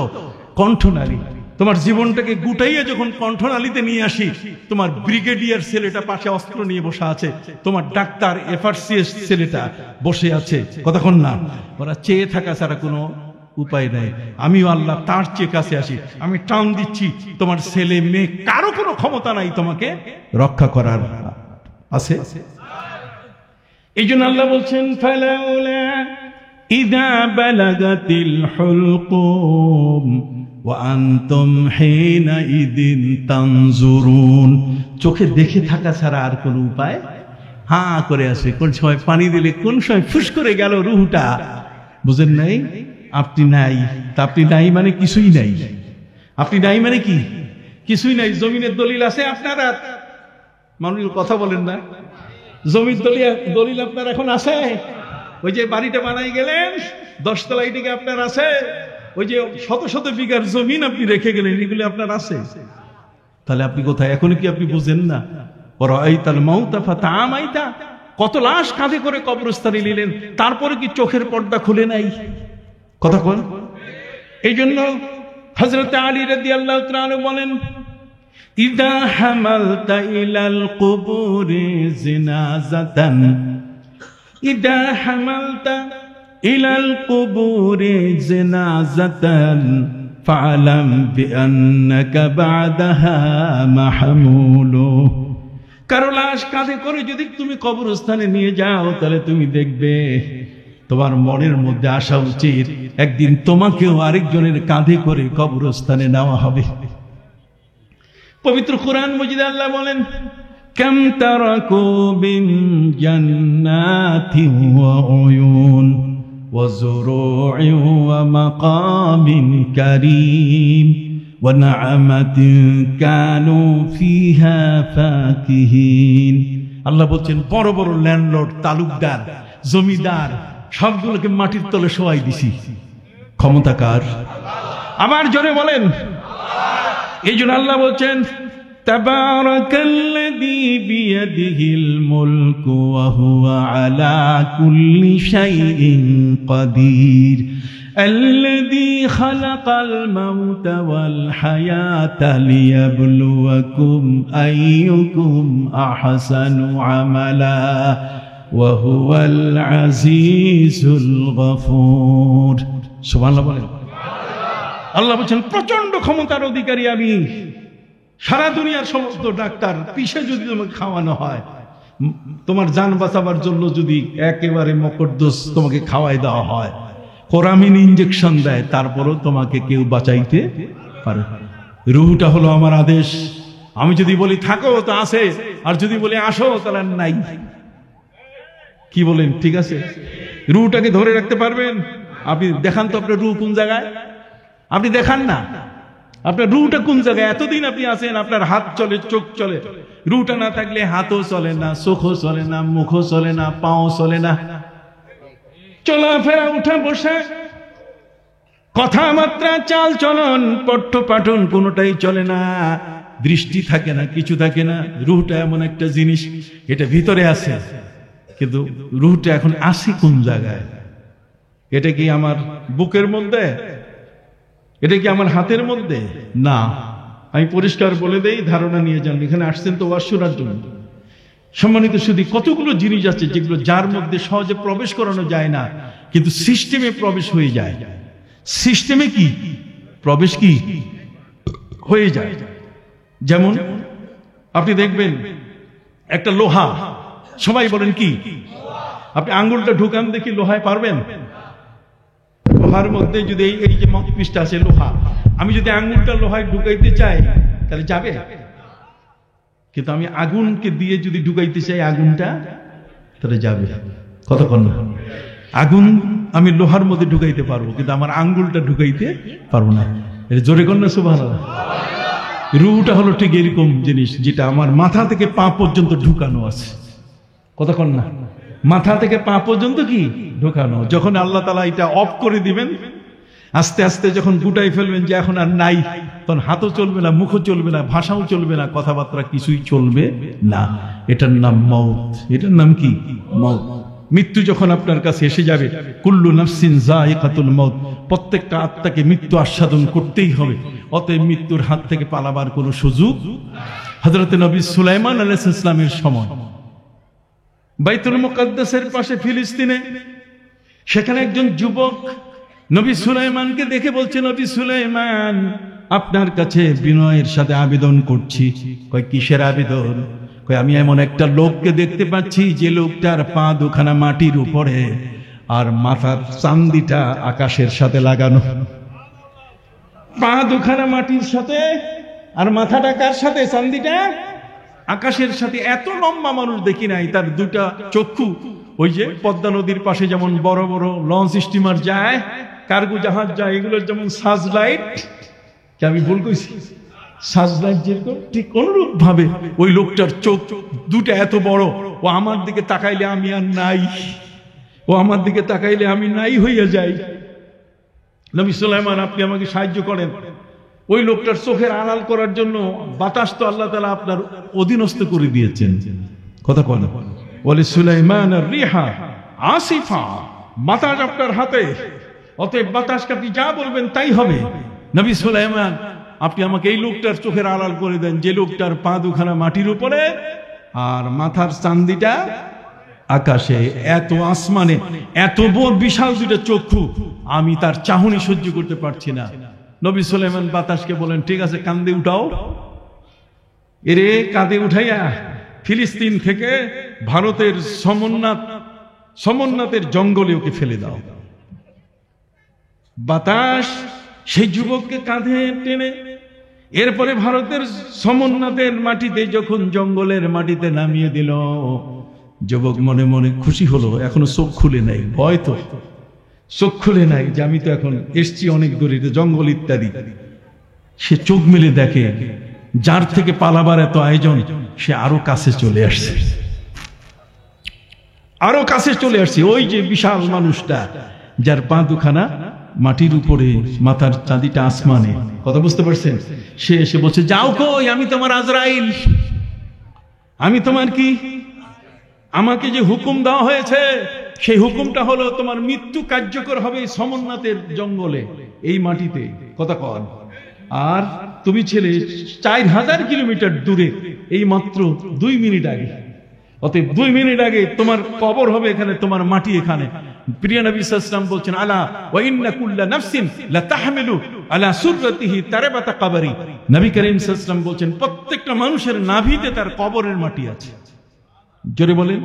কণ্ঠনালী। তোমার জীবনটাকে গুটাইয়ে যখন কণ্ঠনালীতে নিয়ে আসি, তোমার ব্রিগেডিয়ার ছেলেটা পাশে অস্ত্র নিয়ে বসে আছে, তোমার ডাক্তার এফআরসিএস ছেলেটা বসে আছে, কতক্ষণ না। ওরা চেয়ে থাকা ছাড়া কোনো উপায় নাই। আমিও আল্লাহ তার চেয়ে কাছে আসি, আমি টান দিচ্ছি, তোমার ছেলে মেয়ে কারো কোনো ক্ষমতা নাই তোমাকে রক্ষা করার, আছে। এই জন্য আল্লাহ বলছেন, ফালাউলা ইযা বালাগাতিল হুলকুম ওয়া আনতুম হিনাইযিন তানজুরুন। চোখে দেখে থাকা ছাড়া আর কোন উপায়, হাঁ করে আছে, কোন সময় পানি দিলে কোন সময় ফুস করে গেল রুহটা, বুঝেন নাই? আপনি নাই, তা আপনি নাই মানে কিছুই নাই। আপনি নাই মানে কি? কিছুই নাই। জমিনের দলিল আছে আপনারা, মানুষ কথা বলেন না, জমির দলিল আপনার এখন আছে? ওই যে বাড়িটা বানাই গেলেন 10 তলা, এদিকে আপনার আছে? ওই যে শত শত বিঘার জমিন আপনি রেখে গেলেন, এগুলি আপনার আছে? তাহলে আপনি কোথায়? এখন কি আপনি বুঝেন না? ওয়ারাআইতাল মাউতা ফাতাআমাইতা, কত লাশ কাঁধে করে কবরস্থানে নিলেন, তারপরে কি চোখের পর্দা খুলে নাই? কথা কোন? এই জন্য হযরত আলী রাদিয়াল্লাহু তাআলা বলেন, ইযা হামালতা ইলাল কুবুরি জিনাজাতান, ইযা হামালতা ইলাল কুবুরি জিনাজাতান ফালাম বিআন্নাকা বা'দাহা মাহমুলু। কারো লাশ কাঁধে করে যদি তুমি কবরস্থানে নিয়ে যাও, তাহলে তুমি দেখবে তোমার মনের মধ্যে আসা উচিত একদিন তোমাকেও আরেকজনের কাঁধে করে কবরস্থানে নেওয়া হবে। পবিত্র কুরআন মজিদে আল্লাহ বলেন, কাম তারাকু বিন জান্নাতি ওয়া উয়ুন ওয়া যুরু'in ওয়া মাকামিন কারীম ওয়া না'মাতিন কানু ফিহা ফাকিহিন। আল্লাহ বলছেন, বড় বড় ল্যান্ডলর্ড, তালুকদার, জমিদার সবগুলোকে মাটির তলে শোয়াই দিছি। ক্ষমতা কার? আবার জোরে বলেন। এই জন্য আল্লাহ বলছেন, তাবারাকাল্লাযী বিয়াদিহিল মুলকু ওয়া হুয়া আলা কুল্লি শাইইন কাদির আল্লাযী খালাকাল মাউতা ওয়াল হায়াতা লিয়াবলুয়াকুম আইয়ুকুম আহসানু আমালা ওয়া হুয়াল আজিজুল গফুর। সুবহানাল্লাহ বলেন। আল্লাহ বলছেন, প্রচন্ড ক্ষমতার অধিকারী আমি। সারা দুনিয়ার সমস্ত ডাক্তার পিছে যদি তোমাকে খাওয়ানো হয়, তোমার জান বাঁচাবার জন্য যদি একেবারে মকরদোষ তোমাকে খাওয়াই দেওয়া হয়, কোরামিন ইনজেকশন দেয়, তারপরও তোমাকে কেউ বাঁচাইতে পারে। রুহটা হলো আমার আদেশ। আমি যদি বলি থাকো তো আসে, আর যদি বলি আসো তাহলে নাই। কি বলেন? ঠিক আছে? রুহটাকে ধরে রাখতে পারবেন? আপনি দেখান তো আপনার রুহ কোন জায়গায়। আপনি দেখান না আপনার রুহটা কোন জায়গায়। এতদিন আপনি আছেন, আপনার হাত চলে, চোখ চলে, রুহটা না থাকলে হাতও চলে না, চোখও চলে না, মুখও চলে না, পাও চলে না, চলাফেরা, উঠা বসা, কথাবার্তা, চাল চলন, পঠ্য পাঠন কোনোটাই চলে না, দৃষ্টি থাকে না, কিছু থাকে না। রুহটা এমন একটা জিনিস, এটা ভিতরে আছে, কিন্তু রুহটা এখন আসি কোন জায়গায়? এটা কি আমার বুকের মধ্যে? এটা কি আমার হাতের মধ্যে? না। আমি পরিষ্কার বলে দেই, ধারণা নিয়ে যান। এখানে আসছেন তো ওয়াজ শোনার জন্য। সম্মানিত শুধু কতগুলো জিনিস আছে যেগুলো যার মধ্যে সহজে প্রবেশ করানো যায় না, কিন্তু সিস্টেমে প্রবেশ হয়ে যায়। সিস্টেমে কি প্রবেশ কি হয়ে যায়। যেমন আপনি দেখবেন একটা লোহা, সবাই বলেন কি, আপনি আঙ্গুলটা ঢুকান দেখি, লোহায় পারবেন? লোহার মধ্যে যদি এই যে মাউথপিসটা আছে লোহা, আমি যদি আঙ্গুলটা লোহায় ঢুকাইতে চাই তাহলে যাবে, কিন্তু আমি আগুনকে দিয়ে যদি ঢুকাইতে চাই আগুনটা, তাহলে যাবে। কতক্ষণ? আগুন আমি লোহার মধ্যে ঢুকাইতে পারবো, কিন্তু আমার আঙ্গুলটা ঢুকাইতে পারবো না। এটা জোরে কর না সুবহানাল্লাহ। রূহটা হলো ঠিক এরকম জিনিস, যেটা আমার মাথা থেকে পা পর্যন্ত ঢুকানো আছে। কতক্ষণ না? মাথা থেকে পা পর্যন্ত কি ঢুকানো। যখন আল্লাহ তাআলা এটা অফ করে দিবেন, আস্তে আস্তে যখন গুটাই ফেলবেন যে এখন আর নাই, তখন হাতও চলবে না, মুখও চলবে না, ভাষাও চলবে না, কথাবার্তা কিছুই চলবে না। এটার নাম মউত। এটার নাম কি? মউত। মৃত্যু যখন আপনার কাছে এসে যাবে, কুল্লু নাফসিন যায়িকাতুল মউত, প্রত্যেকটা আত্মাকে মৃত্যু আস্বাদন করতেই হবে। অতএব মৃত্যুর হাত থেকে পালাবার কোনো সুযোগ। হযরত নবী সুলাইমান আলাইহিস সালামের সময় বাইতুল মুকাদ্দাসের পাশে ফিলিস্তিনে, সেখানে একজন যুবক নবী সুলাইমানকে দেখে বলছে, নবী সুলাইমান, আপনার কাছে বিনয়ের সাথে আবেদন করছি। কয় কিসের আবেদন? কয় আমি এমন একটা লোককে দেখতে পাচ্ছি যে লোকটার পা দুখানা মাটির উপরে আর মাথার চান্দিটা আকাশের সাথে লাগানো। পা দুখানা মাটির সাথে আর মাথাটা কার সাথে? চান্দিটা আকাশের সাথে। এত লম্বা মানুষ দেখি নাই। তার দুটা চক্ষু ওই যে পদ্মা নদীর পাশে যেমন বড় বড় লঞ্চ স্টিমার যায়, কার্গো জাহাজ যায়, এগুলোর যেমন সার্চ লাইট, কি আমি ভুল কইছি? সার্চ লাইট যেরকম, ঠিক অনুরূপ ভাবে ওই লোকটার চোখ দুটা এত বড়। ও আমার দিকে তাকাইলে আমি আর নাই, ও আমার দিকে তাকাইলে আমি নাই হইয়া যাই। নবী সুলাইমান, আপনি আমাকে সাহায্য করেন। ওই লোকটার চোখের আড়াল করার জন্য বাতাস তো আল্লাহ তাআলা আপনার অধীনস্থ করে দিয়েছেন। কথা বলেন, বলে সুলাইমান আর-রিহা আসিফা, বাতাস আপনার হাতে, অতএব বাতাসকে আপনি যা বলবেন তাই হবে। নবী সুলাইমান, আপনি আমাকে এই লোকটার চোখের আড়াল করে দেন, যে লোকটার পা দুখানা মাটির উপরে আর মাথার চান্দিটা আকাশে, এত আসমানে, এত বড় বিশাল দুটো চক্ষু, আমি তার চাহনি সহ্য করতে পারছি না। নবী সুলাইমান বাতাসকে বলেন, ঠিক আছে কান্দে উঠাও। এরে কাঁধে উঠাইয়া ফিলিস্তিন থেকে ভারতের সমন্নাতের জঙ্গলে ওকে ফেলে দাও। বাতাস সেই যুবককে কাঁধে টেনে এরপরে ভারতের সমন্নাতের মাটিতে যখন জঙ্গলের মাটিতে নামিয়ে দিল, যুবক মনে মনে খুশি হলো, এখনো চোখ খুলে নাই, ভয় তো চোখ খুলে নাই যে আমি তো এখন এসছি অনেক দূরে, জঙ্গল ইত্যাদি। সে চোখ মেলে দেখে যার থেকে পালাবার এত আয়োজন, সে আরো কাছে চলে আসছে, আরো কাছে চলে আসছে। ওই যে বিশাল মানুষটা, যার পা দুখানা মাটির উপরে, মাথার চাঁদিটা আসমানে, কথা বুঝতে পারছেন? সে এসে বলছে, যাও কই, আমি তোমার আজরাইল, আমি তোমার কি, আমাকে যে হুকুম দেওয়া হয়েছে সেই হুকুমটা হলো তোমার মৃত্যু কার্যকর হবে সমন্নাতের জঙ্গলে, এই মাটিতে, কথা কন। আর তুমি ছেলে 4000 কিলোমিটার দূরে, এই মাত্র 2 মিনিট আগে, অতএব 2 মিনিট আগে তোমার কবর হবে এখানে, তোমার মাটি এখানে। প্রিয় নবী সাল্লাল্লাহু আলাইহি ওয়াসাল্লাম বলছেন, আলা ওয়া ইন্না কুল্লা নাফসিন লা তাহমিলু আলা সুররাতিহি তারাবাতা কবরি। নবী করিম সাল্লাল্লাহু আলাইহি ওয়াসাল্লাম বলছেন, প্রত্যেকটা মানুষের নাভিতে তার কবরের মাটি আছে। জোরে বলেন।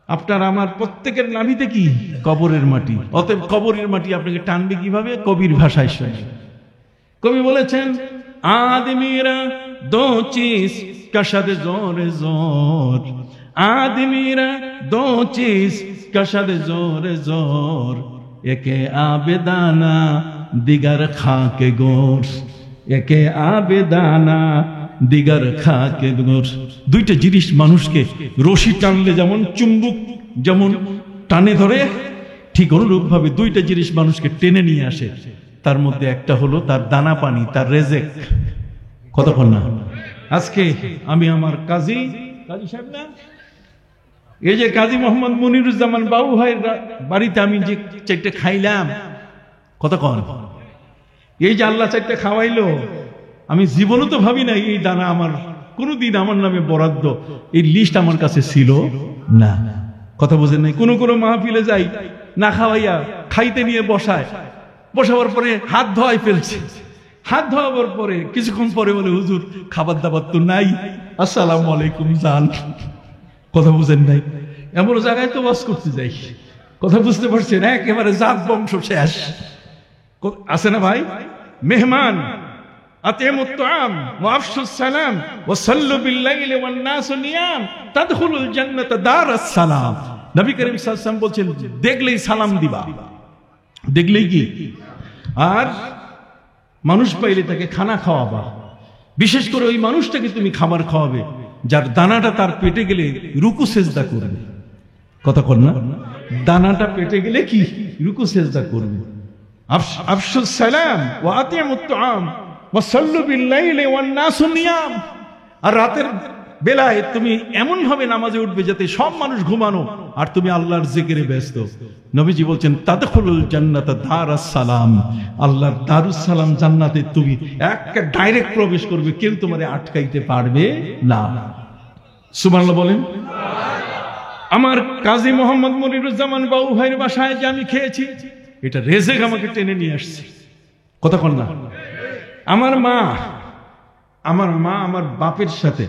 আপনার আমার প্রত্যেকের নাভিতে কি? কবরের মাটি। অতএব কবরের মাটি আপনাকে টানবে কিভাবে? কবির ভাষায় শুনে। কবি বলেছেন, আদমিরা দো চিজ কশদ জোরে জোর, আদমিরা দো চিজ কশদ জোরে জোর, একে আবেদানা দিগার খাকে গোর, একে আবেদানা দিগার খাকে গোর। দুইটা জিনিস মানুষকে রশি টানলে যেমন চুম্বক যেমন টানে ধরে, ঠিক অনুরূপ ভাবে দুইটা জিনিস মানুষকে টেনে নিয়ে আসে। তার মধ্যে একটা হলো তার দানা পানি, তার রেজেক। কতক্ষণ না, আজকে আমি আমার কাজী সাহেব না, এই যে কাজী মোহাম্মদ মনিরুজ্জামান বাবু ভাইয়ের বাড়িতে আমি যে চারটে খাইলাম, কতক্ষণ, এই যে আল্লাহ চারটে খাওয়াইলো, আমি জীবনও তো ভাবি না এই দানা আমার কোনোদিন আমার নামে বরাদ্দ, এই লিস্ট আমার কাছে ছিল না। কথা বোঝেন নাই? কোন কোন মাহফিলে যাই, না খাওয়াইয়া খাইতে নিয়ে বসায়, বসাবার পরে হাত ধোয়াই ফেলছে, হাত ধোয়াবার পরে কিছুক্ষণ পরে বলে, হুজুর খাবার দাবার তো নাই, আসসালামু আলাইকুম জান। কথা বুঝেন নাই? এমন জায়গায় তো বাস করতে যাই, কথা বুঝতে পারছেন? একেবারে জাত বংশ শেষ। আছে না ভাই? মেহমান আতিমুত তাআম ওয়া আফশুস সালাম ওয়া সাল্লু বিল লাইলি ওয়ান নাসু নিয়াম তাদখুলুল জান্নাতা দারাস সালাম। নবী করিম সাল্লাল্লাহু আলাইহি ওয়াসাল্লাম বলেন, দেখলেই সালাম দিবা, দেখলেই কি, আর মানুষ পাইলে তাকে খানা খাওয়াবা। বিশেষ করে ওই মানুষটাকে তুমি খাবার খাওয়াবে যার দানাটা তার পেটে গেলে রুকু সেজদা করবে। কথা কর না, দানাটা পেটে গেলে কি রুকু সেজদা করবে। আফশুস সালাম ওয়া আতিমুত তাআম ওয়া সাল্লু বিল লাইলি ওয়ান নাসু নিয়াম। আর রাতের বেলায় তুমি এমন ভাবে নামাজে উঠবে যাতে সব মানুষ ঘুমানো আর তুমি আল্লাহর জিকিরে ব্যস্ত। নবীজি বলছেন, তাদখুলুল জান্নাতা দারাস সালাম, আল্লাহর দারুস সালাম জান্নাতে তুমি একেবারে ডাইরেক্ট প্রবেশ করবে, কেউ তোমারে আটকাইতে পারবে না। সুবহানাল্লাহ বলেন। আমার কাজী মোহাম্মদ মনিরুজ্জামান বাবু ভাইয়ের বাসায় যে আমি খেয়েছি, এটা রেজেক আমাকে টেনে নিয়ে আসছে। কতক্ষণ না, আমার মা আমার বাপের সাথে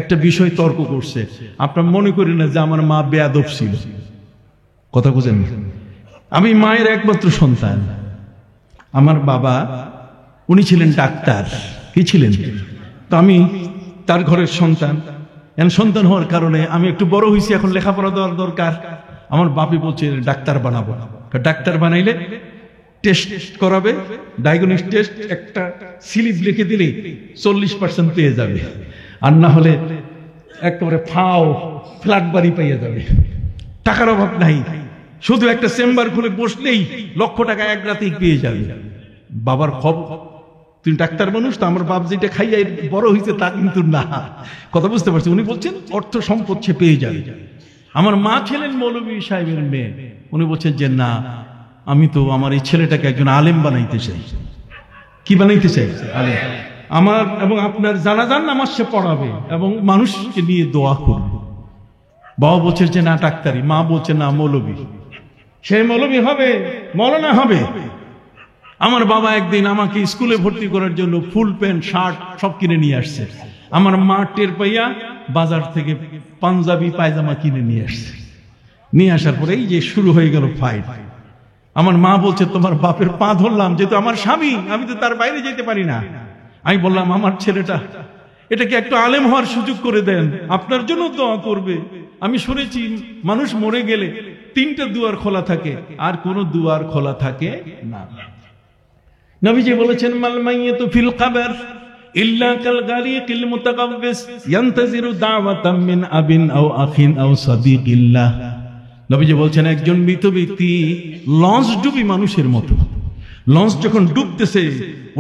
একটা বিষয় তর্ক করছে। আপনার মনে করি না যে আমার মা বেয়াদব ছিল, কথা বুঝেন? আমি মায়ের একমাত্র সন্তান। আমার বাবা উনি ছিলেন ডাক্তার, কি ছিলেন, তো আমি তার ঘরের সন্তান। সন্তান হওয়ার কারণে আমি একটু বড় হয়েছি, এখন লেখাপড়া দেওয়ার দরকার। আমার বাপি বলছে ডাক্তার বানাবো। ডাক্তার বানাইলে টেস্ট করাবে, ডায়াগনস্টিক টেস্ট, একটা স্লিপ লিখে দিলে 40% পেয়ে যাবে, আর না হলে একেবারে ফ্ল্যাট বাড়ি পাইয়ে যাবে। টাকার অভাব নাই, শুধু একটা চেম্বার খুলে বসলেই লক্ষ টাকা এক রাতেই পেয়ে যাবে। বাবার খবর, তুমি ডাক্তার মানুষ তো, আমার বাপ যেটা খাইয়া বড় হয়েছে তা কিন্তু না। কথা বুঝতে পারছি? উনি বলছেন অর্থ সম্পদ সে পেয়ে যাবে। আমার মা ছিলেন মৌলভী সাহেবের মেয়ে, উনি বলছেন যে না, আমি তো আমার এই ছেলেটাকে একজন আলেম বানাইতে চাই। কি বানাইতে চাই? আলেম। আমার এবং আপনার জানাজান নামাজ সে পড়াবে এবং মানুষকে নিয়ে দোয়া করবে। বাবা বলছে যে না ডাক্তারি, মা বলছে না মৌলবী। সে মৌলবী হবে, মৌলানা হবে। আমার বাবা একদিন আমাকে স্কুলে ভর্তি করার জন্য ফুল প্যান্ট শার্ট সব কিনে নিয়ে আসছে। আমার মা টের পাইয়া বাজার থেকে পাঞ্জাবি পায়জামা কিনে নিয়ে আসছে। নিয়ে আসার পরে এই যে শুরু হয়ে গেল ফাইট। আমার মা বলছে তোমার বাপের পা ধরলাম, যেহেতু আমার স্বামী, আমি তো তার বাইরে যেতে পারি না। আমি বললাম আমার ছেলেটা এটাকে একটু আলেম হওয়ার সুযোগ করে দেন, আপনার জন্য দোয়া করবে। আমি শুনেছি মানুষ মরে গেলে 3টে দুয়ার খোলা থাকে, আর কোনো দুয়ার খোলা থাকে না। নবীজি বলেছেন মাল মাইয়াতু ফিল কবর ইল্লা কাল গারিকিল মুতাকাব্বিস ইয়ান্তাজিরু দাওয়াতাম মিন আবিন আও আখিন আও সাদিকিল্লাহ। নবীজি বলছেন একজন মৃত ব্যক্তি লঞ্চ ডুবি মানুষের মতো। লঞ্চ যখন ডুবতেছে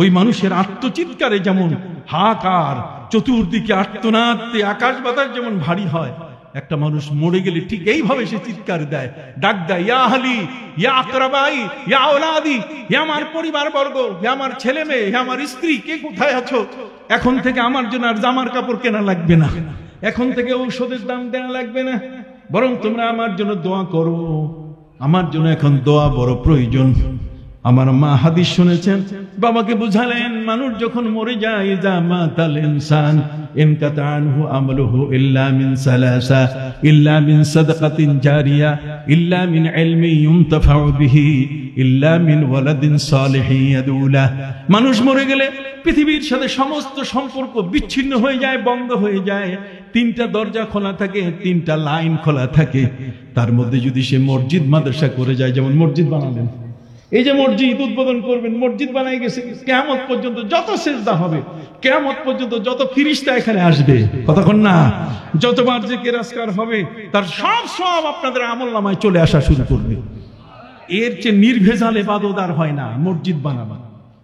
ওই মানুষের আত্মচিৎকারে যেমন হাহাকার, চতুর্দিকে আর্তনাদে আকাশ বাতাস যেমন ভারী হয়, একটা মানুষ মরে গেলে ঠিক এইভাবে সে চিৎকার দেয়, ডাক দেয়, ইয়া আহলি, ইয়া আকরাবাই, ইয়া আওলাদি, হে আমার পরিবার বর্গ, হে আমার ছেলে মেয়ে, হে আমার স্ত্রী, কে কোথায় আছো? এখন থেকে আমার জন্য আর জামার কাপড় কেনা লাগবে না, এখন থেকে ঔষধের দাম দেওয়া লাগবে না, বরং তোমরা আমার জন্য দোয়া করো। আমার জন্য এখন দোয়া বড় প্রয়োজন। আমার মা হাদিস শুনেছেন, বাবাকে বুঝালেন মানুষ যখন মরে যায়, ইযা মাতাল ইনসান ইনকাতা আনহু আমালুহু ইল্লা মিন সালাসা, ইল্লা মিন সাদাকাতিন জারিয়া, ইল্লা মিন ইলমি ইউনতাফাউ বিহি, ইল্লা মিন ওয়ালাদিন সালিহিন ইয়াদউ লাহ। মানুষ মরে গেলে পৃথিবীর সাথে সমস্ত সম্পর্ক বিচ্ছিন্ন হয়ে যায়, বন্ধ হয়ে যায়। 3টা দরজা খোলা থাকে, 3টা লাইন খোলা থাকে। তার মধ্যে যদি সে মসজিদ মাদ্রাসা করে যায়, যেমন মসজিদ বানালেন, এই যে মসজিদ উদ্বোধন করবেন, মসজিদ বানাই গেছে, কিয়ামত পর্যন্ত যত সেজদা হবে, কিয়ামত পর্যন্ত যত ফেরেশতা এখানে আসবে, কতক্ষণ না, যতবার যে কেরাসকার হবে, তার সব আপনাদের আমলনামায় চলে আসা শুরু করবে। এর চেয়ে নির্ভেজাল ইবাদত আর হয় না মসজিদ বানানো।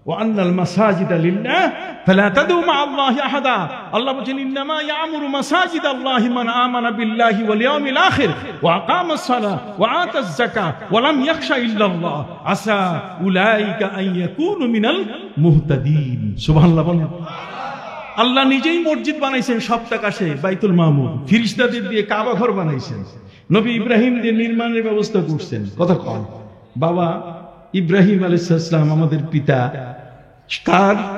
ওয়ান্নাল মাসাজিদা লিল্লাহ ফালা তাদউ মা আল্লাহি আহাদা। আল্লাহ বলেন ইন্নামা ইয়ামুরু মাসাজিদাল্লাহি মান আমানা বিল্লাহি ওয়াল ইয়াউমিল আখির ওয়া আকামাস সালাহ ওয়া আতাজ যাকাহ ওয়া লাম ইয়াখশা ইল্লাল্লাহ আসা উলাইকা আন ইয়াকুনু মিনাল মুহতাদিন। সুবহানাল্লাহ বলেন। আল্লাহ নিজেই মসজিদ বানাইছেন সপ্তাকাশে, বাইতুল মামুর, ফেরেশতাদের দিয়ে কাবা ঘর বানাইছেন, নবী ইব্রাহিম দিয়ে নির্মাণের ব্যবস্থা করছেন। কথা কন, বাবা ইব্রাহিম আলাইহিস সালাম আমাদের পিতা,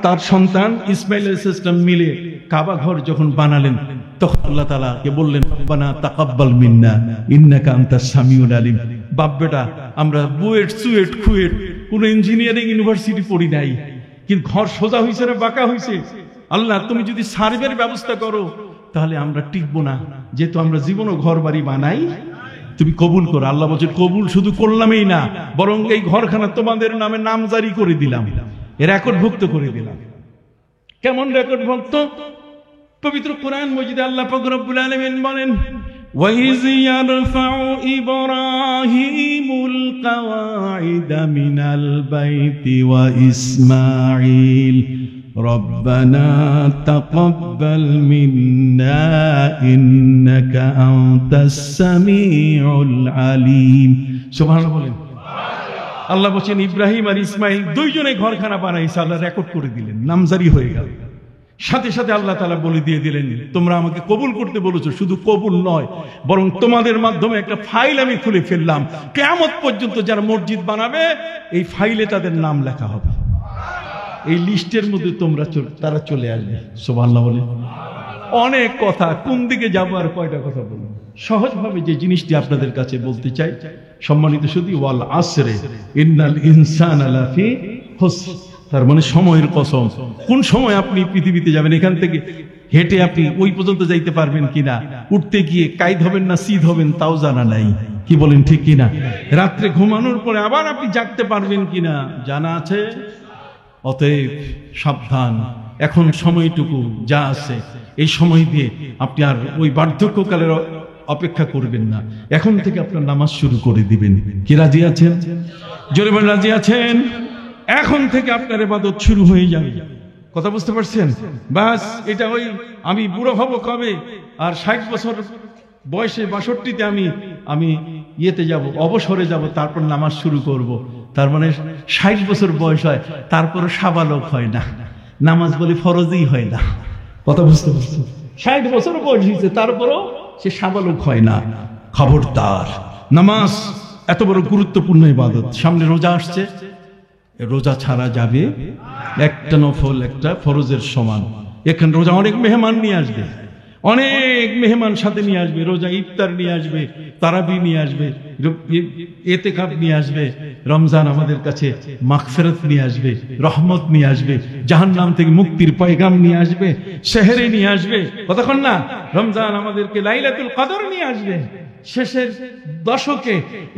তার সন্তান ইসমাইল আলাইহিস সালাম মিলে কাবা ঘর যখন বানালেন, তখন আল্লাহ তাআলাকে বললেন, রব্বানা তাকাব্বাল মিন্না ইন্নাকা আনতাস সামিউল আলিম। বাপ বেটা আমরা বুয়েট সুয়েট খুয়েট কোন ইঞ্জিনিয়ারিং ইউনিভার্সিটি পড়ি নাই, কিন্তু ঘর সোজা হইছে না বাঁকা হইছে? আল্লাহ তুমি যদি সার্ভের ব্যবস্থা করো তাহলে আমরা টিকবো না, যেহেতু আমরা জীবনও ঘর বাড়ি বানাই, তুমি কবুল করো। আল্লাহ বলছে কবুল শুধু করলামই না, বরং এই ঘরখানা তোমাদের নামে নামজারি করে দিলাম, রেকর্ডভুক্ত করে দিলাম। কেমন রেকর্ডভুক্ত? পবিত্র কোরআন মজিদে আল্লাহ পাক রব্বুল আলামিন বলেন, ওয়াইজ ইয়ারফাউ ইব্রাহিমুল কাওয়াইদা মিনাল বাইতি ওয়া ইসমাঈল রব্বানা তাকাব্বাল মিন্না ইন্নাকা আনতাস সামিউল আলিম। সুবহানাল্লাহ বলেন। আল্লাহ বলেন ইব্রাহিম আর ইসমাইল দুইজনে ঘরখানা বানাইছে, আল্লাহ রেকর্ড করে দিলেন, নামজারি হয়ে গেল। সাথে সাথে আল্লাহ তাআলা বলে দিয়ে দিলেন, তোমরা আমাকে কবুল করতে বলেছো, শুধু কবুল নয় বরং তোমাদের মাধ্যমে একটা ফাইল আমি খুলে ফেললাম, কিয়ামত পর্যন্ত যারা মসজিদ বানাবে এই ফাইলে তাদের নাম লেখা হবে, এই লিস্টের মধ্যে তারা চলে আসবে। সুবহানাল্লাহ বলে। অনেক কথা, কোন দিকে যাবো আর কয়টা কথা বলবো। সহজভাবে যে জিনিসটি আপনাদের কাছে বলতে চাই, সম্মানিত শুধু ওয়াল আসরে ইন্নাল ইনসানা লাফি খুসর, তার মানে সময়ের কসম। কোন সময় আপনি পৃথিবীতে যাবেন, এখান থেকে হেঁটে আপনি ওই পর্যন্ত যাইতে পারবেন কিনা, উঠতে গিয়ে কাইদ হবেন না সিদ হবেন তাও জানা নাই, কি বলেন ঠিক কিনা? রাত্রে ঘুমানোর পরে আবার আপনি জাগতে পারবেন কিনা জানা আছে? অতএব সাবধান, এখন সময়টুকু যা আছে এই সময় দিয়ে আপনি আর ওই বার্ধক্যকালের অপেক্ষা করবেন না, এখন থেকে আপনার নামাজ শুরু করে দিবেন। কি রাজি আছেন? জোরে বলেন রাজি আছেন? এখন থেকে আপনার ইবাদত শুরু হয়ে যাবে। কথা বুঝতে পারছেন? বাস এটা ওই আমি বুড়ো হব কবে আর 60 বছর বয়সে 62তে আমি ইয়েতে যাব, অবসরে যাব, তারপর নামাজ শুরু করব। তার মানে 60 বছর বয়স হয় তারপরও সাবালক হয় না, নামাজ বলে ফরজই হয় না। কথা বুঝতে পারছেন? 60 বছর বয়স হয়েছে তারপরও সে সাবালক হয় না। খবরদার, নামাজ এত বড় গুরুত্বপূর্ণ ইবাদত। সামনে রোজা আসছে, রোজা ছাড়া যাবে একটা নফল একটা ফরজের সমান। এখানে রোজা অনেক মেহমান নিয়ে আসবে, অনেক মেহমান সাথে নিয়ে আসবে। রোজা ইফতার নিয়ে আসবে, তারাবি নিয়ে আসবে, এতেকাব নিয়ে আসবে। রমজান আমাদের কাছে মাগফিরাত নিয়ে আসবে, রহমত নিয়ে আসবে, জাহান্নাম থেকে মুক্তির পয়গাম নিয়ে আসবে, সেহরে নিয়ে আসবে। কতক্ষণ না রমজান আমাদেরকে লাইলাতুল কদর নিয়ে আসবে, শেষের দশকে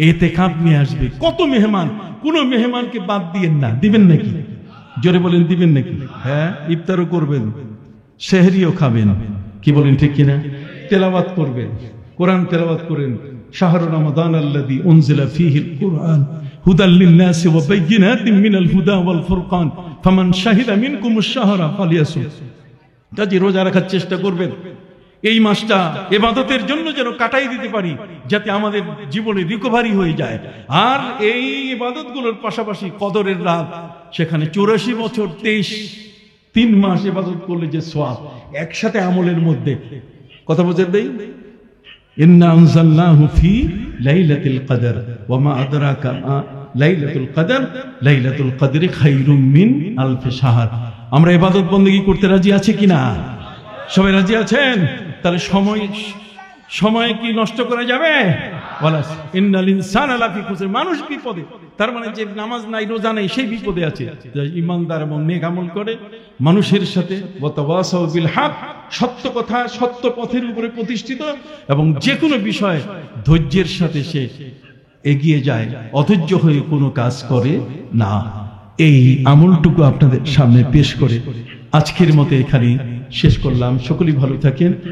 এতেকাব নিয়ে আসবে। কত মেহমান, কোন মেহমানকে বাদ দিয়েন না। দিবেন নাকি? জোরে বলেন, দিবেন নাকি? হ্যাঁ, ইফতারও করবেন, সেহরিও খাবেন। কি বলেন, ঠিক কিনা? তেলাওয়াত করবেন, কোরআন তেলাওয়াত করেন। শাহরু রমাদান আল্লাযী উনজিলা ফীহিল কুরআন হুদাল লিন-নাসি ওয়া বায়্যিনাতিন মিনাল হুদা ওয়াল ফুরকান ফামান শাহিদা মিনকুমুশ শাহরা ফালিয়াসুম। কাজে রোজা রাখার চেষ্টা করবেন। এই মাসটা ইবাদতের জন্য যেন কাটাই দিতে পারি, যাতে আমাদের জীবনে রিকভারি হয়ে যায়। আর এই ইবাদতগুলোর পাশাপাশি কদরের রাত, সেখানে 84 বছর 3 মাস ইবাদত করলে যে সওয়াব, একসাথে আমলের মধ্যে। কথা বুঝেন দেই? ইন্না আনজালনাহু ফি লাইলাতুল কদর ওয়া মা আদরাকা মা লাইলাতুল কদর লাইলাতুল কদরি খায়রুম মিন আলফি শাহর। আমরা ইবাদত বندگی করতে রাজি আছি কিনা? সবাই রাজি আছেন? তাহলে সময় কি নষ্ট করা যাবে? ওয়ালাস ইন্নাল ইনসানা লাফি খুসর, মানুষ বিপদে। তার মানে যে নামাজ নাই, রোজা নাই, সেই বিপদে আছে। ঈমানদার এবং নেক আমল করে মানুষের সাথে ওয়া তাওয়াসাউ বিল হক, সত্য কথা সত্য পথের উপরে প্রতিষ্ঠিত, এবং যে কোনো বিষয় ধৈর্যের সাথে সে এগিয়ে যায়, অধৈর্য হয়ে কোনো কাজ করে না। এই আমলটুকু আপনাদের সামনে পেশ করে আজকের মতো এখানেই শেষ করলাম। সকলেই ভালো থাকেন।